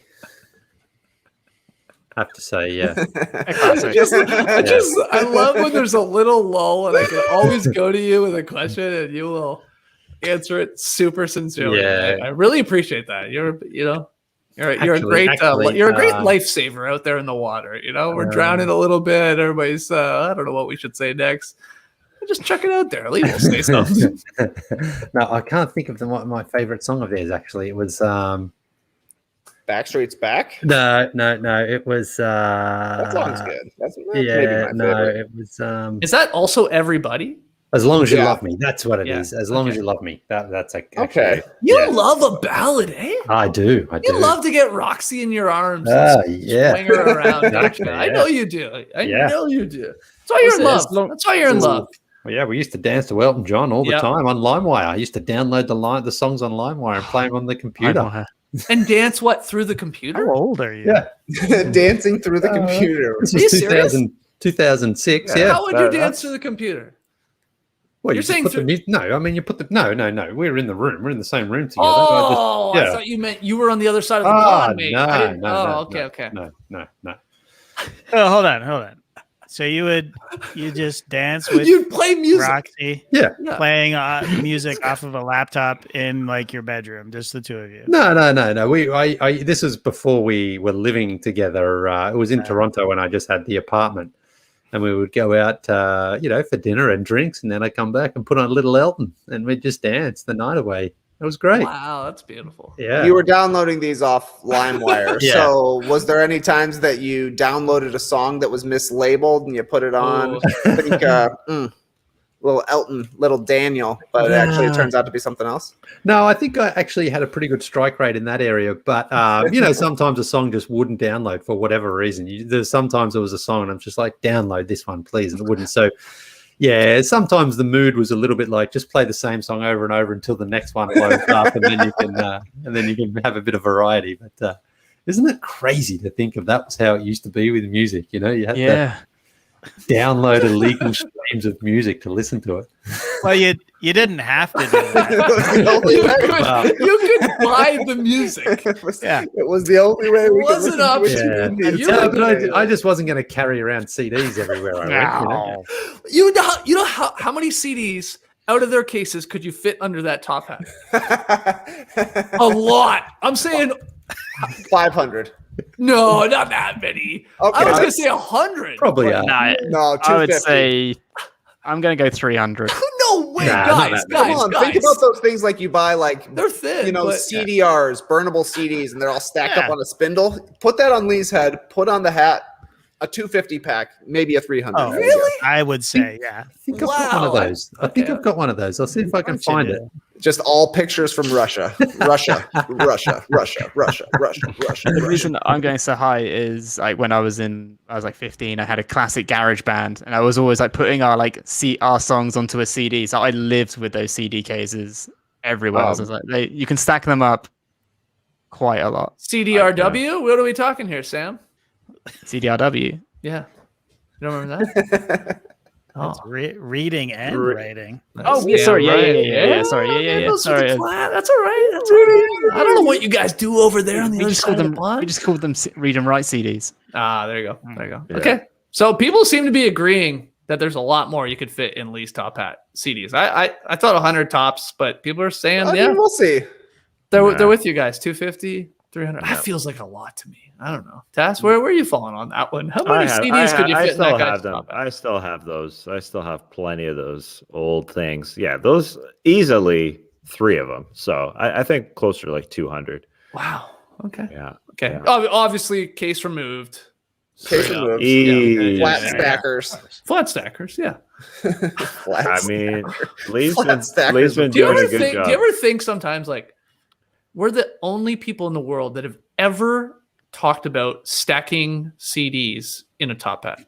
I have to say, yeah. I love when there's a little lull and I can always go to you with a question and you will answer it super sincerely. Yeah. I really appreciate that. You're a great lifesaver out there in the water. We're drowning a little bit. Everybody's I don't know what we should say next. Just check it out there. Lee will say something. No, I can't think of what my favorite song of theirs actually. It was Backstreet's Back? No. It was that song's good. That's maybe my favorite. It was Is that also Everybody? As Long As You Love Me. That's what it is. As Long As You Love Me. That's okay. You love a ballad, eh? I do. You love to get Roxy in your arms. Yeah. Swing her around. Exactly, I know you do. I know you do. That's why you're in love. That's why you're in love. Well, yeah, we used to dance to Elton John all the time on LimeWire. I used to download the songs on LimeWire and play them on the computer. And dance through the computer? How old are you? Yeah. Dancing through the computer. This was 2006. Yeah. How would you dance through the computer? Well, you're saying you put the no. We're in the room. We're in the same room together. I thought you meant you were on the other side of the pond, mate. Okay. No. Oh, hold on. So you just dance with you'd play music. Roxy, playing music off of a laptop in like your bedroom, just the two of you. No. This was before we were living together. It was in Toronto when I just had the apartment, and we would go out, for dinner and drinks, and then I'd come back and put on a little Elton, and we'd just dance the night away. It was great. Wow, that's beautiful. Yeah. You were downloading these off LimeWire. So was there any times that you downloaded a song that was mislabeled and you put it on? I think little Elton, little Daniel, but actually it turns out to be something else. No, I think I actually had a pretty good strike rate in that area, but sometimes a song just wouldn't download for whatever reason. Sometimes there was a song and I'm just like, download this one, please, and it wouldn't. So yeah, sometimes the mood was a little bit like just play the same song over and over until the next one loads up, and then you can have a bit of variety. But isn't it crazy to think of that was how it used to be with music? You had download illegal streams of music to listen to it. Well, you didn't have to do that. You could buy the music. It was the only way we could listen to it. Yeah, but I just wasn't going to carry around CDs everywhere I went. You know how many CDs out of their cases could you fit under that top hat? A lot. I'm saying 500. No, not that many. Okay, I was going to say 100. Probably No, No, 250. I would say I'm going to go 300. No way, guys. Come on, think about those things like you buy, like they're thin, CDRs, burnable CDs, and they're all stacked up on a spindle. Put that on Lee's head. Put on the hat. A 250 pack, maybe a 300. Oh, really? I would say, yeah. I think I've got one of those. I think I've got one of those. I'll see if I can find it. Just all pictures from Russia. Russia. The reason I'm going so high is like when I was like 15, I had a classic garage band, and I was always like putting our songs onto a CD. So I lived with those CD cases everywhere. So I was like, you can stack them up quite a lot. CDRW? What are we talking here, Sam? CDRW. Yeah. You don't remember that? That's reading and writing. Oh, yeah, sorry. Yeah. Sorry. Yeah. Sorry. That's all right. That's all right. I don't know what you guys do over there on the other side of the pond. We just called them read and write CDs. Ah, there you go. Yeah. Okay. So people seem to be agreeing that there's a lot more you could fit in Lee's top hat CDs. I thought 100 tops, but people are saying, we'll see. They're with you guys. 250, 300. That feels like a lot to me. I don't know. Tass, where are you falling on that one? How many CDs could you fit in that guy's top hat? I still have those. I still have plenty of those old things. Yeah, those easily 3 of them. So I think closer to like 200. Wow. Okay. Yeah. Okay. Yeah. Obviously, case removed. Case removed. Flat stackers. Flat stackers. Yeah. Lee's been doing a good job. Do you ever think sometimes like we're the only people in the world that have ever talked about stacking CDs in a top hat?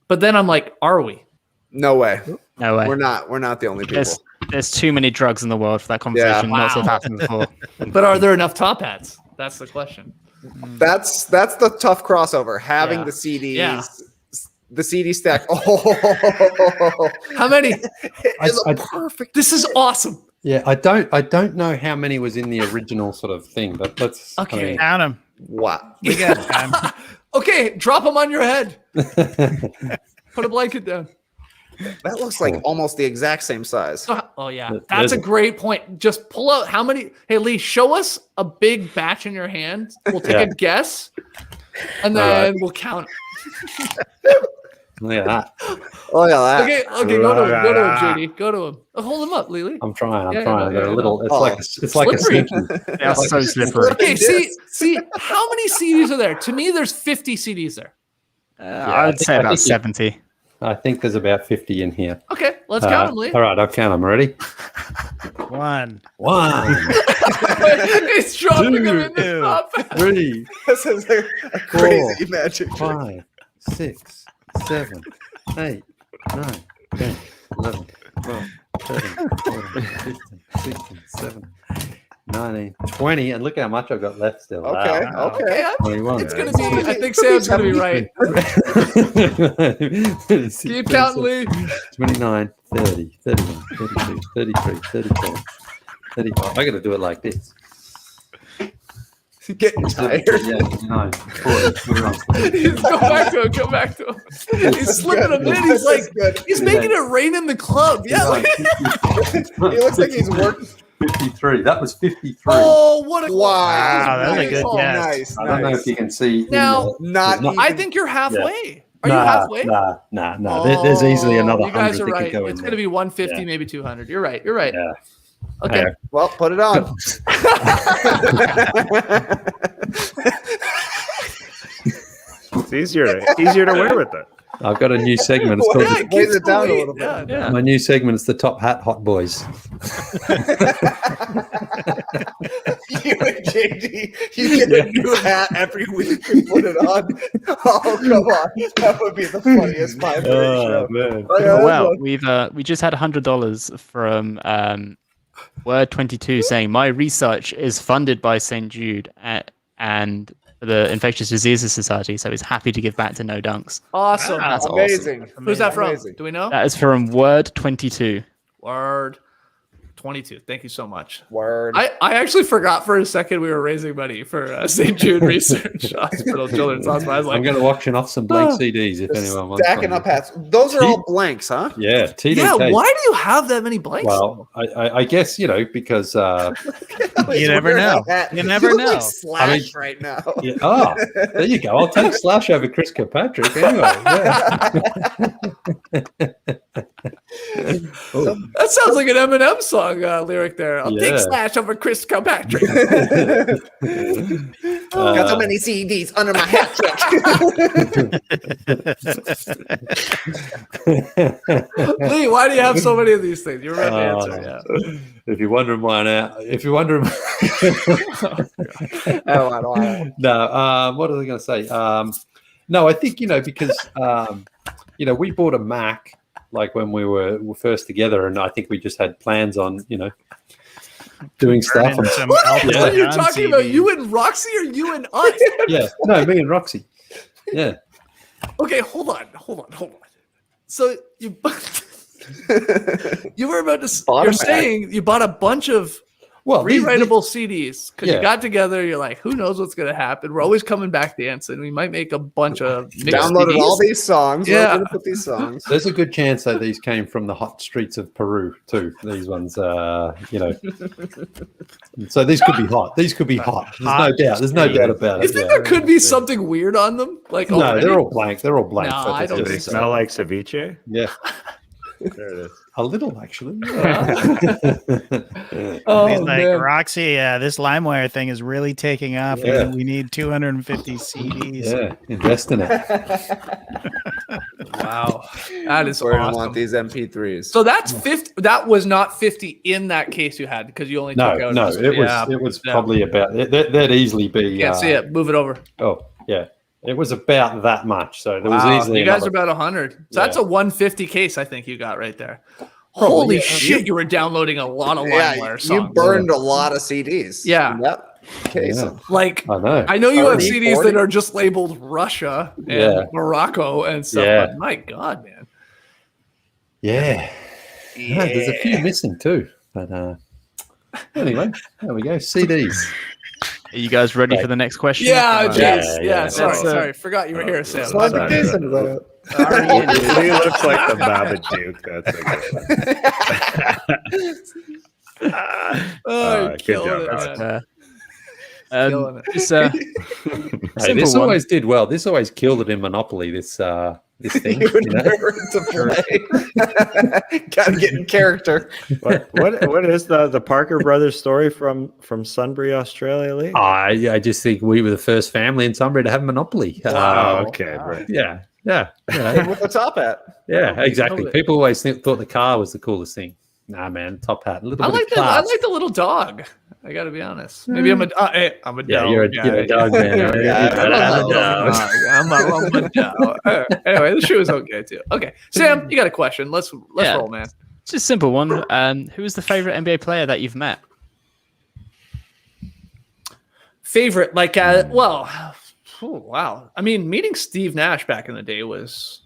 But then I'm like, are we? No way. No way. We're not the only people. There's too many drugs in the world for that conversation not to have happened before. But are there enough top hats? That's the question. That's the tough crossover. Having the CDs, the CD stack. Oh, how many? Perfect. This is awesome. Yeah, I don't know how many was in the original sort of thing, but let's count them. What? We got time. Okay, drop them on your head. Put a blanket down. That looks like almost the exact same size. Oh yeah, that's a great point. Just pull out how many. Hey Lee, show us a big batch in your hand. We'll take a guess, and then we'll count. Look at that. Look at that. Okay, go to him, JD. Go to him. Hold him up, Lily. I'm trying. They're a little. It's like a sneaky. They're so slippery. Okay, see, how many CDs are there? To me, there's 50 CDs there. I would say about 70. I think there's about 50 in here. Okay, let's count them, Lee. All right, I'll count them. Ready? 1. He's dropping them in the top. 3. This is a crazy magic trick. 5, 6, 7, 8, 9, 10, 11, 12, 13, 14, 15, 16, 17, 19, 20, and look how much I've got left still. Okay. 21. It's going to be, I think Sam's going to be right. Keep counting, Lee. 29, 30, 31, 32, 33, 34, 35. I got to do it like this. Getting tired. Yeah, 9, 40, Go back to him. He's slipping them in. He's like, he's making it rain in the club. Yeah. He looks like he's working. 53. That was 53. Oh, what a wow! That's a good guess. Nice. I don't know if you can see. Now, I think you're halfway. Are you halfway? Nah. There's easily another 100 you guys are that right. could go It's in going to be 150, maybe 200. You're right. Yeah. Okay. Well, put it on. It's easier to wear with it. I've got a new segment. It's called Raise it down a little bit. Yeah. My new segment is the Top Hat Hot Boys. You and JD, you get a new hat every week and put it on. Oh, come on. That would be the funniest 5 minute show. Man. Well, we just had $100 from Word 22 saying my research is funded by St. Jude and the Infectious Diseases Society, so he's happy to give back to No Dunks. Awesome. That's amazing. Awesome. Who's that from? Amazing. Do we know? That is from Word 22. Word 22. Thank you so much. Word. I actually forgot for a second we were raising money for St. Jude Research Hospital Children's Hospital. I was like, I'm going to auction off some blank CDs if anyone wants. Stacking up hats. Those are all blanks, huh? Yeah. TDK. yeah. Why do you have that many blanks? Well, I guess, because You never know. You never know. Like Slash right now. yeah, there you go. I'll take Slash over Chris Kirkpatrick anyway. Yeah. That sounds like an Eminem song lyric there. I'll take Slash over Chris Kirkpatrick. Got so many CDs under my hat check. Lee, why do you have so many of these things? You remember the answer, yeah. If you're wondering why now, no, what are they going to say? No, I think, because, we bought a Mac like when we were first together, and I think we just had plans on, doing stuff. What are you talking about? You and Roxy or you and us? Yeah, no, me and Roxy. Yeah. Okay, hold on. So you you were about to. You're saying you bought a bunch of rewritable CDs because you got together. You're like, who knows what's going to happen? We're always coming back dancing. We might make a bunch of downloaded CDs. all these songs. Yeah, we're gonna put these songs. There's a good chance that these came from the hot streets of Peru too. These ones, So these could be hot. These could be hot. There's no doubt. There's no doubt about it. You think there could be something weird on them? Like no, they're all blank. They're all blank. No, I don't Do they smell like ceviche? Yeah. There it is. A little, actually. He's like, Roxy, this LimeWire thing is really taking off. Yeah. We need 250 CDs. Yeah, invest in it. Wow, that is Where awesome. I want these MP3s. So that's 50. That was not 50 in that case you had because you only took out. No, it was probably about that'd easily be. Can't see it. Move it over. Oh yeah. It was about that much, so there was easily. You guys are about 100. So that's a 150 case, I think you got right there. Holy shit! You were downloading a lot of LimeWire songs. You burned a lot of CDs. Yeah. Yep. Case. Yeah. Like I know you have CDs that are just labeled Russia and Morocco and stuff. Yeah. But my God, man. Yeah. No, there's a few missing too, but anyway, there we go. CDs. Are you guys ready for the next question? Yeah, jeez. Yeah, sorry. Forgot you were here, Sam. He looks like the Babadook. That's Oh, good job. This always did well. This always killed it in Monopoly. This thing. To play. Gotta get in character. What is the Parker Brothers story from Sunbury, Australia, Lee? I just think we were the first family in Sunbury to have Monopoly. Okay, right. Yeah. With the top hat. Yeah, exactly. People always thought the car was the coolest thing. Nah, man, top hat. A little I bit like of class. I like the little dog. I got to be honest. Maybe I'm a dog. Yeah, you're a dog man. I'm a dog. Anyway, the shoe is okay too. Okay, Sam, you got a question? Let's roll, man. It's just a simple one. Who is the favorite NBA player that you've met? Favorite, wow. I mean, meeting Steve Nash back in the day was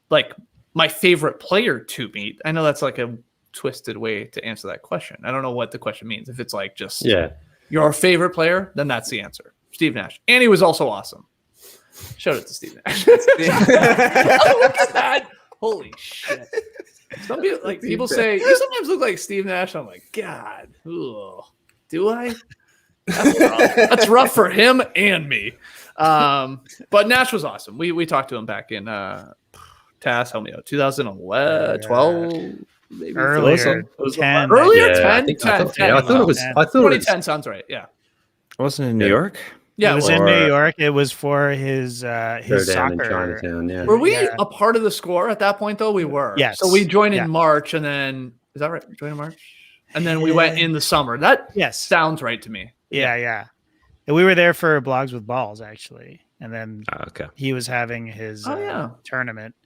like my favorite player to meet. I know that's like a twisted way to answer that question. I don't know what the question means. If it's like just your favorite player, then that's the answer. Steve Nash. And he was also awesome. Shout out to Steve Nash. Oh, look at that. Holy shit. Some people say you sometimes look like Steve Nash. I'm like, God, ugh. Do I? That's rough for him and me. But Nash was awesome. We talked to him back in Tass, help me out, 2011, 12. Maybe earlier 10. 10. I thought it was 2010 sounds right. Yeah. Wasn't it in New York? Yeah, it was in New York. It was for his soccer. In Chinatown, yeah. Were we a part of the score at that point though? We were. Yes. So we joined in March, and then is that right? Joined in March, and then we went in the summer. That sounds right to me. Yeah. And we were there for Blogs with Balls actually, and then he was having his tournament.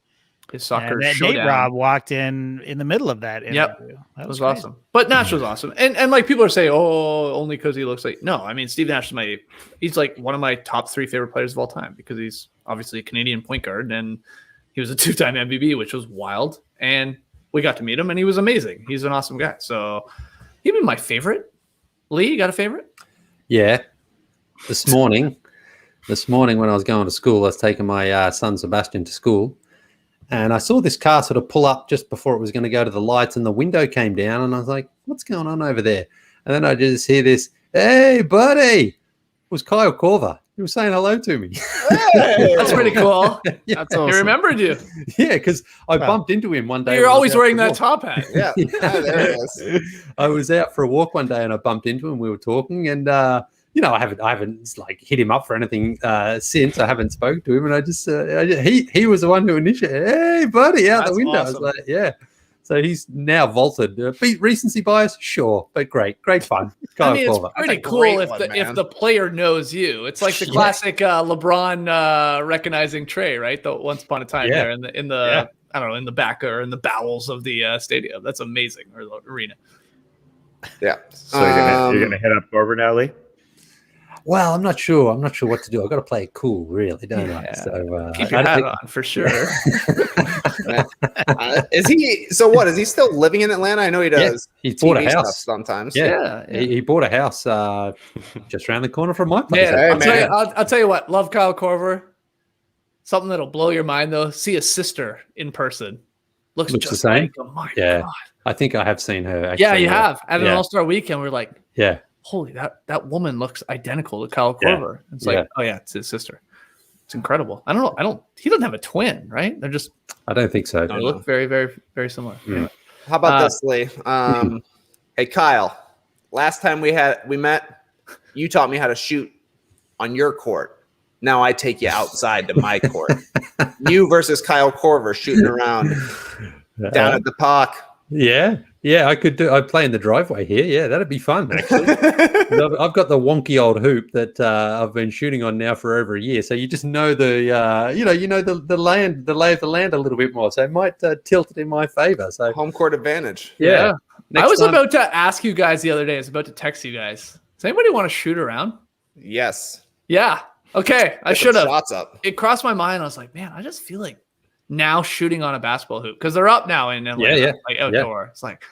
his soccer Nate showdown. Robb walked in the middle of that interview. That was crazy. awesome. But Nash was awesome. And like people are saying, oh, only because he looks like, no, I mean, Steve Nash is he's like one of my top 3 favorite players of all time because he's obviously a Canadian point guard and he was a 2-time MVP, which was wild. And we got to meet him and he was amazing. He's an awesome guy. So he'd be my favorite. Lee, you got a favorite? Yeah. This morning when I was going to school, I was taking my son Sebastian to school. And I saw this car sort of pull up just before it was going to go to the lights and the window came down. And I was like, what's going on over there? And then I just hear this, hey, buddy. It was Kyle Korver. He was saying hello to me. Hey, that's pretty cool. Yeah. That's awesome. He remembered you. Yeah, because I bumped into him one day. You're always wearing that top hat. Yeah. There it is. I was out for a walk one day and I bumped into him. We were talking and, I haven't like hit him up for anything since. I haven't spoken to him, and I just he was the one who initiated. Hey, buddy, out the window. Awesome. I was like, yeah. So he's now vaulted. Beat recency bias, sure, but great fun. I mean, it's pretty cool if the player knows you. It's like the classic LeBron recognizing Trey, right? The once upon a time there in the I don't know, in the back or in the bowels of the stadium. That's amazing, or the arena. Yeah. So you're gonna head up over now, Lee? Well, I'm not sure what to do. I've got to play it cool, really, don't I? So keep your hat on for sure. Is he? So what? Is he still living in Atlanta? I know he does. Yeah, he bought a house sometimes. Yeah. He bought a house just around the corner from my place. Yeah, I'll tell you what. Love Kyle Korver. Something that'll blow your mind though. See a sister in person. Looks just the same. Like, oh my God. I think I have seen her. Actually. Yeah, you have at an All-Star weekend. We're like, yeah. Holy, that woman looks identical to Kyle Korver. Yeah. It's like, oh yeah, it's his sister. It's incredible. I don't know. He doesn't have a twin, right? They're just. I don't think so. They look very, very, very similar. Mm. Anyway. How about this, Lee? Hey, Kyle. Last time we met, you taught me how to shoot on your court. Now I take you outside to my court. You versus Kyle Korver shooting around down at the park. Yeah, I could do. I'd play in the driveway here. Yeah, that'd be fun. Actually, I've got the wonky old hoop that I've been shooting on now for over a year. So you just know the lay of the land a little bit more. So it might tilt it in my favor. So home court advantage. Yeah. I was about to ask you guys the other day. I was about to text you guys. Does anybody want to shoot around? Yes. Yeah. Okay. I should have. Shots up. It crossed my mind. I was like, man, I just feel like now shooting on a basketball hoop because they're up now in Atlanta, like outdoor. It's like,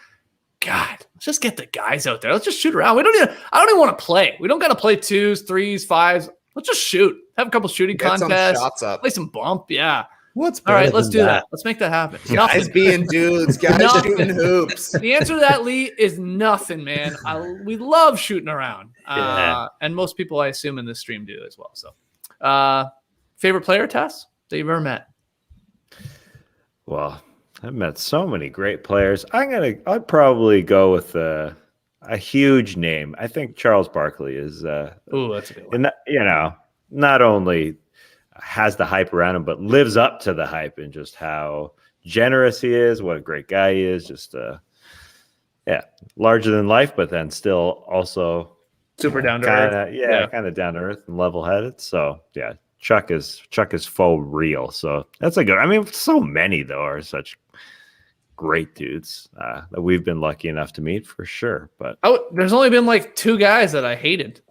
God, let's just get the guys out there. Let's just shoot around. I don't even want to play. We don't got to play 2s, 3s, 5s. Let's just shoot. Have a couple shooting contests. Shots up. Play some bump. Yeah. What's all right? Let's do that. Let's make that happen. Guys being dudes, guys shooting hoops. The answer to that, Lee, is nothing, man. We love shooting around, and most people, I assume, in this stream do as well. So, favorite player, Tess, that you've ever met? Well, I've met so many great players. I'd probably go with a huge name. I think Charles Barkley is. That's a good one. And not only has the hype around him, but lives up to the hype and just how generous he is. What a great guy he is. Just larger than life, but then still also super down to earth. Kind of down to earth and level headed. So yeah. Chuck is faux real, so that's a good. I mean, so many though are such great dudes that we've been lucky enough to meet for sure. But there's only been like 2 guys that I hated.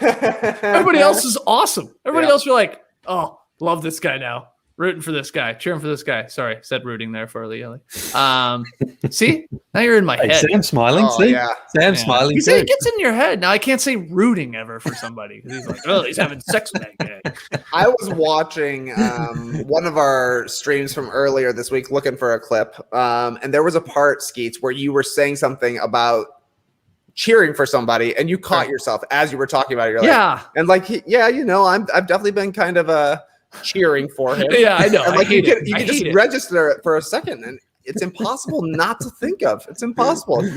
Everybody else is awesome. Everybody else, you're like, oh, love this guy now. Rooting for this guy, cheering for this guy. Sorry, said rooting there for Lee. See, now you're in my head. Sam's smiling. Sam's smiling. He said it gets in your head. Now I can't say rooting ever for somebody. He's like, oh, he's having sex with that guy. I was watching one of our streams from earlier this week, looking for a clip, and there was a part, Skeets, where you were saying something about cheering for somebody, and you caught yourself as you were talking about it. You're like, and like, I've definitely been kind of cheering for him. Yeah, I know. And like you can just register it for a second, and it's impossible not to think of. It's impossible.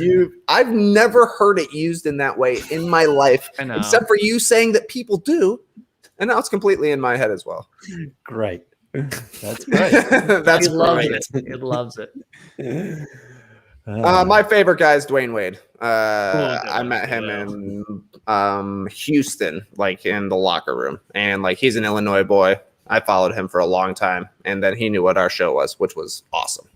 I've never heard it used in that way in my life, except for you saying that people do, and now it's completely in my head as well. Great. That's great. That's loves it. It loves it. My favorite guy is Dwayne Wade. I met him in Houston, like in the locker room, and like he's an Illinois boy I followed him for a long time, and then he knew what our show was, which was awesome.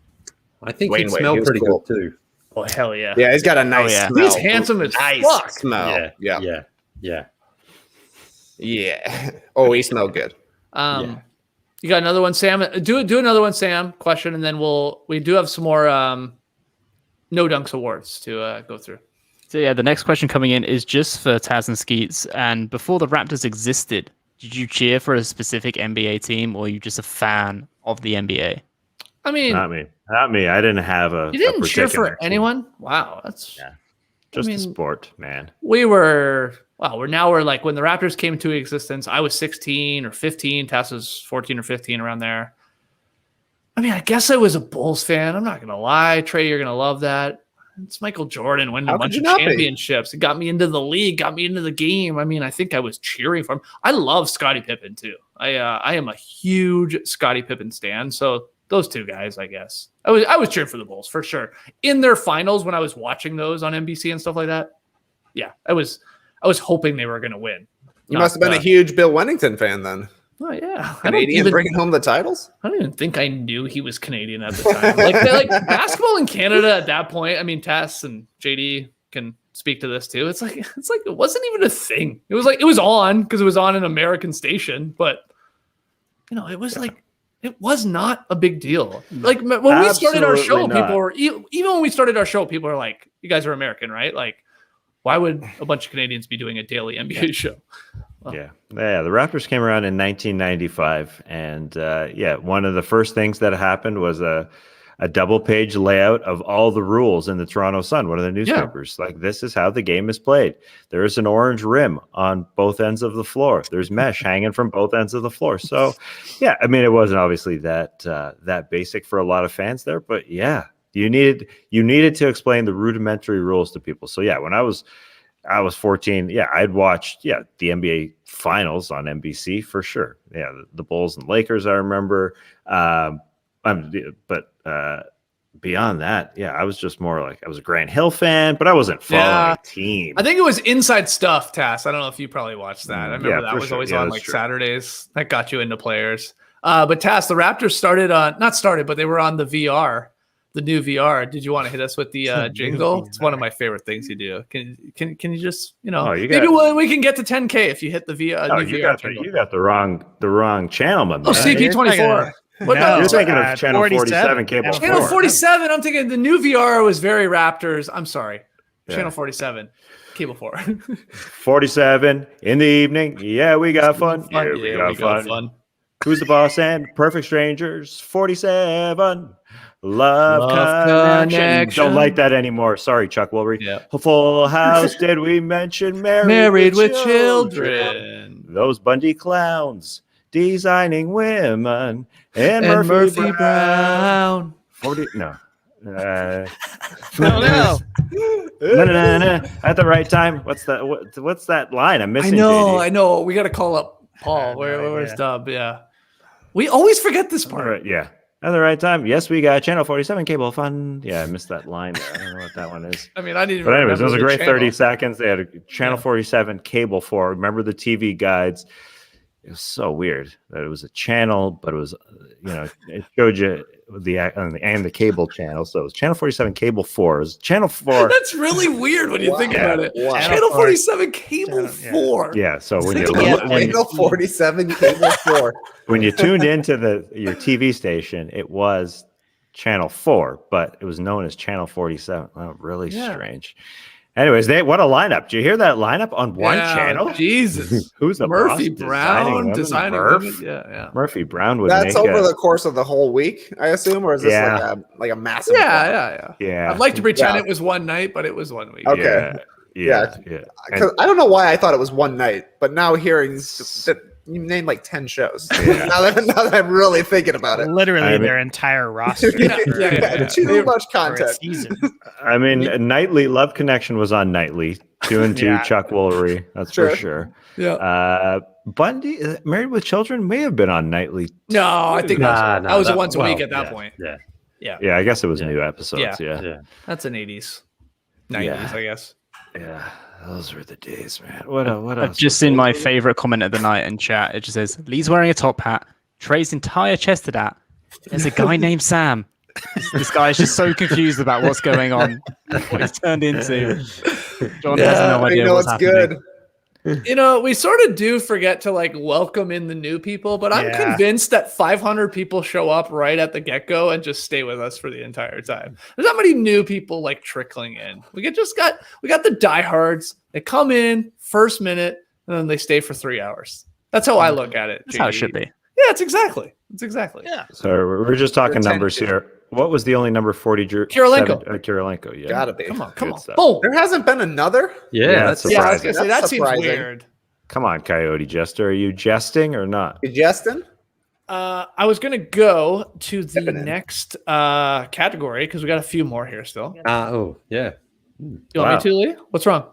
I think he smelled pretty good too. Oh hell yeah! Yeah, he's got a nice smell. He's handsome as fuck. Smell. Yeah. Oh, he smelled good. You got another one, Sam? Do another one, Sam. Question, and then we do have some more No Dunks awards to go through. So yeah, the next question coming in is just for Taz and Skeets. And before the Raptors existed, did you cheer for a specific NBA team, or are you just a fan of the NBA? I mean, not me. I didn't have a. You didn't cheer for anyone? Wow, that's just a sport, man. We're like when the Raptors came into existence. I was 16 or 15. Taz was 14 or 15, around there. I mean, I guess I was a Bulls fan. I'm not gonna lie, Trey. You're gonna love that. It's Michael Jordan winning a bunch of championships. It got me into the league, got me into the game. I mean, I think I was cheering for him. I love Scottie Pippen too. I am a huge Scottie Pippen stan. So those two guys, I guess. I was cheering for the Bulls for sure. In their finals, when I was watching those on NBC and stuff like that, yeah, I was hoping they were going to win. You must have been a huge Bill Wennington fan then. Oh yeah, Canadian bringing home the titles. I don't even think I knew he was Canadian at the time. like basketball in Canada at that point. I mean, Tess and JD can speak to this too. It's like it wasn't even a thing. It was on because it was on an American station, but it was it was not a big deal. Like when we started our show, people were even when we started our show, people were like, "You guys are American, right?" Like, why would a bunch of Canadians be doing a daily NBA show? Yeah. The Raptors came around in 1995, and one of the first things that happened was a double-page layout of all the rules in the Toronto Sun, one of the newspapers. Like, this is how the game is played. There is an orange rim on both ends of the floor. There's mesh hanging from both ends of the floor. So, yeah, I mean, it wasn't obviously that basic for a lot of fans there, but yeah, you needed to explain the rudimentary rules to people. So yeah, when I was 14. Yeah, I'd watched the NBA finals on NBC for sure. Yeah, the Bulls and Lakers, I remember. But beyond that, I was just more like I was a Grant Hill fan, but I wasn't following a team. I think it was Inside Stuff, Tass. I don't know if you probably watched that. I remember that was always on Saturdays. That got you into players. But Tass, the Raptors but they were on the VR. The new VR. Did you want to hit us with the jingle? It's one of my favorite things you do. Can you just maybe we can get to 10K if you hit the VR. You got the wrong channel, my man. Oh, CP24. You're thinking of channel 47 cable. Channel 47. I'm thinking the new VR was very Raptors. I'm sorry, channel 47, cable 4. 47 in the evening. Yeah, we got fun. Yeah, we got fun. Who's the boss? And Perfect Strangers. 47. Love connection. Don't like that anymore. Sorry, Chuck Woolery. Yeah. Full House. Did we mention Married with Children? Those Bundy clowns designing women and Murphy Brown. 40. No. No. At the right time. What's that? What's that line? I'm missing. I know. We got to call up Paul. Where's Dub? Yeah. We always forget this part. Right, yeah. At the right time. Yes, we got channel 47 cable fun. Yeah, I missed that line there. I don't know what that one is. I mean, I didn't. But anyways, it was a great 30 seconds. They had a channel 47 cable 4. Remember the TV guides? It was so weird that it was a channel, but it was, it showed you the cable channel. So it was channel 47 cable 4. It was channel 4. That's really weird when you think about it. Wow. Channel 47 cable 4. Yeah. So when channel 47 cable 4. When you tuned into your TV station, it was channel 4, but it was known as channel 47. Oh, really strange. Anyways, what a lineup. Did you hear that lineup on one channel? Jesus. Who's the Murphy Brown designing Murph? Yeah. Murphy Brown would That's over the course of the whole week, I assume, or is this like a massive Yeah. I'd like to pretend it was one night, but it was 1 week. Okay. Yeah. I don't know why I thought it was one night, but now hearing that you named like 10 shows. Now that I'm really thinking about it. Literally their entire roster. Too much content. I mean, Nightly Love Connection was on Nightly. 2 and 2, Chuck Woolery. That's for sure. Yeah. Bundy, Married with Children may have been on Nightly. No, I think that was once a week at that point. Yeah, I guess it was new episodes. Yeah. That's an 80s, 90s, I guess. Yeah. Those were the days, man. What I've just seen my favorite comment of the night in chat. It just says, Lee's wearing a top hat. Trey's entire chest to that. There's a guy named Sam. This guy is just so confused about what's going on, what he's turned into. John has no idea what's happening. Good. We sort of do forget to welcome in the new people, but I'm convinced that 500 people show up right at the get-go and just stay with us for the entire time. There's not many new people trickling in. We got the diehards. They come in first minute and then they stay for 3 hours. That's how I look at it. That's how it should be. Yeah, it's exactly. Yeah. So we're just talking numbers here. What was the only number 40? Kirilenko. Kirilenko, yeah. Gotta be. Come on. Stuff. Boom. There hasn't been another? Yeah, that's surprising. I was gonna say, that seems weird. Come on, Coyote Jester. Are you jesting or not? You jesting? I was going to go to the next category because we got a few more here still. Oh, yeah. You want me to, Lee? What's wrong?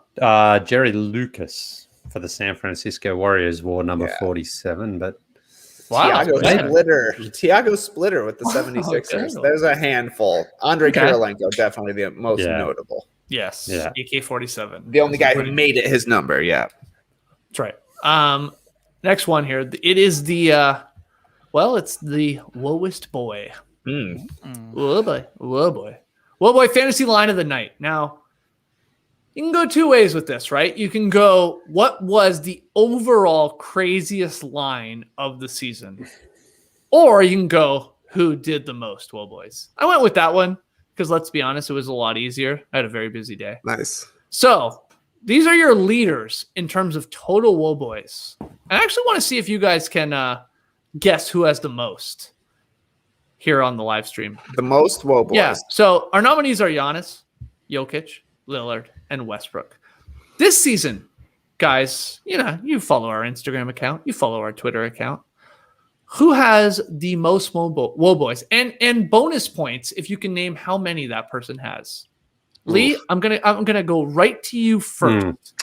Jerry Lucas for the San Francisco Warriors wore number 47, but Tiago Splitter with the 76ers. There's a handful. Andre Kirilenko, definitely the most notable. Yes. Yeah. AK-47. The only guy who made it his number. Yeah. That's right. Next one here. It is the it's the Whoa-ist boy. Whoa boy fantasy line of the night. Now, you can go two ways with this, right? You can go, what was the overall craziest line of the season? Or you can go, who did the most, Whoa boys? I went with that one because let's be honest, it was a lot easier. I had a very busy day. Nice. So these are your leaders in terms of total Whoa boys. I actually want to see if you guys can guess who has the most here on the live stream. The most Whoa boys. Yeah. So our nominees are Giannis, Jokic, Lillard, and Westbrook. This season, guys, you follow our Instagram account, you follow our Twitter account. Who has the most Whoa boys? And bonus points if you can name how many that person has. Lee, I'm gonna go right to you first.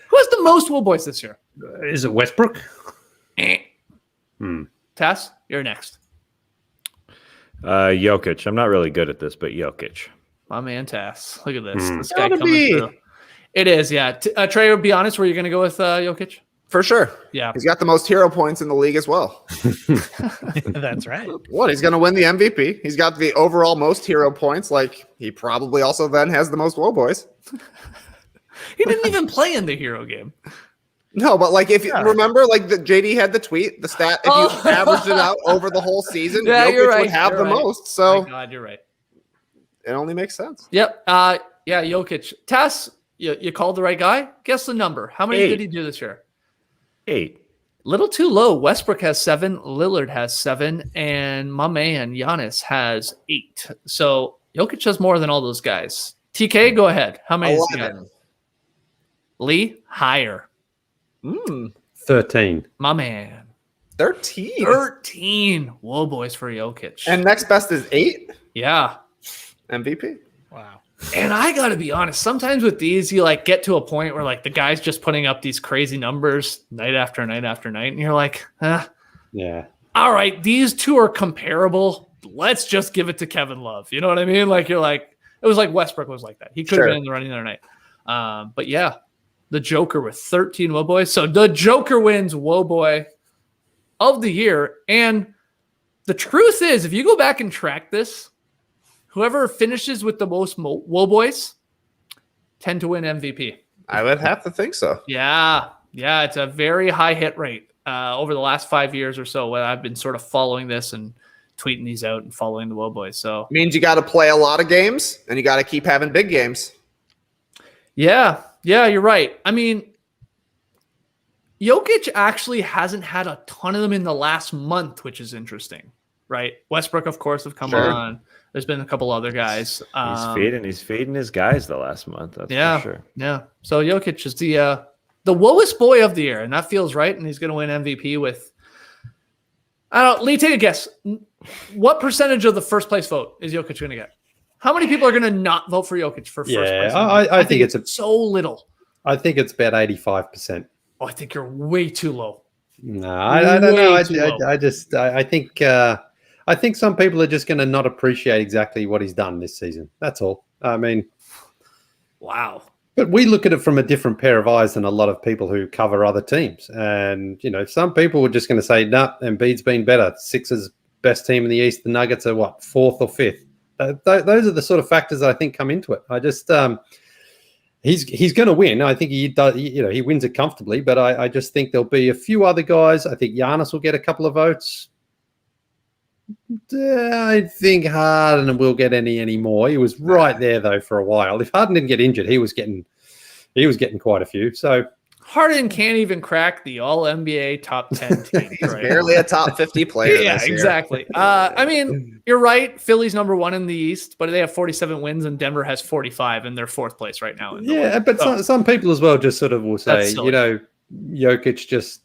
Who has the most Whoa boys this year? Is it Westbrook? Tass, you're next. Jokic. I'm not really good at this, but Jokic. My man Tass. Look at this. This guy coming through. It is, yeah. Trey, be honest, were you going to go with Jokic? For sure. Yeah. He's got the most hero points in the league as well. That's right. What? He's going to win the MVP. He's got the overall most hero points. He probably also then has the most Whoa boys. He didn't even play in the hero game. No, but if you remember, the JD had the tweet, the stat, if you averaged it out over the whole season, Jokic would have the most. So, my God, you're right. It only makes sense. Yep. Jokic. Tass, you called the right guy. Guess the number. How many did he do this year? 8. Little too low. Westbrook has 7. Lillard has 7. And my man Giannis has 8. So Jokic has more than all those guys. TK, go ahead. How many? 11. Lee, higher. 13. My man. 13. 13. Whoa, boys, for Jokic. And next best is 8? Yeah. MVP. Wow. And I got to be honest, sometimes with these, you get to a point where the guy's just putting up these crazy numbers night after night after night. And you're like, yeah. All right, these two are comparable. Let's just give it to Kevin Love. You know what I mean? It was like Westbrook was like that. He could have been in the running the other night. But yeah, the Joker with 13 Whoa boys. So the Joker wins Whoa boy of the year. And the truth is, if you go back and track this, whoever finishes with the most Whoa boys tend to win MVP. I would have to think so. Yeah. It's a very high hit rate over the last 5 years or so when I've been sort of following this and tweeting these out and following the Whoa boys. So means you got to play a lot of games and you got to keep having big games. Yeah, you're right. I mean, Jokic actually hasn't had a ton of them in the last month, which is interesting, right? Westbrook, of course, have come on. There's been a couple other guys. He's fading his guys the last month. That's for sure. Yeah. So Jokic is the Whoa-ist boy of the year, and that feels right. And he's going to win MVP with. I don't. Lee, take a guess. What percentage of the first place vote is Jokic going to get? How many people are going to not vote for Jokic for first place? I think it's so little. I think it's about 85%. Oh, I think you're way too low. No, I don't know. I think some people are just going to not appreciate exactly what he's done this season. That's all. I mean, wow. But we look at it from a different pair of eyes than a lot of people who cover other teams. And, some people were just going to say, nah, Embiid's been better. Sixers best team in the East. The Nuggets are what, 4th or 5th? Those are the sort of factors that I think come into it. I just, he's going to win. I think he does, he wins it comfortably, but I just think there'll be a few other guys. I think Giannis will get a couple of votes. I think Harden will get any more. He was right there though for a while. If Harden didn't get injured, he was getting quite a few. So Harden can't even crack the All NBA top 10 team. He's barely a top 50 player. Yeah, exactly. I mean, you're right. Philly's number 1 in the East, but they have 47 wins, and Denver has 45, and they're 4th place right now. Yeah, but some people as well just sort of will say, Jokic just.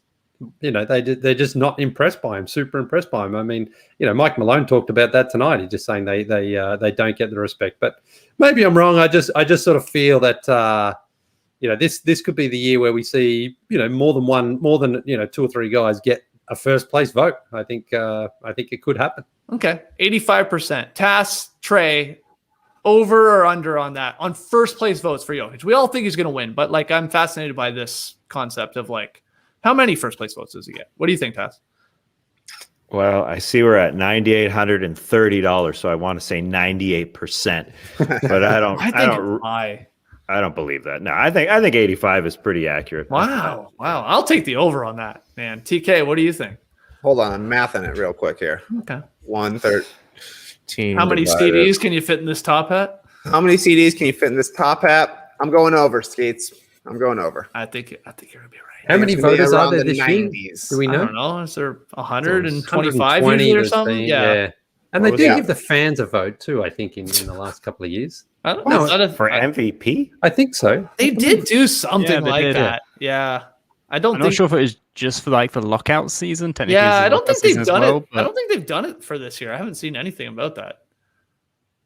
They're just not impressed by him, super impressed by him. I mean, Mike Malone talked about that tonight. He's just saying they don't get the respect. But maybe I'm wrong. I just sort of feel that this could be the year where we see more than 2 or 3 guys get a first place vote. I think it could happen. Okay, 85%. Tass, Trey, over or under on that on first place votes for Jokic. We all think he's going to win, but I'm fascinated by this concept of how many first place votes does he get? What do you think, Tass? Well, I see we're at $9,830, so I want to say 98%, but I don't. I don't believe that. No, I think 85 is pretty accurate. Wow. I'll take the over on that, man. TK, what do you think? Hold on, I'm mathing it real quick here. Okay. 113. How many CDs can you fit in this top hat? How many CDs can you fit in this top hat? I'm going over, Skates. I'm going over. I think you're gonna be right. How many voters are there this year? 90s. Do we know? I don't know. Is there 125 usually or something? Yeah. And they do give the fans a vote too, I think, in the last couple of years. I don't know. For MVP? I think so. They did do something like that. Yeah. I'm not sure if it was just for the lockout season. Technically, I don't think they've done it. I don't think they've done it for this year. I haven't seen anything about that.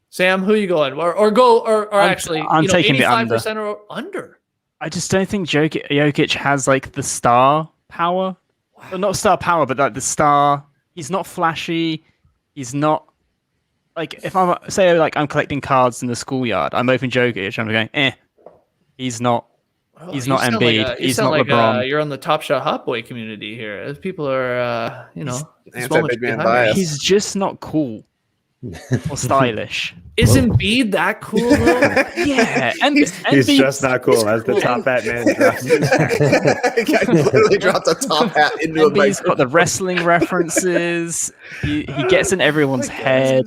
Sam, who are you going? Or actually, I'm taking 85% or under. I just don't think Jokic has the star power. Wow. Well, not star power, but the star. He's not flashy. He's not if I'm I'm collecting cards in the schoolyard, I'm opening Jokic. I'm going, He's not. He's not Embiid. He's not LeBron. You're on the Top Shot Hot Boy community here. People are, big man bias. He's just not cool or stylish. Is Embiid that cool? Yeah, and he's just not cool. As the top hat man drops. I literally dropped a top hat into a. He's got the wrestling references. He gets in everyone's head.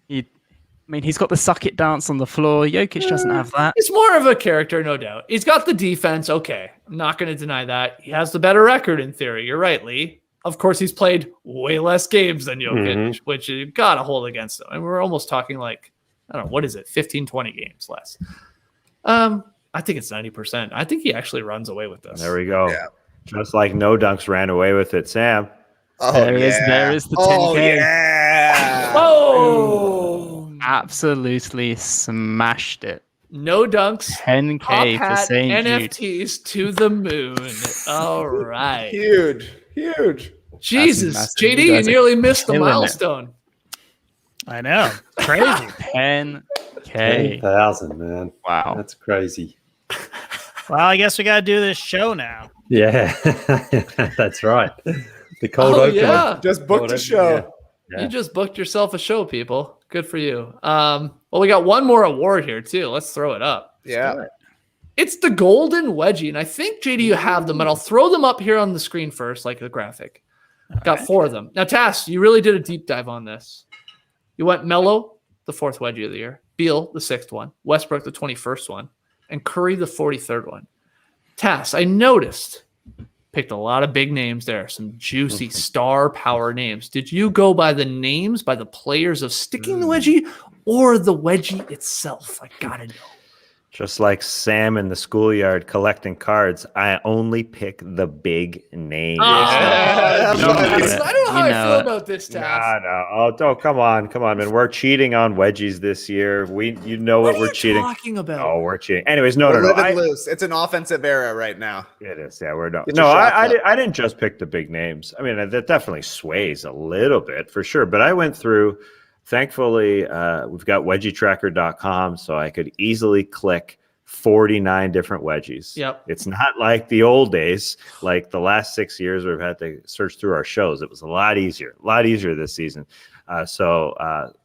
He's got the suck it dance on the floor. Jokic doesn't have that. He's more of a character, no doubt. He's got the defense. Okay, I'm not going to deny that. He has the better record in theory. You're right, Lee. Of course, he's played way less games than Jokic, which you've got to hold against him. And we're almost talking I don't know, what is it, 15, 20 games less. I think it's 90%. I think he actually runs away with this. There we go. Yeah. Just like No Dunks ran away with it, Sam. Oh, there is the 10K. Oh, yeah. Oh! Absolutely smashed it. No Dunks. 10K for St. NFTs to the moon. All right. Huge. Jesus, JD, you nearly missed the milestone. I know. Crazy. 10K. 10,000, man. Wow. That's crazy. Well, I guess we got to do this show now. Yeah, that's right. The cold open. Yeah. Just booked a show. Yeah. You just booked yourself a show, people. Good for you. Well, we got one more award here, too. Let's throw it up. Yeah. It's the Golden Wedgie, and I think, JD, you have them, but I'll throw them up here on the screen first, like a graphic. Got 4 of them. Now, Tass, you really did a deep dive on this. You went Melo, the 4th wedgie of the year, Beal, the 6th one, Westbrook, the 21st one, and Curry, the 43rd one. Tass, I noticed, picked a lot of big names there, some juicy star power names. Did you go by the names, by the players of sticking the wedgie, or the wedgie itself? I gotta know. Just like Sam in the schoolyard collecting cards, I only pick the big names. I don't know how I feel about this, Tass. Oh, come on, man. We're cheating on wedgies this year. What we're cheating. Talking about? Oh, we're cheating. Anyways, no. Loose. It's an offensive era right now. It is. Yeah, we're done. No, I didn't just pick the big names. I mean, that definitely sways a little bit for sure. But I went through. Thankfully, we've got wedgietracker.com, so I could easily click 49 different wedgies. Yep. It's not like the old days, like the last 6 years where we've had to search through our shows. It was a lot easier this season. So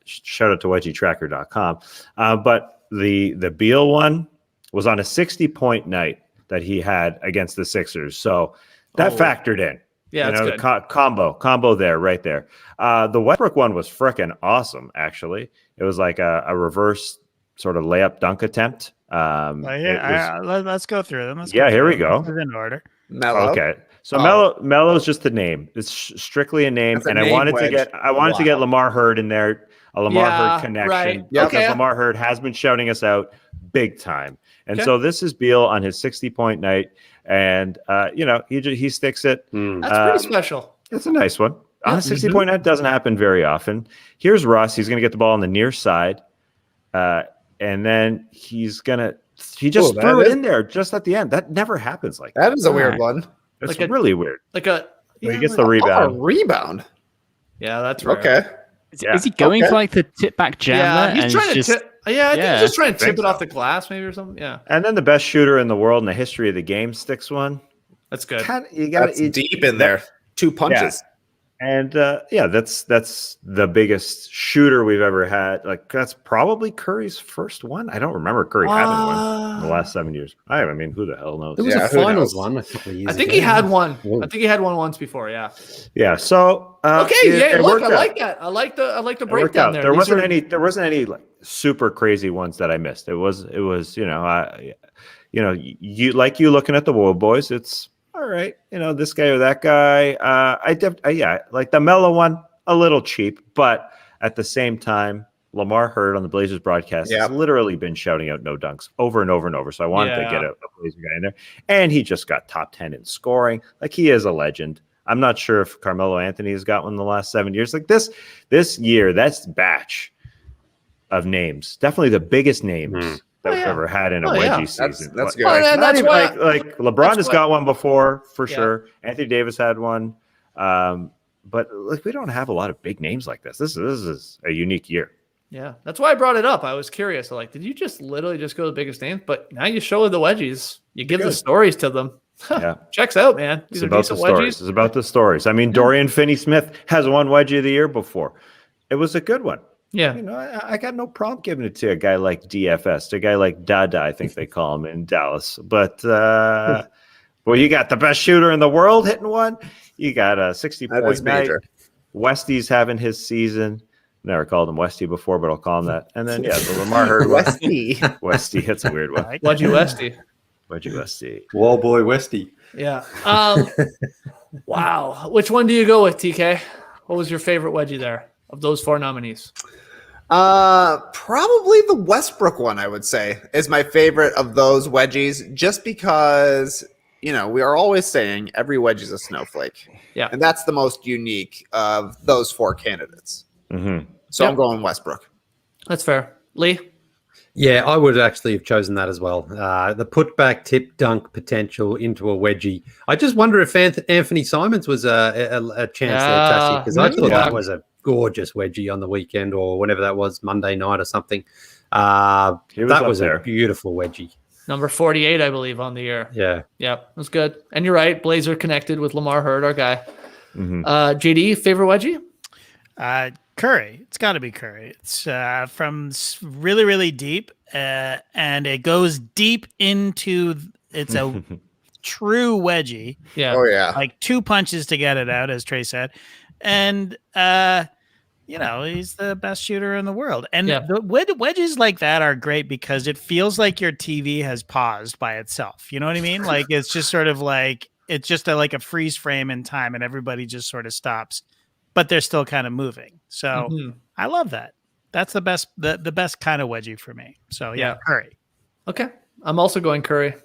shout out to wedgietracker.com. But the Beal one was on a 60-point night that he had against the Sixers. So that factored in. Yeah, you know, combo there, right there. The Westbrook one was freaking awesome, actually. It was like a reverse sort of layup dunk attempt. Let's go through them. Here we go. In order. Melo. Okay. So Melo's just a name. It's strictly a name. And I wanted to get Lamar Hurd in there, a Lamar Hurd connection. Right. Because Lamar Hurd has been shouting us out big time. And so this is Beal on his 60-point night. And, he sticks it. That's pretty special. It's a nice one. On a 60-point night doesn't happen very often. Here's Russ. He's going to get the ball on the near side. And then he just threw it in there just at the end. That never happens like that. That is a weird one. It's really weird. He gets the rebound. Oh, rebound. Yeah, that's rare. Okay. Is he going for like the tip back jam? Yeah, he's trying to tip. Yeah, I think he's just trying to tip it off the glass, maybe, or something. Yeah. And then the best shooter in the world in the history of the game sticks one. That's good. That's deep in there. 2 punches. And that's the biggest shooter we've ever had. Like that's probably Curry's first one. I don't remember Curry having one in the last 7 years. I mean, who the hell knows? There was a finals one a couple of years I think ago. he had one. Whoa. I think he had one once before. Yeah. Yeah. So look, I like that. I like the breakdown there. There wasn't any like super crazy ones that I missed. It was you looking at the World Boys. It's all right, this guy or that guy. Like the Melo one, a little cheap, but at the same time, Lamar Hurd on the Blazers broadcast has literally been shouting out no dunks over and over and over. So I wanted to get a Blazer guy in there, and he just got top 10 in scoring. Like he is a legend. I'm not sure if Carmelo Anthony has got one in the last 7 years. Like this year, that's batch of names, definitely the biggest names. That we've ever had in a wedgie season. That's good. That's why, like LeBron has got one before for sure. Anthony Davis had one, but like we don't have a lot of big names like this. This is a unique year. Yeah, that's why I brought it up. I was curious. Like, did you just literally just go to the biggest names? But now you show the wedgies. You give the stories to them. Yeah, checks out, man. These it's about the stories. Wedgies. It's about the stories. I mean, Dorian Finney-Smith has won wedgie of the year before. It was a good one. Yeah, I got no problem giving it to a guy like DFS, to a guy like Dada, I think they call him in Dallas. But you got the best shooter in the world hitting one. You got a 60-point night. Westy's having his season. Never called him Westy before, but I'll call him that. And then the Lamar Hurd Westy. Westy, it's a weird one. Wedgie Westy. Wedgie Westy. Wall boy Westy. Yeah. Wow. Which one do you go with, TK? What was your favorite wedgie there of those 4 nominees? Probably the Westbrook one, I would say, is my favorite of those wedgies, just because, we are always saying every wedge is a snowflake. Yeah. And that's the most unique of those 4 candidates. Mm-hmm. So I'm going Westbrook. That's fair. Lee? Yeah, I would actually have chosen that as well. The putback tip dunk potential into a wedgie. I just wonder if Anthony Simons was a chance there, Tassie, because I thought that was a gorgeous wedgie on the weekend or whenever that was, Monday night or something. That was a beautiful wedgie. Number 48, I believe, on the year. Yeah. Yep, it was good. And you're right, Blazer connected with Lamar Hurd, our guy. Mm-hmm. JD, favorite wedgie? Curry. It's got to be Curry. It's from really, really deep, and it goes deep into. It's a true wedgie. Yeah. Oh yeah. Like 2 punches to get it out, as Trey said, and he's the best shooter in the world. And the wedges like that are great because it feels like your TV has paused by itself. You know what I mean? Like it's just sort of like it's just like a freeze frame in time, and everybody just sort of stops. But they're still kind of moving. So I love that. That's the best kind of wedgie for me. So yeah, Curry. Okay. I'm also going Curry.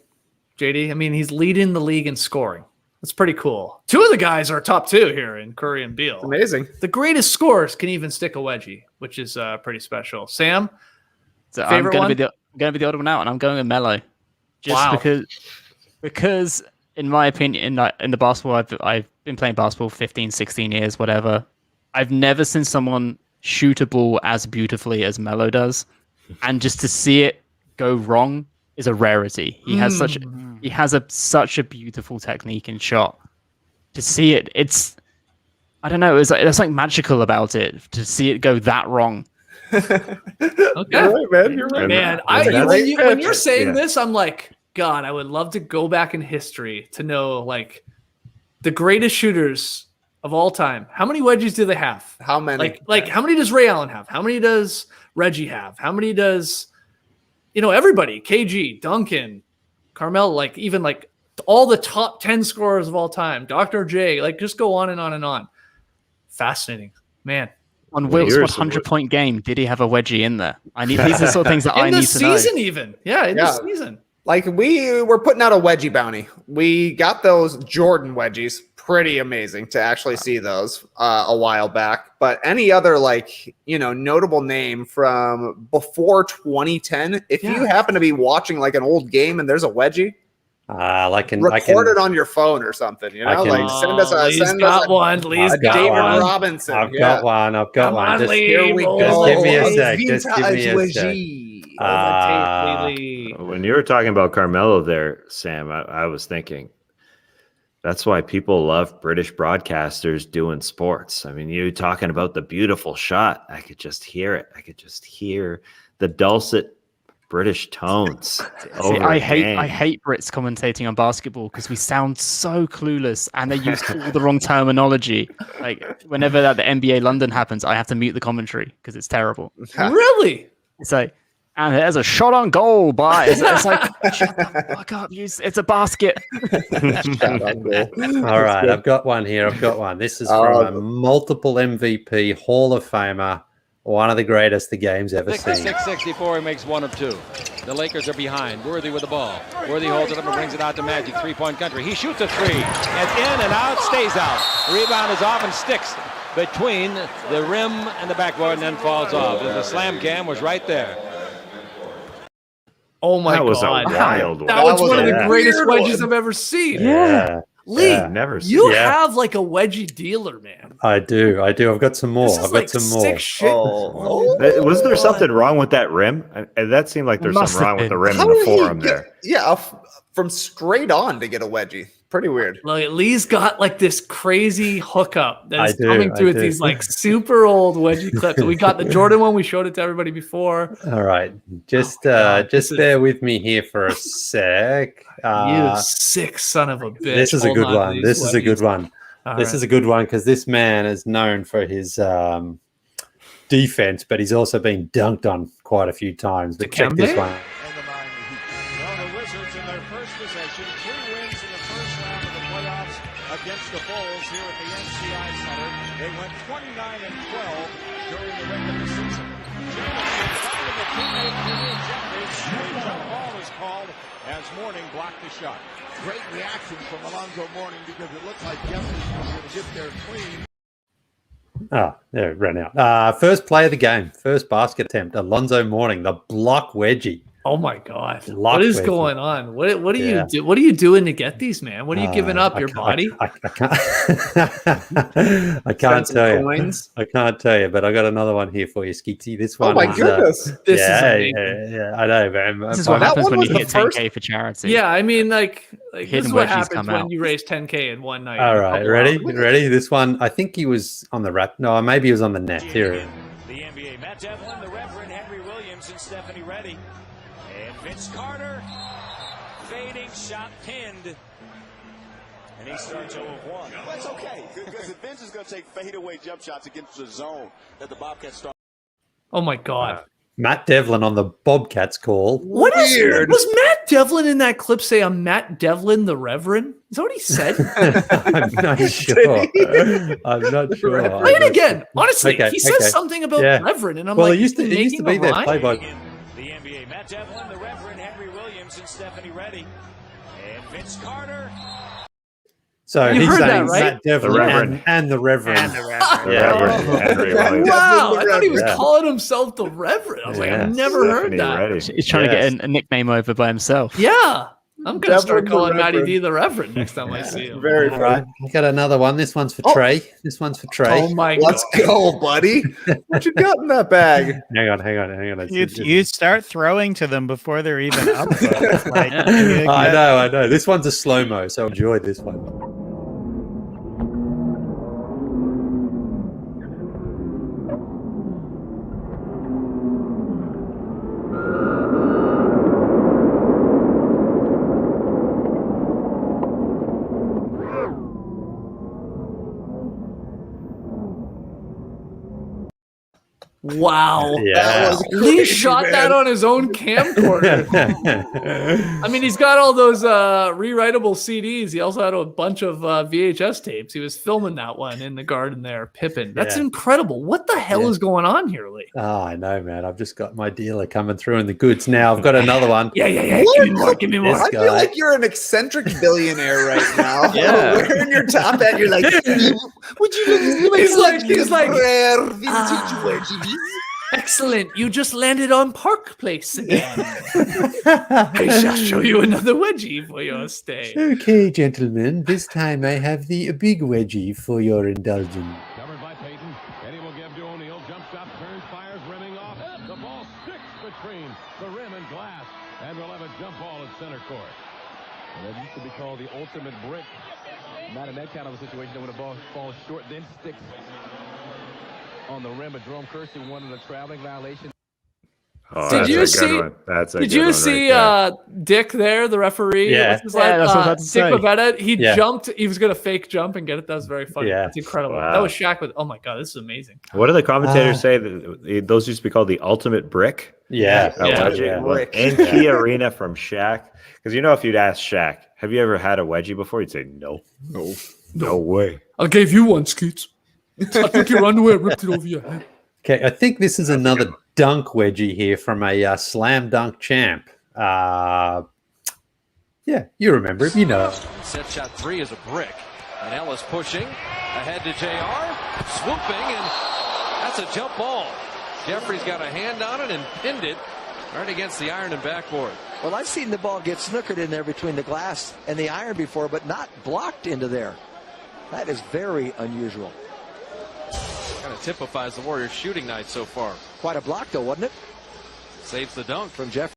JD, I mean, he's leading the league in scoring. That's pretty cool. 2 of the guys are top 2 here in Curry and Beal. It's amazing. The greatest scorers can even stick a wedgie, which is pretty special. Sam, so I'm going to be the odd one out, and I'm going with Melo. Just because in my opinion, in the basketball, I've been playing basketball 15, 16 years, whatever. I've never seen someone shoot a ball as beautifully as Melo does. And just to see it go wrong is a rarity. He has such a beautiful technique and shot. To see it, I don't know. There's like magical about it. To see it go that wrong. Okay, You're right, man. You're right, man. When you're saying this, I'm like, God, I would love to go back in history to know like the greatest shooters of all time. How many wedgies do they have? How many? Like how many does Ray Allen have? How many does Reggie have? How many does everybody? KG, Duncan, Carmelo, like even like all the top 10 scorers of all time. Dr. J, like just go on and on and on. Fascinating, man. On Wilt's 100-point game, did he have a wedgie in there? These are the sort of things that I need to know. In the season, even. Yeah, in the season. Like we were putting out a wedgie bounty. We got those Jordan wedgies. Pretty amazing to actually see those a while back. But any other notable name from before 2010, if you happen to be watching like an old game and there's a wedgie, record it on your phone or something. Send us a David Robinson. I've got one. Here we go. Just give me a sec. When you were talking about Carmelo there, Sam, I was thinking that's why people love British broadcasters doing sports. I mean, you talking about the beautiful shot. I could just hear it. I could just hear the dulcet British tones. I hate Brits commentating on basketball because we sound so clueless and they use all the wrong terminology. Like whenever the NBA London happens, I have to mute the commentary because it's terrible. Really? It's like, and there's a shot on goal by. It's like, shut the fuck up, it's a basket. All right, I've got one here. This is from a multiple MVP Hall of Famer. One of the greatest the game's ever seen. 66-64, he makes one of two. The Lakers are behind. Worthy with the ball. Worthy holds it up and brings it out to Magic. Three-point country. He shoots a three. And in and out, stays out. The rebound is off and sticks between the rim and the backboard and then falls off. And the slam cam was right there. Oh my God. That was a wild one. That was one of the greatest wedges I've ever seen. Yeah. Lee, you have like a wedgie dealer, man. I do. I've got some more. Sick shit. Was there something wrong with that rim? That seemed like there's something wrong with the rim in the forum there. Yeah, from straight on to get a wedgie. Pretty weird. Like Lee's got like this crazy hookup that's coming through with these like super old wedgie clips. We got the Jordan one. We showed it to everybody before. All right, just bear with me here for a sec. You sick son of a bitch. This is a good one. This is a good one. This is a good one because this man is known for his defense, but he's also been dunked on quite a few times. But check this one. Against the Bulls here at the NCI Center. They went 29-12 during the regular season. Jameson finding a teammate to the objectives. A jump ball is called as Mourning blocked the shot. Great reaction from Alonzo Mourning because it looked like Jeffries was going to get there clean. Oh, there it ran out. First play of the game, first basket attempt. Alonzo Mourning, the block wedgie. Oh my God! What is going on? What are you do? What are you doing to get these, man? What are you giving up? Your body? I can't tell you. I can't tell you. But I got another one here for you, Skeetsy. This one. Oh my goodness! This is amazing. Yeah, I know, man. This is what happens when you hit 10K for charity. Yeah, I mean, like this is what happens when you raise 10K in one night. All right, ready? This one. I think he was on the wrap. No, maybe he was on the net. Here. The NBA, Matt Devlin, the Reverend Henry Williams, and Stephanie Reddy. And Vince Carter, fading shot pinned. And he starts 0-1. That's okay, because if Vince is going to take fadeaway jump shots against the zone that the Bobcats start. Oh my God. Matt Devlin on the Bobcats call. What is weird? Was Matt Devlin in that clip say, "I'm Matt Devlin the Reverend"? Is that what he said? I'm not sure. I'm not sure. Play it again. Honestly, he says something about Reverend, and I'm like, it used to be there. Play by. The NBA, Matt Devlin, the Reverend Henry Williams, and Stephanie Reddy. And Vince Carter. So you he's heard saying that, right? Matt Devlin and the Reverend. And the Reverend. Wow, I thought he was calling himself the Reverend. I was like, I've never heard that. He's trying to get a nickname over by himself. Yeah. I'm going to start calling Matty D the Reverend next time I see him. Very All right. I got another one. This one's for Trey. This one's for Trey. Oh, my Let's God. go, buddy. What you got in that bag? Hang on. You start throwing to them before they're even up. Like, I know. This one's a slow-mo, so enjoy this one. Wow. Yeah. Lee shot that on his own camcorder. I mean, he's got all those rewritable CDs. He also had a bunch of VHS tapes. He was filming that one in the garden there, Pippin. That's incredible. What the hell is going on here, Lee? Oh, I know, man. I've just got my dealer coming through in the goods now. I've got another one. Yeah. Give me more. I feel like you're an eccentric billionaire right now. Wearing your top hat, you're like, would you? He's like, rare vintage wedgies. Excellent. You just landed on Park Place again. I shall show you another wedgie for your stay. Okay, gentlemen. This time I have the big wedgie for your indulgence. Covered by Payton. Eddie will give to O'Neal. Jump shot, turns, fires, rimming off. The ball sticks between the rim and glass. And we'll have a jump ball at center court. And that used to be called the ultimate brick. Not in that kind of a situation when the ball falls short, then sticks on the rim. But Jerome Kersey wanted a traveling violation. Oh, did you see Dick there, the referee? Yeah. Dick Pavetta. He jumped. He was going to fake jump and get it. That was very funny. Yeah. It's incredible. Wow. That was Shaq with, oh my God, this is amazing. What do the commentators say? That those used to be called the ultimate brick? Yeah. And Key Arena from Shaq. Because if you'd ask Shaq, have you ever had a wedgie before? He'd say, no way. I gave you one, Skeets. I took your underwear, ripped it over your head. Okay, I think this is another dunk wedgie here from a slam dunk champ. Yeah, you remember him, Set shot 3 is a brick. And Ellis pushing ahead to JR, swooping, and that's a jump ball. Jeffries got a hand on it and pinned it right against the iron and backboard. Well, I've seen the ball get snookered in there between the glass and the iron before, but not blocked into there. That is very unusual. Kind of typifies the Warriors' shooting night so far. Quite a block, though, wasn't it? Saves the dunk from Jeffries.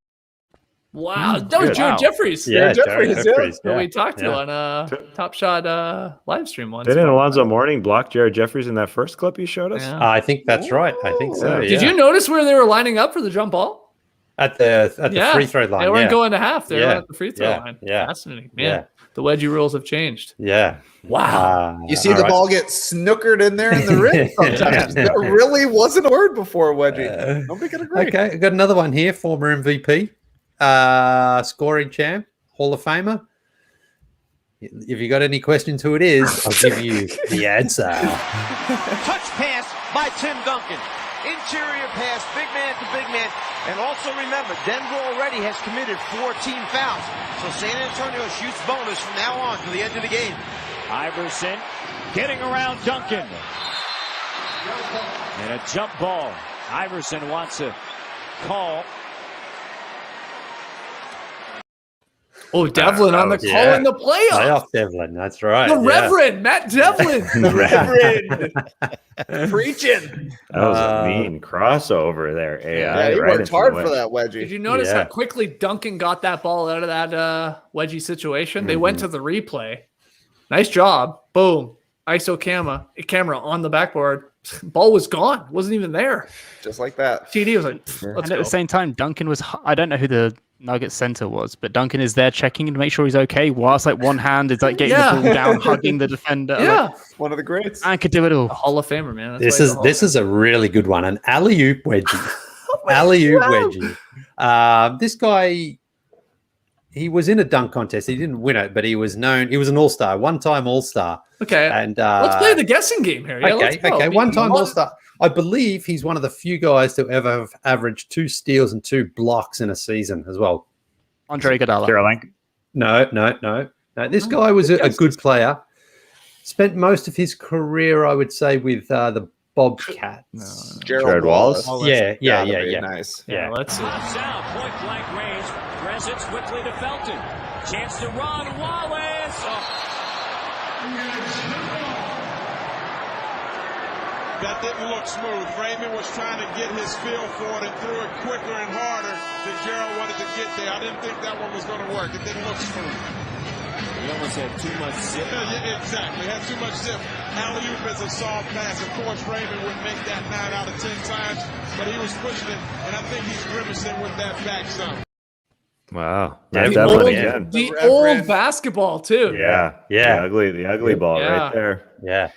Wow, that was Jared Jeffries. Yeah, Jared Jeffries. Yeah. We talked to on Top Shot live stream once. Didn't Alonzo Mourning block Jared Jeffries in that first clip you showed us? Yeah. I think that's right. I think so. Did you notice where they were lining up for the jump ball? At the free throw line. They weren't going to half. They were at the free throw line. Yeah. Fascinating. Man, the wedgie rules have changed. Yeah. Wow. You see the ball get snookered in there in the rim sometimes. That really wasn't a word before, wedgie. Nobody could agree. Okay, I got another one here. Former MVP, scoring champ, Hall of Famer. If you got any questions who it is, I'll give you the answer. Touch pass by Tim Duncan. Interior pass, big man to big man. And also remember, Denver already has committed 14 fouls. So San Antonio shoots bonus from now on to the end of the game. Iverson getting around Duncan. And a jump ball. Iverson wants a call. Oh, Devlin on the call in the playoffs. Playoff Devlin, that's right. The Reverend, Matt Devlin. The Reverend. Preaching. That was a mean crossover there. Yeah, he worked hard for that wedgie. Did you notice how quickly Duncan got that ball out of that wedgie situation? They went to the replay. Nice job. Boom. ISO camera on the backboard. Ball was gone. Wasn't even there. Just like that. TD was like, and at the same time, Duncan was, I don't know who the Nuggets center was, but Duncan is there checking to make sure he's okay, whilst one hand is getting the ball down, hugging the defender. Yeah. One of the greats. I could do it all. A Hall of Famer, man. This is a really good one. An alley-oop wedgie. Alley-oop wedgie. This guy, he was in a dunk contest. He didn't win it, but he was known. He was an all-star, one-time all-star. Okay. And let's play the guessing game here. Yeah, okay. One-time all-star. I believe he's one of the few guys to ever have averaged 2 steals and 2 blocks in a season as well. Andre Iguodala. Caroline. No. This guy was a good player. Spent most of his career, I would say, with the Bobcats. Gerald Wallace. Yeah. Nice. Yeah, let's see. Point blank range. Presence quickly to Felton. Chance to run. Wallace. That didn't look smooth. Raymond was trying to get his feel for it and threw it quicker and harder than Gerald wanted to get there. I didn't think that one was going to work. It didn't look smooth. He almost had too much zip. Yeah, exactly. Had too much zip. Alley-oop is a soft pass. Of course, Raymond would make that 9 out of 10 times, but he was pushing it, and I think he's grimacing with that back some. Wow. Yeah, the old basketball too. Yeah. The ugly ball right there. Yeah.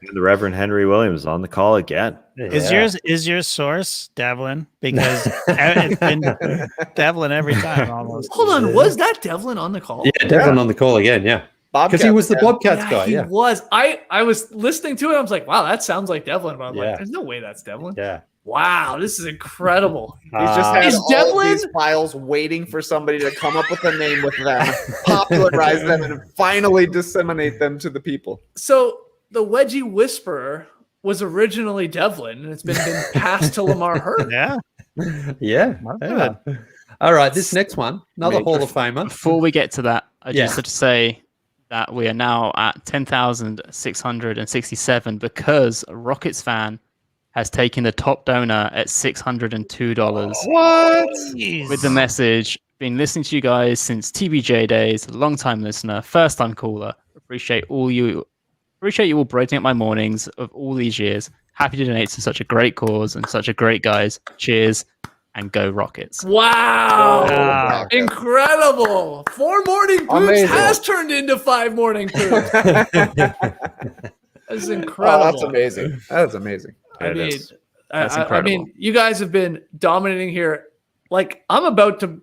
And the Reverend Henry Williams on the call again. Is your source Devlin? Because it's been Devlin every time almost. Hold on, was that Devlin on the call? Yeah, Devlin on the call again. Yeah, because he was the Bobcats guy. He was. I was listening to it. I was like, wow, that sounds like Devlin. But I'm like, there's no way that's Devlin. Yeah. Wow, this is incredible. He's just had all of these files waiting for somebody to come up with a name with them, popularize them, and finally disseminate them to the people. So the Wedgie Whisperer was originally Devlin, and it's been passed to Lamar Hurd. Yeah. All right, this next one, another Hall of Famer. Before we get to that, I just have to say that we are now at 10,667 because a Rockets fan has taken the top donor at $602. What? With the message, been listening to you guys since TBJ days, long time listener, first time caller. Appreciate you all brightening up my mornings of all these years. Happy to donate to such a great cause and such a great guys. Cheers and go Rockets. Wow. Incredible. 4 morning poops has turned into 5 morning poops. That's incredible. Oh, that's amazing. That's amazing. I mean, you guys have been dominating here. Like, I'm about to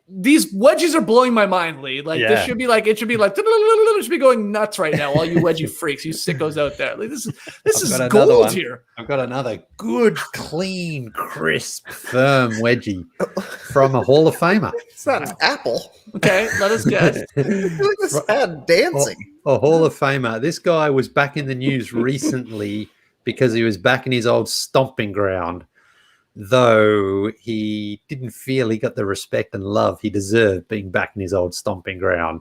these wedgies are blowing my mind, Lee. Like, this should be like, it should be going nuts right now. All you wedgie freaks, you sickos out there. Like, this is gold here. I've got another good, clean, crisp, firm wedgie from a Hall of Famer. It's not an apple. Okay, let us guess. Look at this head dancing. A Hall of Famer. This guy was back in the news recently because he was back in his old stomping ground, though he didn't feel he got the respect and love he deserved being back in his old stomping ground.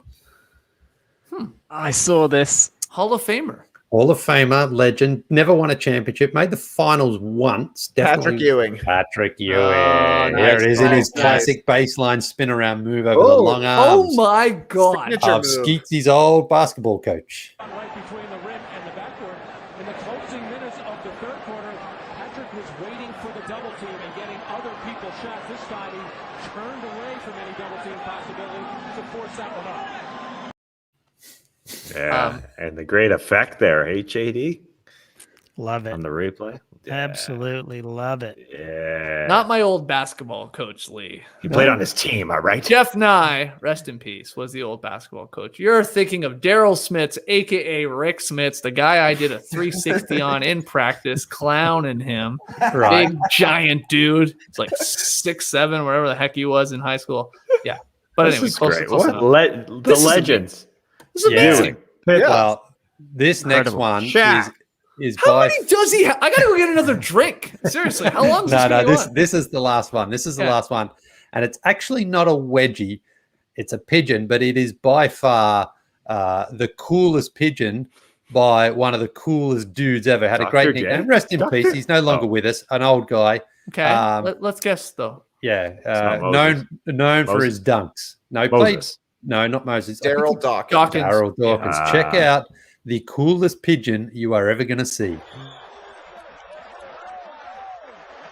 I saw this. Hall of Famer. Hall of Famer, legend, never won a championship, made the finals once. Patrick Ewing. Patrick Ewing. Oh, There it is in his classic baseline spin around move over the long arms. Oh my God. Of Skeetsy's old basketball coach. Right between the rim and the backcourt. In the closing minutes of the third quarter, Patrick was waiting for the double team and getting other people's shots. This time he turned away from any double team possibility to force that one up. Yeah, and the great effect there, HAD. Love it. On the replay. Absolutely love it. Yeah. Not my old basketball coach, Lee. He played on his team, all right? Jeff Nye, rest in peace, was the old basketball coach. You're thinking of Daryl Smits, a.k.a. Rick Smits, the guy I did a 360 on in practice, clowning him. Right. Big, giant dude. It's like 6'7", whatever the heck he was in high school. Yeah. But This anyway, is close great. enough. What? The legends. This is amazing. Well, this next one is How by many does he have? I got to go get another drink. Seriously, how long is this going on? This is the last one. This is the last one. And it's actually not a wedgie. It's a pigeon, but it is by far the coolest pigeon by one of the coolest dudes ever. Had a great nickname. Rest in peace. He's no longer with us. An old guy. Okay, let's guess, though. Yeah. Known for his dunks. No, Moses. No, not Moses. Daryl Dawkins. Daryl Dawkins. Check out the coolest pigeon you are ever going to see.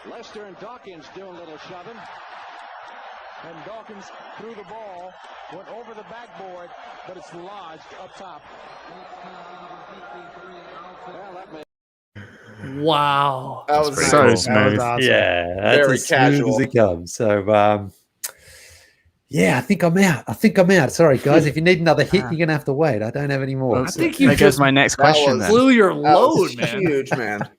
Lester and Dawkins do a little shoving. And Dawkins threw the ball, went over the backboard, but it's lodged up top. Well, that may Wow. That was So cool. smooth. Awesome. Yeah, that's Very as smooth casual. as it comes. So, yeah, I think I'm out. Sorry, guys. If you need another hit, you're gonna have to wait. I don't have any more. I think you There goes my next question. Then. blew your That was load, man. huge, man.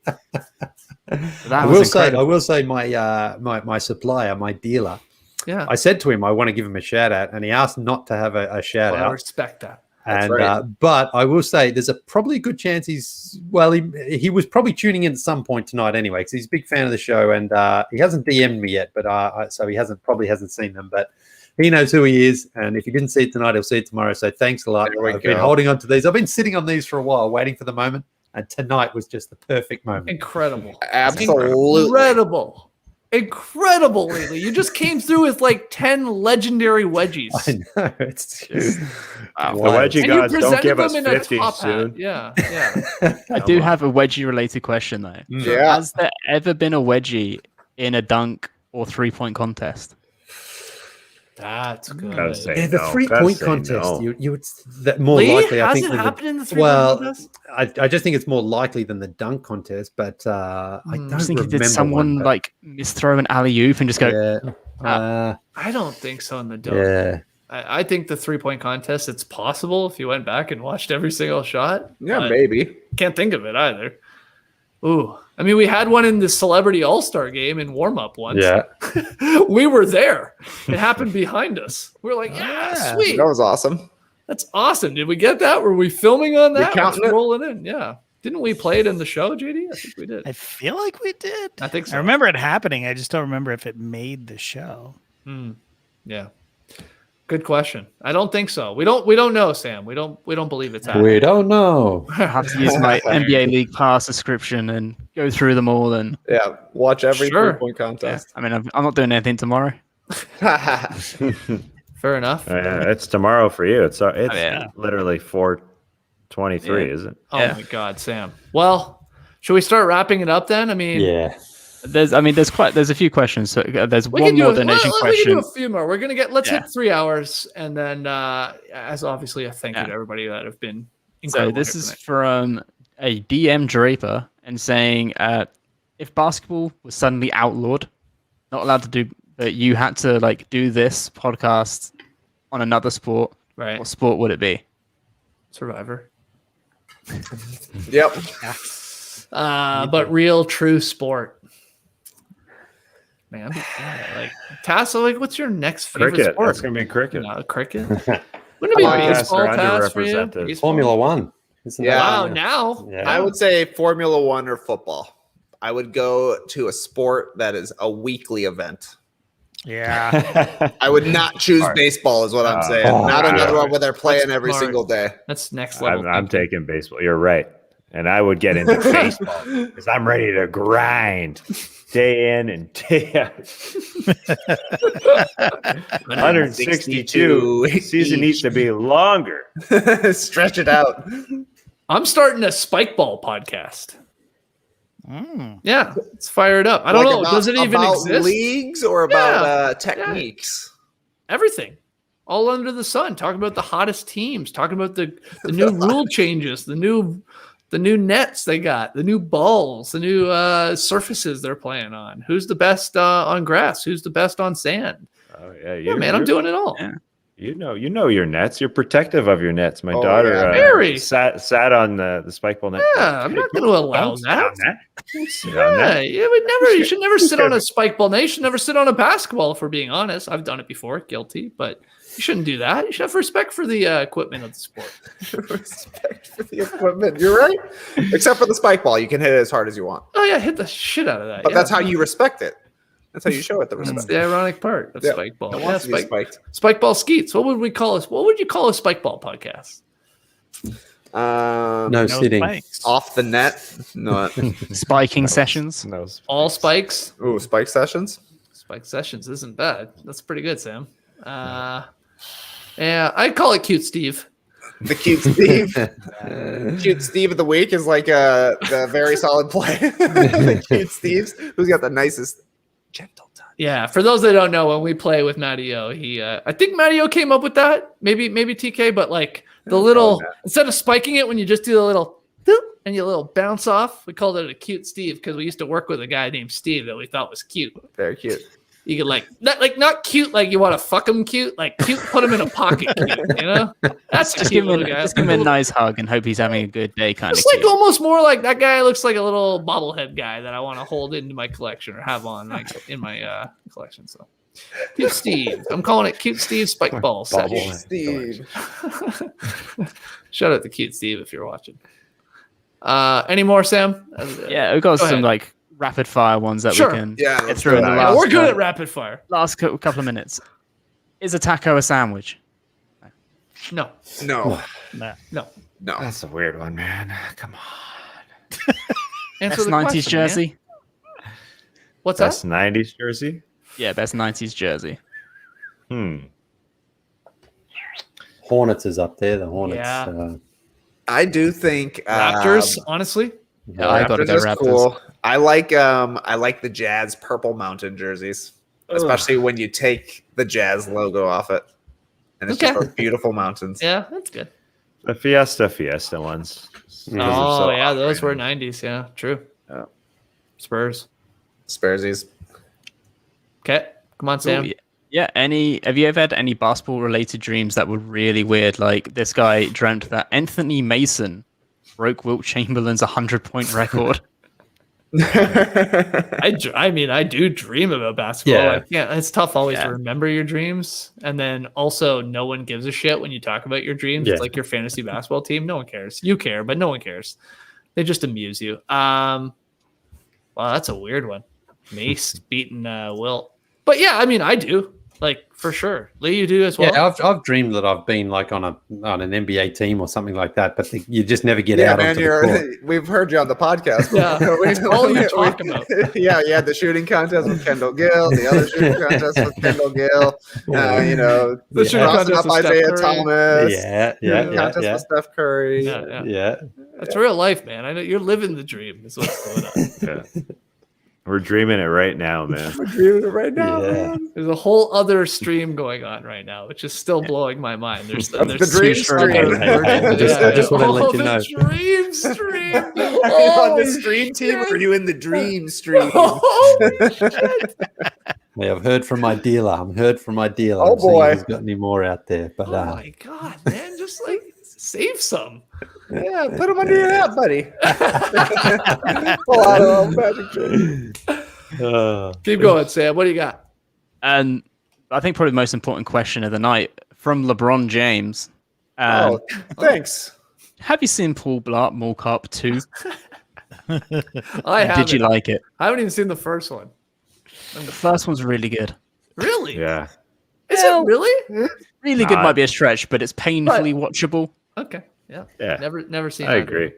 I will say my supplier, my dealer. Yeah. I said to him I want to give him a shout out, and he asked not to have a shout I out. respect that. That's And right. but I will say there's probably a good chance he was probably tuning in at some point tonight anyway, because he's a big fan of the show, and he hasn't DM'd me yet, but so he probably hasn't seen them. But He knows who he is, and if he didn't see it tonight, he'll see it tomorrow. So thanks a lot. I've been holding on to these. I've been sitting on these for a while, waiting for the moment, and tonight was just the perfect moment. Incredible. Absolutely. Incredible, Lately. You just came through with like 10 legendary wedgies. I know. It's just the wedgie gods don't give us 50 soon. Yeah. I do have a wedgie-related question, though. Yeah. Has there ever been a wedgie in a dunk or three-point contest? That's good. Yeah, the 3-point contest. You would that more Lee, likely. I has think it happened in the 3-point well, contest? I just think it's more likely than the dunk contest. But I don't remember. Did someone like misthrow an alley oop and just go? Yeah. I don't think so in the dunk. Yeah. I think the 3-point contest, it's possible if you went back and watched every single shot. Yeah, maybe. Can't think of it either. Ooh. I mean, we had one in the Celebrity All-Star game in warm-up once. Yeah. We were there. It happened behind us. We were like, yeah, sweet. That was awesome. That's awesome. Did we get that? Were we filming on that? counting Let's it? roll it in. Yeah. Didn't we play it in the show, JD? I think we did. I feel like we did. I think so. I remember it happening. I just don't remember if it made the show. Yeah. Good question. I don't think so. We don't know, Sam. We don't believe it's happening. We don't know. I have to use my NBA League Pass subscription and go through them all. And Yeah, watch every Sure. 3-point contest. I mean, I'm not doing anything tomorrow. Fair enough. It's tomorrow for you. It's yeah. literally 4:23, is it? Oh my God, Sam. Well, should we start wrapping it up then? I mean, Yeah. There's a few questions. So there's we one can do more a- donation we question. can do a few more. We're gonna let's Yeah. hit 3 hours, and then as obviously a thank you to everybody that have been So incredible. this here is tonight. from a DM Draper and saying, if basketball was suddenly outlawed, not allowed to do, but you had to like do this podcast on another sport, right? What sport would it be? Survivor. Yep. But real true sport. Man, like Tassa, like what's your next favorite Cricket. sport? That's gonna be cricket. Cricket. Wouldn't it be baseball, are Tass, for you? underrepresented. Baseball? Formula One. Isn't Yeah. Wow, that- now I would say Formula One or football. I would go to a sport that is a weekly event. Yeah. I would not choose baseball, is what I'm saying. Not another one where they're playing every smart. single day. That's next level. I'm taking baseball. You're right. And I would get into baseball because I'm ready to grind day in and day out. 162. Season needs to be longer. Stretch it out. I'm starting a spike ball podcast. Yeah, let's fire it up. I don't know. Does it even about exist? Leagues or about techniques? Everything. All under the sun. Talking about the hottest teams. Talking about the new rule changes. The new nets they got. The new balls. The new surfaces they're playing on. Who's the best on grass? Who's the best on sand? Oh yeah, Yeah, man, I'm doing it all. Yeah. You know your nets. You're protective of your nets. My Oh, daughter yeah. Very. sat on the spike ball net. Yeah, I'm not going to allow Don't sit on that. Sit on Yeah, that. you should never sit on a spike ball. You should never sit on a basketball, if we're being honest. I've done it before, guilty, but you shouldn't do that. You should have respect for the equipment of the sport. Respect for the equipment. You're right. Except for the spike ball. You can hit it as hard as you want. Oh yeah, hit the shit out of that. But yeah. that's how you respect it. That's how you show it the That's respect. the ironic part of Yeah. spike ball. It Yeah, wants to be spiked. spike ball skeets. What would we call us? What would you call a spike ball podcast? No sitting. spikes. Off the net. No. Spiking sessions. No. All spikes. Ooh, spike sessions. Spike sessions isn't bad. That's pretty good, Sam. Yeah, I'd call it Cute Steve. The cute Steve. Cute Steve of the week is like the very solid play. The cute Steve's who's got the nicest gentle touch. Yeah, for those that don't know, when we play with Matty O, I think Matty O came up with that. Maybe TK, but like the little instead of spiking it when you just do the little doop and you little bounce off, we called it a Cute Steve because we used to work with a guy named Steve that we thought was cute. Very cute. You could not cute like you want to fuck him cute, like cute put him in a pocket cute, you know? That's Just cute give him little guy. just give him a nice hug and hope he's having a good day. Kind of It's like almost more like that guy looks like a little bobblehead guy that I want to hold into my collection or have on like in my collection. So Cute Steve. I'm calling it Cute Steve Spike Ball Session. Steve. Shout out to Cute Steve if you're watching. Any more, Sam? Yeah, we've got Go some ahead. like rapid fire ones that Sure. we can Yeah, get through in the Yeah, last. we're good at rapid fire. Last couple of minutes. Is a taco a sandwich? No. No. No. That's a weird one, man. Come on. Best 90s jersey? Man. What's best that? 90s jersey? Yeah, best 90s jersey. Hornets is up there. The Hornets. Yeah. I do think Raptors, honestly. Yeah, I gotta go Raptors. Cool. I like the Jazz purple mountain jerseys, especially when you take the Jazz logo off it, and it's just those beautiful mountains. Yeah, that's good. The Fiesta ones. Oh yeah, those were 90s. Yeah, true. Yeah. Spursies. Okay, come on, Sam. Ooh, yeah. Have you ever had any basketball related dreams that were really weird? Like this guy dreamt that Anthony Mason broke Wilt Chamberlain's 100-point record. I mean, I do dream about basketball. Yeah. I can't. It's tough always to remember your dreams, and then also no one gives a shit when you talk about your dreams. It's like your fantasy basketball team. No one cares. You care, but no one cares. They just amuse you. Wow, that's a weird one. Mace beating Wilt, but yeah, I mean, I do. Like for sure, Lee, you do as well. Yeah, I've dreamed that I've been like on an NBA team or something like that, but you just never get out onto the court. We've heard you on the podcast. Yeah, it's all you talk about. Yeah, you had the shooting contest with Kendall Gill, the other shooting contest with Kendall Gill. The shooting contest with Isaiah Thomas. Contest with Steph Curry. Yeah. That's real life, man. I know you're living the dream. Is what's going on. We're dreaming it right now, man. We're dreaming it right now, man. There's a whole other stream going on right now, which is still blowing my mind. There's the dream stream. I just want to let you know. Dream stream. On the stream team, or are you in the dream stream? Yeah, I've heard from my dealer. Oh boy, who's got any more out there? But oh my god, man, just like save some. Yeah, put them under your hat, buddy. Pull out a magic trick. Keep going, Sam. What do you got? And I think probably the most important question of the night from LeBron James. Thanks. Have you seen Paul Blart Mall Cop 2? I haven't. Did you like it? I haven't even seen the first one. The first one's really good. Really? Yeah. Is it really? Really good might be a stretch, but it's painfully watchable. Okay. Yeah. Never seen. I agree.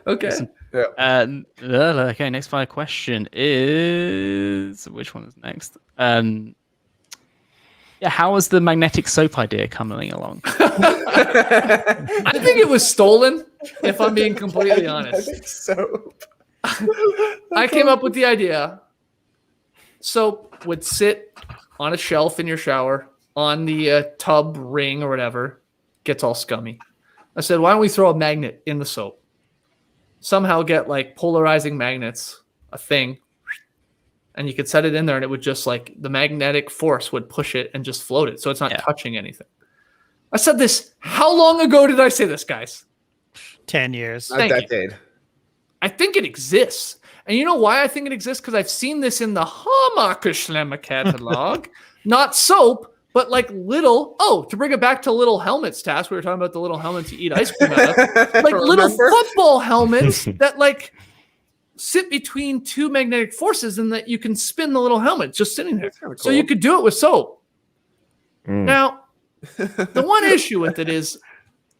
Okay. Okay. Next final question is which one is next? How is the magnetic soap idea coming along? I think it was stolen. If I'm being completely honest. Magnetic soap. I came up with the idea. Soap would sit on a shelf in your shower. On the tub ring or whatever, gets all scummy. I said, why don't we throw a magnet in the soap? Somehow get like polarizing magnets, a thing, and you could set it in there and it would just like the magnetic force would push it and just float it. So it's not touching anything. I said this. How long ago did I say this, guys? 10 years. A decade. I think it exists. And you know why I think it exists? Because I've seen this in the Hamakushlemma catalog. Not soap, but like little, to bring it back to little helmets, Task, we were talking about the little helmets you eat ice cream out of. Like little football helmets that like sit between two magnetic forces and that you can spin the little helmet just sitting there. Cool. So you could do it with soap. Now, the one issue with it is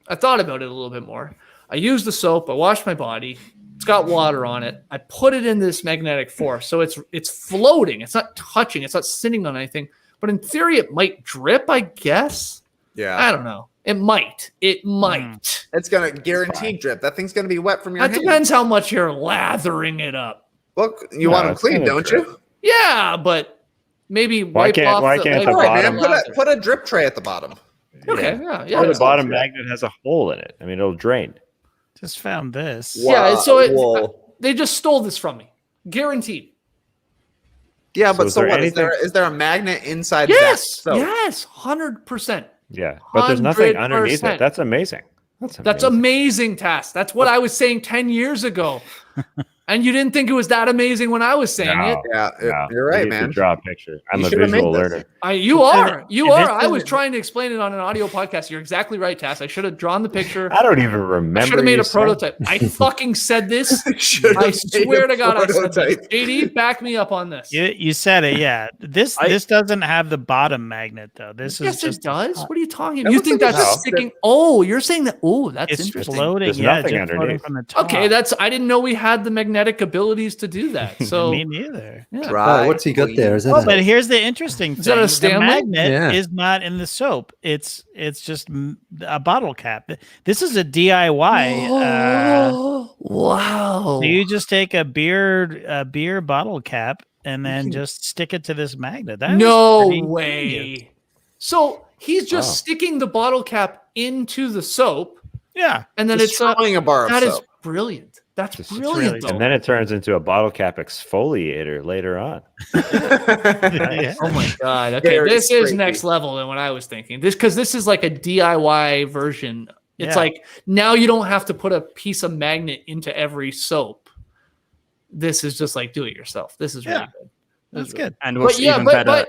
I thought about it a little bit more. I used the soap, I washed my body, it's got water on it. I put it in this magnetic force. So it's floating, it's not touching, it's not sitting on anything. But in theory, it might drip, I guess. Yeah. I don't know. It might. It's going to guaranteed drip. That thing's going to be wet from your hand. That depends how much you're lathering it up. Look, you want them clean, don't you? Yeah, but maybe wipe off the bottom? Man, put a drip tray at the bottom. Okay, yeah. Or the bottom magnet has a hole in it. I mean, it'll drain. Just found this. Wow. Yeah, so they just stole this from me. Guaranteed. Yeah, but so what? Is there a magnet inside? Yes, 100%. Yeah, but there's nothing underneath it. That's amazing. That's amazing, Task. That's what I was saying 10 years ago. And you didn't think it was that amazing when I was saying it. Yeah, you're right, you man. Draw a picture. I'm a visual learner. You are. I was trying to explain it on an audio podcast. You're exactly right, Tass. I should have drawn the picture. I don't even remember. I should have made a prototype. I fucking said this. I swear to God, I said this. JD, back me up on this. You said it, yeah. This doesn't have the bottom magnet though. This yes, is just it does. What are you talking about? You think that's sticking? Oh, you're saying that? Oh, that's it's interesting. Floating. There's Yeah, nothing just floating underneath. from the top. Okay, I didn't know we had the magnetic abilities to do that. So Me neither. Yeah. Oh, what's he got there? Is that But here's the interesting thing: that a the Stanley? magnet is not in the soap. It's just a bottle cap. This is a DIY. Wow! So you just take a beer bottle cap and then just stick it to this magnet. That No is pretty way. genius. So he's just sticking the bottle cap into the soap. Yeah, and then destroying a bar of That is soap. brilliant. That's brilliant. And then it turns into a bottle cap exfoliator later on. Oh my God. Okay. Very this is straight next level than what I was thinking. This is like a DIY version. It's Yeah. like now you don't have to put a piece of magnet into every soap. This is just like do it yourself. This is really good. That's good. And what's even better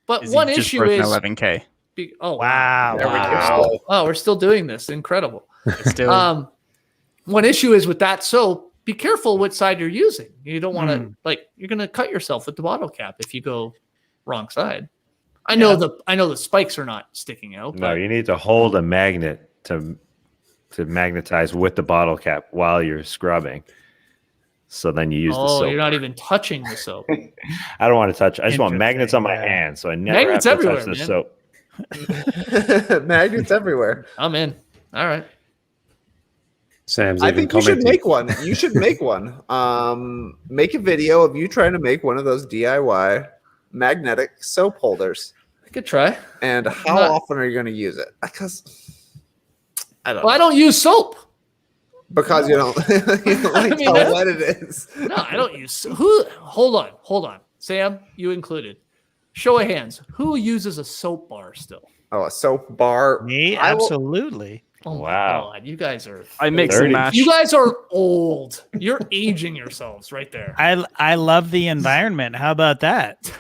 but is one he just issue broke an is 11K. Wow. Oh, we're still doing this. Incredible. It's still One issue is with that soap, be careful what side you're using. You don't want to you're going to cut yourself with the bottle cap if you go wrong side. I know the spikes are not sticking out. No, you need to hold a magnet to magnetize with the bottle cap while you're scrubbing. So then you use the soap. You're not even touching the soap. I don't want to touch. I just want magnets on my hands, so I never Magnets have to everywhere, touch the man. soap. Magnets everywhere. I'm in. All right. Sam's I even think you should commenting. make one. You should make one. Make a video of you trying to make one of those DIY magnetic soap holders. I could try. And how often are you going to use it? Because I don't. Well, I don't use soap. Because you don't like how wet it is. No, I don't use who. Hold on, Sam, you included. Show of hands. Who uses a soap bar still? Oh, a soap bar. Me, absolutely. Oh wow, my God, you guys are. I mix and match. You guys are old. You're aging yourselves right there. I love the environment. How about that?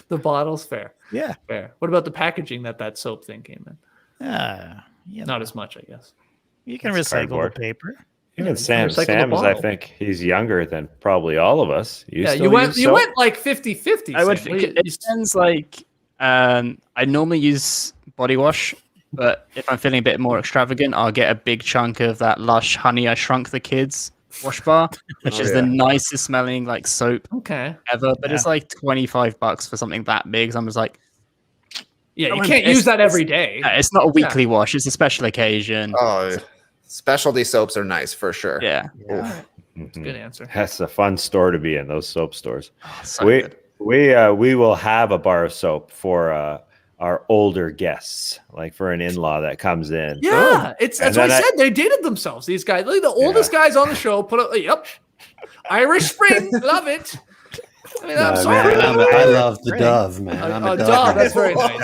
The bottle's fair. Yeah, fair. What about the packaging that soap thing came in? Yeah, not as much, I guess. You can It's recycle cardboard. the paper. Even Sam is, I think he's younger than probably all of us. You went like 50-50. I would think it depends. Like, I normally use body wash, but if I'm feeling a bit more extravagant, I'll get a big chunk of that Lush Honey I Shrunk the Kids wash bar, which is the nicest smelling like soap ever. But it's like $25 for something that big. So I'm just like, yeah, you can't use that every day. It's not a weekly wash; it's a special occasion. Oh, specialty soaps are nice for sure. Yeah. That's a good answer. That's a fun store to be in, those soap stores. So we will have a bar of soap for our older guests, like for an in-law that comes in. Yeah, that's what I said. They dated themselves. These guys, like the oldest guys on the show, put up. Yep, Irish Spring, love it. I mean, I'm sorry. I love the Dove, man. I'm a Dove. That's very nice.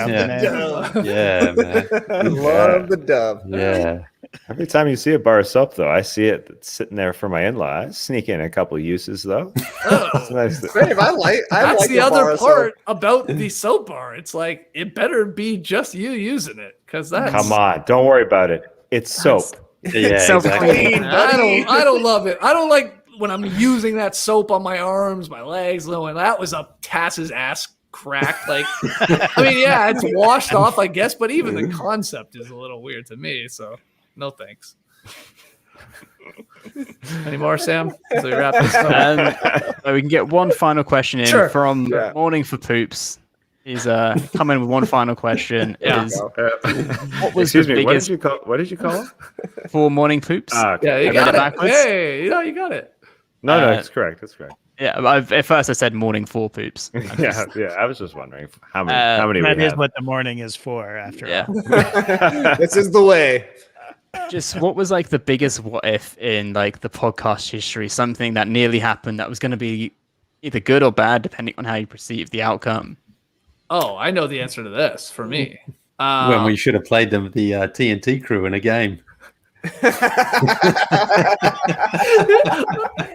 Yeah, man. I love the Dove. Yeah. Every time you see a bar of soap, though, I see it sitting there for my in-law. I sneak in a couple uses, though. It's nice to- Babe, I like the a bar other of part soap. about the soap bar. It's like it better be just you using it because that's Come on, don't worry about it. It's soap. Yeah, so exactly. clean. I don't love it. I don't like when I'm using that soap on my arms, my legs. When that was up Tass's ass crack. Like, I mean, yeah, it's washed off, I guess, but even the concept is a little weird to me. So, no thanks. Any more, Sam? So we wrap this up. So we can get one final question in from Yeah. Morning for Poops. He's coming with one final question. Is what was Excuse the me, biggest what did you call him? for Morning Poops? Yeah, you I read got it. backwards. Hey, you got it. No, it's correct. That's correct. Yeah, at first I said Morning for Poops. Yeah. I was just wondering how many That we is have. what the morning is for. After all. This is the way. Just what was like the biggest what if in like the podcast history? Something that nearly happened that was going to be either good or bad, depending on how you perceive the outcome. Oh, I know the answer to this for me. When we should have played them, the TNT crew in a game.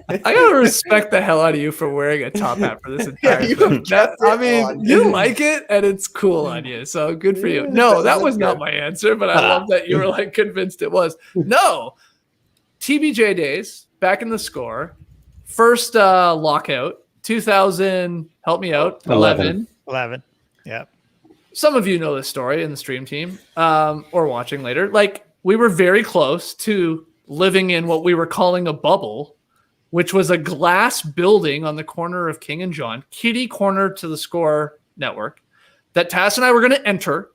I gotta respect the hell out of you for wearing a top hat for this entire thing. You like it and it's cool on you, so good for you. No, that was not my answer, but I love that you were like convinced it was. No, TBJ days back in the score, first lockout, 2000. Help me out. 11. Yep. Some of you know this story in the stream team, or watching later. Like, we were very close to living in what we were calling a bubble, which was a glass building on the corner of King and John, kitty corner to the Score network, that Tass and I were going to enter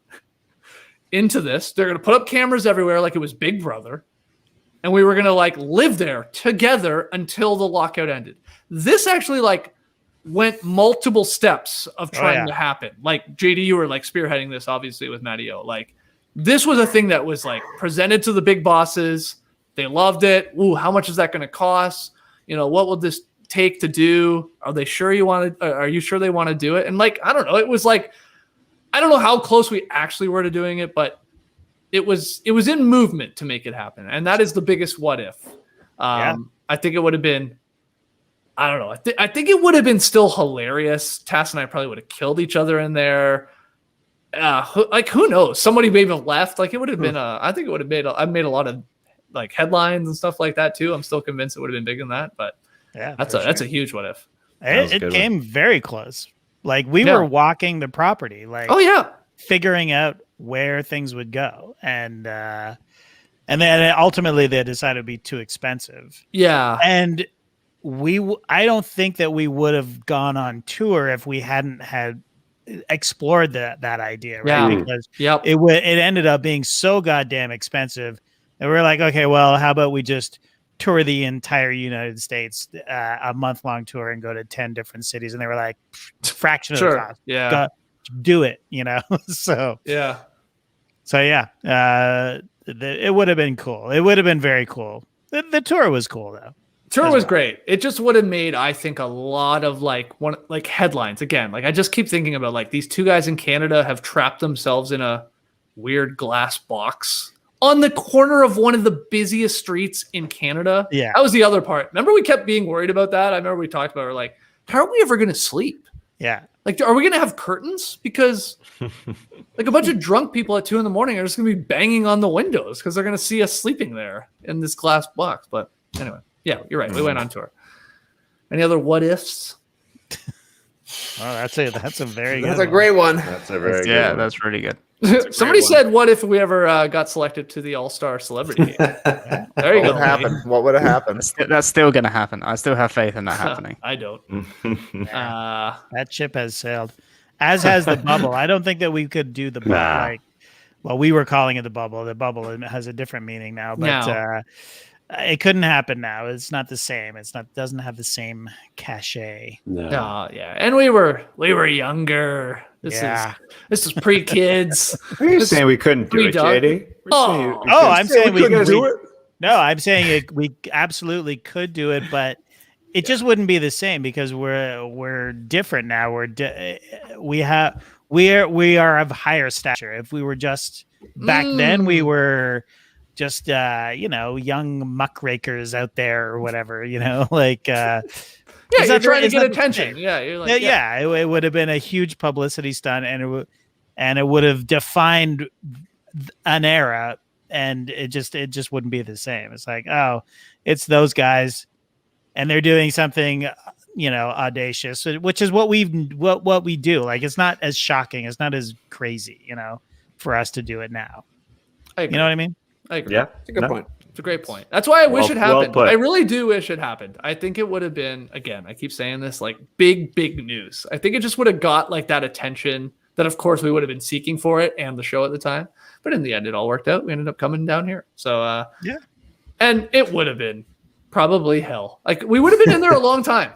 into this. They're going to put up cameras everywhere like it was Big Brother, and we were going to like live there together until the lockout ended. This actually like went multiple steps of trying to happen. Like, JD, you were like spearheading this obviously with Matty O. Like, this was a thing that was like presented to the big bosses. They loved it. Ooh, how much is that going to cost? You know, what will this take to do? Are they sure you want to? Are you sure they want to do it? And like, I don't know. It was like, I don't know how close we actually were to doing it, but it was in movement to make it happen. And that is the biggest what if. I think it would have been. I don't know. I think it would have been still hilarious. Tass and I probably would have killed each other in there. Who knows? Somebody may have left. Like, it would have been. I think it would have made. I've made a lot of like headlines and stuff like that too. I'm still convinced it would have been bigger than that. But that's a huge what if. It came very close. Like, we were walking the property. Like, figuring out where things would go, and then ultimately they decided it'd be too expensive. Yeah, and. I don't think that we would have gone on tour if we hadn't had explored that idea, right? Yeah. Because it ended up being so goddamn expensive, and we're like, okay, well, how about we just tour the entire United States, a month-long tour, and go to 10 different cities? And they were like, fraction of the cost. Yeah, do it, you know. So it would have been cool. It would have been very cool. The tour was cool though. Tour was great. It just would have made, I think, a lot of like headlines. Again, like, I just keep thinking about like these two guys in Canada have trapped themselves in a weird glass box on the corner of one of the busiest streets in Canada. Yeah, that was the other part. Remember, we kept being worried about that. I remember we talked about it. We're like, how are we ever going to sleep? Yeah, like, are we going to have curtains? Because like a bunch of drunk people at 2 a.m. are just going to be banging on the windows because they're going to see us sleeping there in this glass box. But anyway. Yeah, you're right. We went on tour. Any other what ifs? Oh, that's a very good. That's a great one. That's a very good. Yeah, one. that's really good. Somebody said, "What if we ever got selected to the All-Star Celebrity Game?" There you go. What would have happened? That's still going to happen. I still have faith in that happening. I don't. That ship has sailed, as has the bubble. I don't think that we could do the bubble. Well, we were calling it the bubble. The bubble has a different meaning now, but. It couldn't happen now. It's not the same. Doesn't have the same cachet. No. Oh, yeah. And we were younger. This is pre-kids. Are you saying we couldn't do it, JD? I'm saying we couldn't do it. No, I'm saying we absolutely could do it, but it just wouldn't be the same because we're different now. We are of higher stature. If we were just back then, we were just young muckrakers out there or whatever, like you're trying to get attention. Yeah, you're like, it would have been a huge publicity stunt, and it would have defined an era, and it just wouldn't be the same. It's like, oh, it's those guys, and they're doing something audacious, which is what we do. Like, it's not as shocking, it's not as crazy, for us to do it now. You know what I mean? I agree. Yeah, it's a good point. It's a great point. That's why I wish it happened. I really do wish it happened. I think it would have been, again, I keep saying this, like big news. I think it just would have got like that attention that, of course, we would have been seeking for it and the show at the time. But in the end, it all worked out. We ended up coming down here. So, and it would have been probably hell. Like, we would have been in there a long time.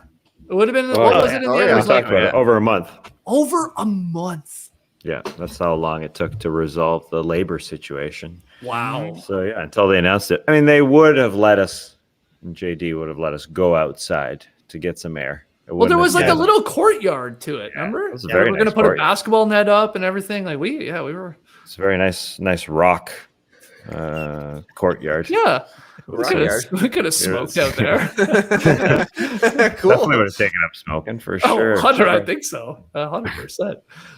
It would have been, what was it in the end? It was like over a month. Over a month. Yeah, that's how long it took to resolve the labor situation. Wow. So, until they announced it. I mean, they would have let us, JD would have let us go outside to get some air. Well, there was like a little courtyard to it, remember? It was we were going to put a basketball net up and everything. Like, we were. It's a very nice rock courtyard. Yeah. We could have smoked out there. Cool. Definitely would have taken up smoking for Oh, sure. 100, I think so. 100%.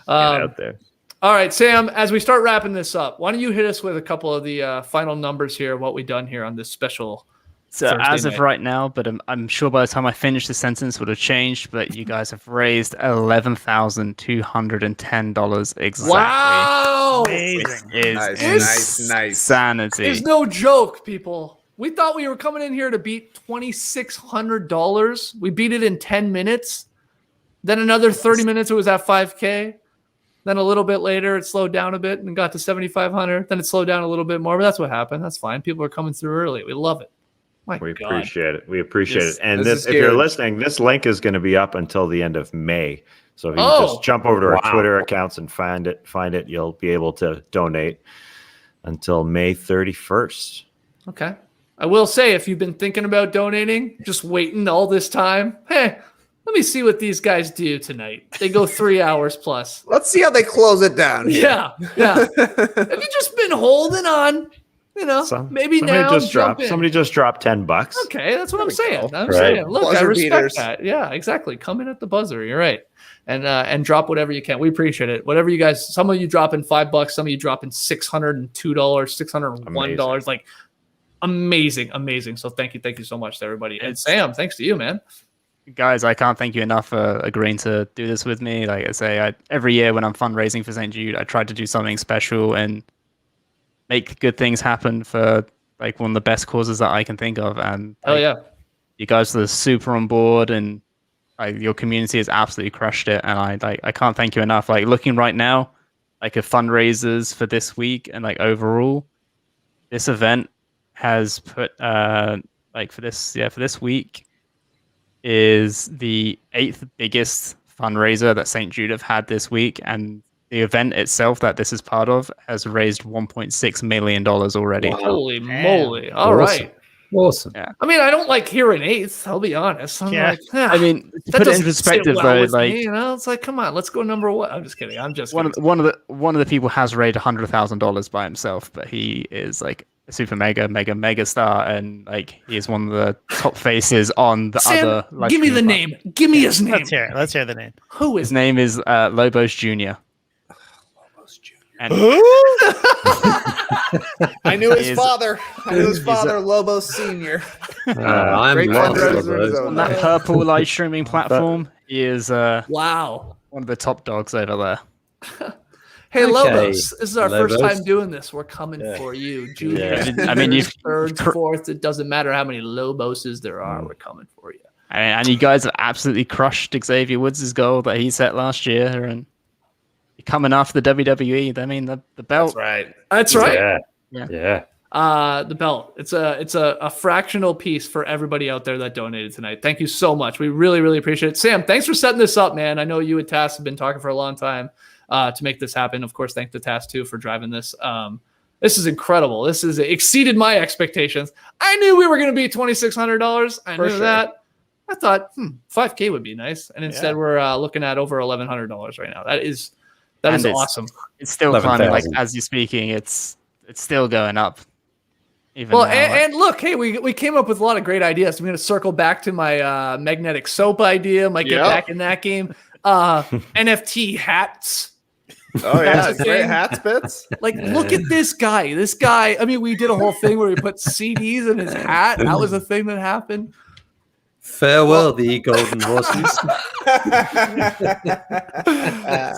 Out there. All right, Sam, as we start wrapping this up, why don't you hit us with a couple of the final numbers here, what we've done here on this special So Thursday as of night. right now, but I'm sure by the time I finish the sentence would have changed, but you guys have raised $11,210 exactly. Wow! Amazing. Nice. Sanity. It's no joke, people. We thought we were coming in here to beat $2,600. We beat it in 10 minutes. Then another 30 minutes, it was at 5K. Then a little bit later, it slowed down a bit and got to 7,500. Then it slowed down a little bit more, but that's what happened. That's fine. People are coming through early. We love it. We appreciate it. We appreciate it. And this is if you're good. listening, this link is going to be up until the end of May. So if you just jump over to our Twitter accounts and find it, you'll be able to donate until May 31st. Okay. I will say, if you've been thinking about donating, just waiting all this time, hey, let me see what these guys do tonight. They go 3 hours plus. Let's see how they close it down. Yeah. Have you just been holding on? Maybe now Somebody just dropped $10. Okay, that's what I'm saying. Look, Buzzer I respect beaters. that. Yeah, exactly. Come in at the buzzer. You're right. And drop whatever you can. We appreciate it. Whatever you guys, some of you dropping $5, some of you dropping $602, $601. Like amazing. So thank you so much to everybody. And Sam, thanks to you, man. Guys, I can't thank you enough for agreeing to do this with me. Like I say, every year when I'm fundraising for St. Jude, I try to do something special and make good things happen for like one of the best causes that I can think of. And you guys are super on board, and your community has absolutely crushed it. And I can't thank you enough. Like looking right now, like a fundraisers for this week and like overall, this event has put for this week is the 8th biggest fundraiser that St. Jude have had this week, and the event itself that this is part of has raised $1.6 million already. Wow. Holy moly. All right. Awesome. Yeah. I mean, I don't like hearing 8th. I'll be honest. I mean, to put it in perspective, though, like it's like, come on, let's go number 1. I'm just kidding. One of the people has raised $100,000 by himself, but he is like a super mega star, and like he is one of the top faces on the Sam, other. Give me the name. Give me his name. Let's hear the name. Who is his name? Is Lobos Jr. And I knew his father. Lobos Senior. I'm Great Lobos. On that purple live streaming platform, he is wow, one of the top dogs over there. Hey, Lobos, this is our first time doing this. We're coming for you. Juniors, I mean, you've thirds, fourths. It doesn't matter how many Loboses there are. We're coming for you. And you guys have absolutely crushed Xavier Woods' goal that he set last year, and you're coming after the WWE. I mean, the belt. That's right. Yeah. The belt. It's a fractional piece for everybody out there that donated tonight. Thank you so much. We really appreciate it. Sam, thanks for setting this up, man. I know you and Tass have been talking for a long time to make this happen. Of course, thank to Tass too for driving this. This is incredible. This has exceeded my expectations. I knew we were going to be $2,600. I knew that. I thought 5K would be nice, and instead we're looking at over $1,100 right now. That is awesome. It's still climbing. Like as you're speaking, it's still going up. Even well, now, and look, hey, we came up with a lot of great ideas. I'm going to circle back to my magnetic soap idea. Might get back in that game. NFT hats. Oh yeah, great hats bits. Like, look at this guy. This guy. I mean, we did a whole thing where we put CDs in his hat. That was a thing that happened. Farewell, the golden horses.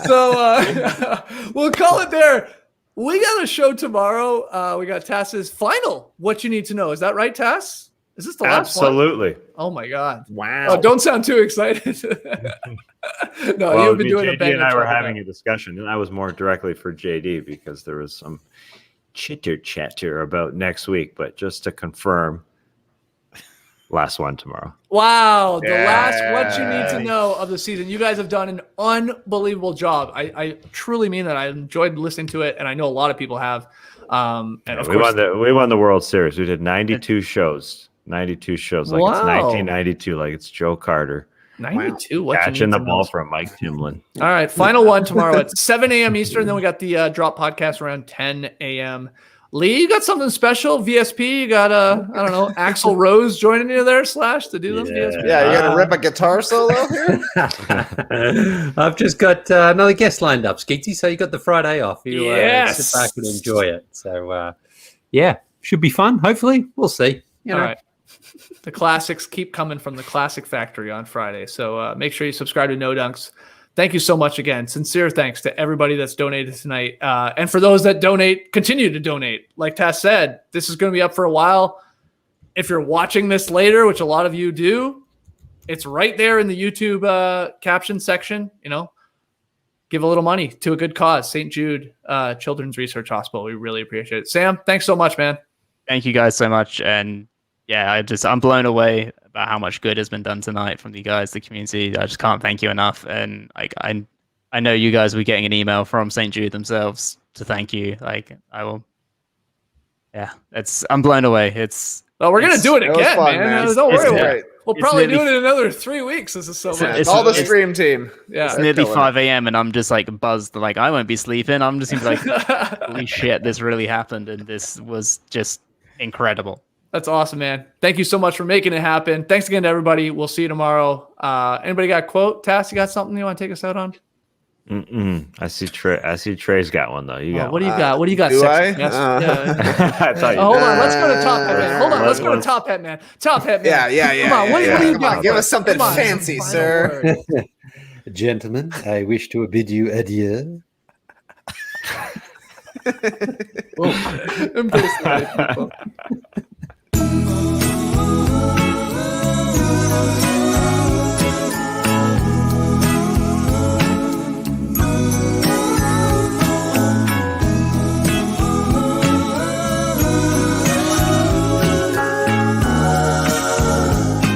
So we'll call it there. We got a show tomorrow. We got Tass's final What You Need to Know. Is that right, Tass? Is this the last one? Absolutely. Oh, my God. Wow. Oh, don't sound too excited. No, you've been doing a bang. JD and I were having a discussion, and I was more directly for JD because there was some chitter about next week. But just to confirm, last one tomorrow. Wow. The last What You Need to Know of the season. You guys have done an unbelievable job. I truly mean that. I enjoyed listening to it, and I know a lot of people have. And of we course, won the World Series. We did 92 shows. 92 shows. Like it's 1992. Like it's Joe Carter. 92. What Catching the ball from Mike Timlin. All right. Final one tomorrow at 7 a.m. Eastern. Then we got the Drop podcast around 10 a.m. Lee, you got something special? VSP, you got I don't know, Axl Rose joining you there, Slash, to do them VSP? Yeah, you gonna rip a guitar solo here? I've just got another guest lined up, Skeety, so you got the Friday off. You sit back and enjoy it. So, yeah, should be fun, hopefully. We'll see. All right. The classics keep coming from the Classic Factory on Friday. So make sure you subscribe to No Dunks. Thank you so much again. Sincere thanks to everybody that's donated tonight. And for those that donate, continue to donate. Like Tess said, this is going to be up for a while. If you're watching this later, which a lot of you do, it's right there in the YouTube caption section. Give a little money to a good cause. St. Jude Children's Research Hospital. We really appreciate it. Sam, thanks so much, man. Thank you guys so much. And yeah, I'm blown away about how much good has been done tonight from you guys, the community. I just can't thank you enough. And I know you guys will be getting an email from St. Jude themselves to thank you. I will. Yeah, I'm blown away. We're gonna do it again, fun, man. Don't worry about it. We'll probably do it in another 3 weeks. This is so much. It's all the stream team. Yeah, it's nearly 5 a.m. and I'm just buzzed. I won't be sleeping. I'm just holy shit, this really happened, and this was just incredible. That's awesome, man. Thank you so much for making it happen. Thanks again to everybody. We'll see you tomorrow. Anybody got a quote? Tass, you got something you want to take us out on? I see Trey's got one though. You got what do you got? What do you got? Do I? I thought you hold on, let's go to Top Hat Man. Hold on, let's go to Top Hat Man. Top Hat Man. Yeah. Come on, what do you got? Give us something fancy, sir. Gentlemen, I wish to bid you adieu. Embrace the life, people.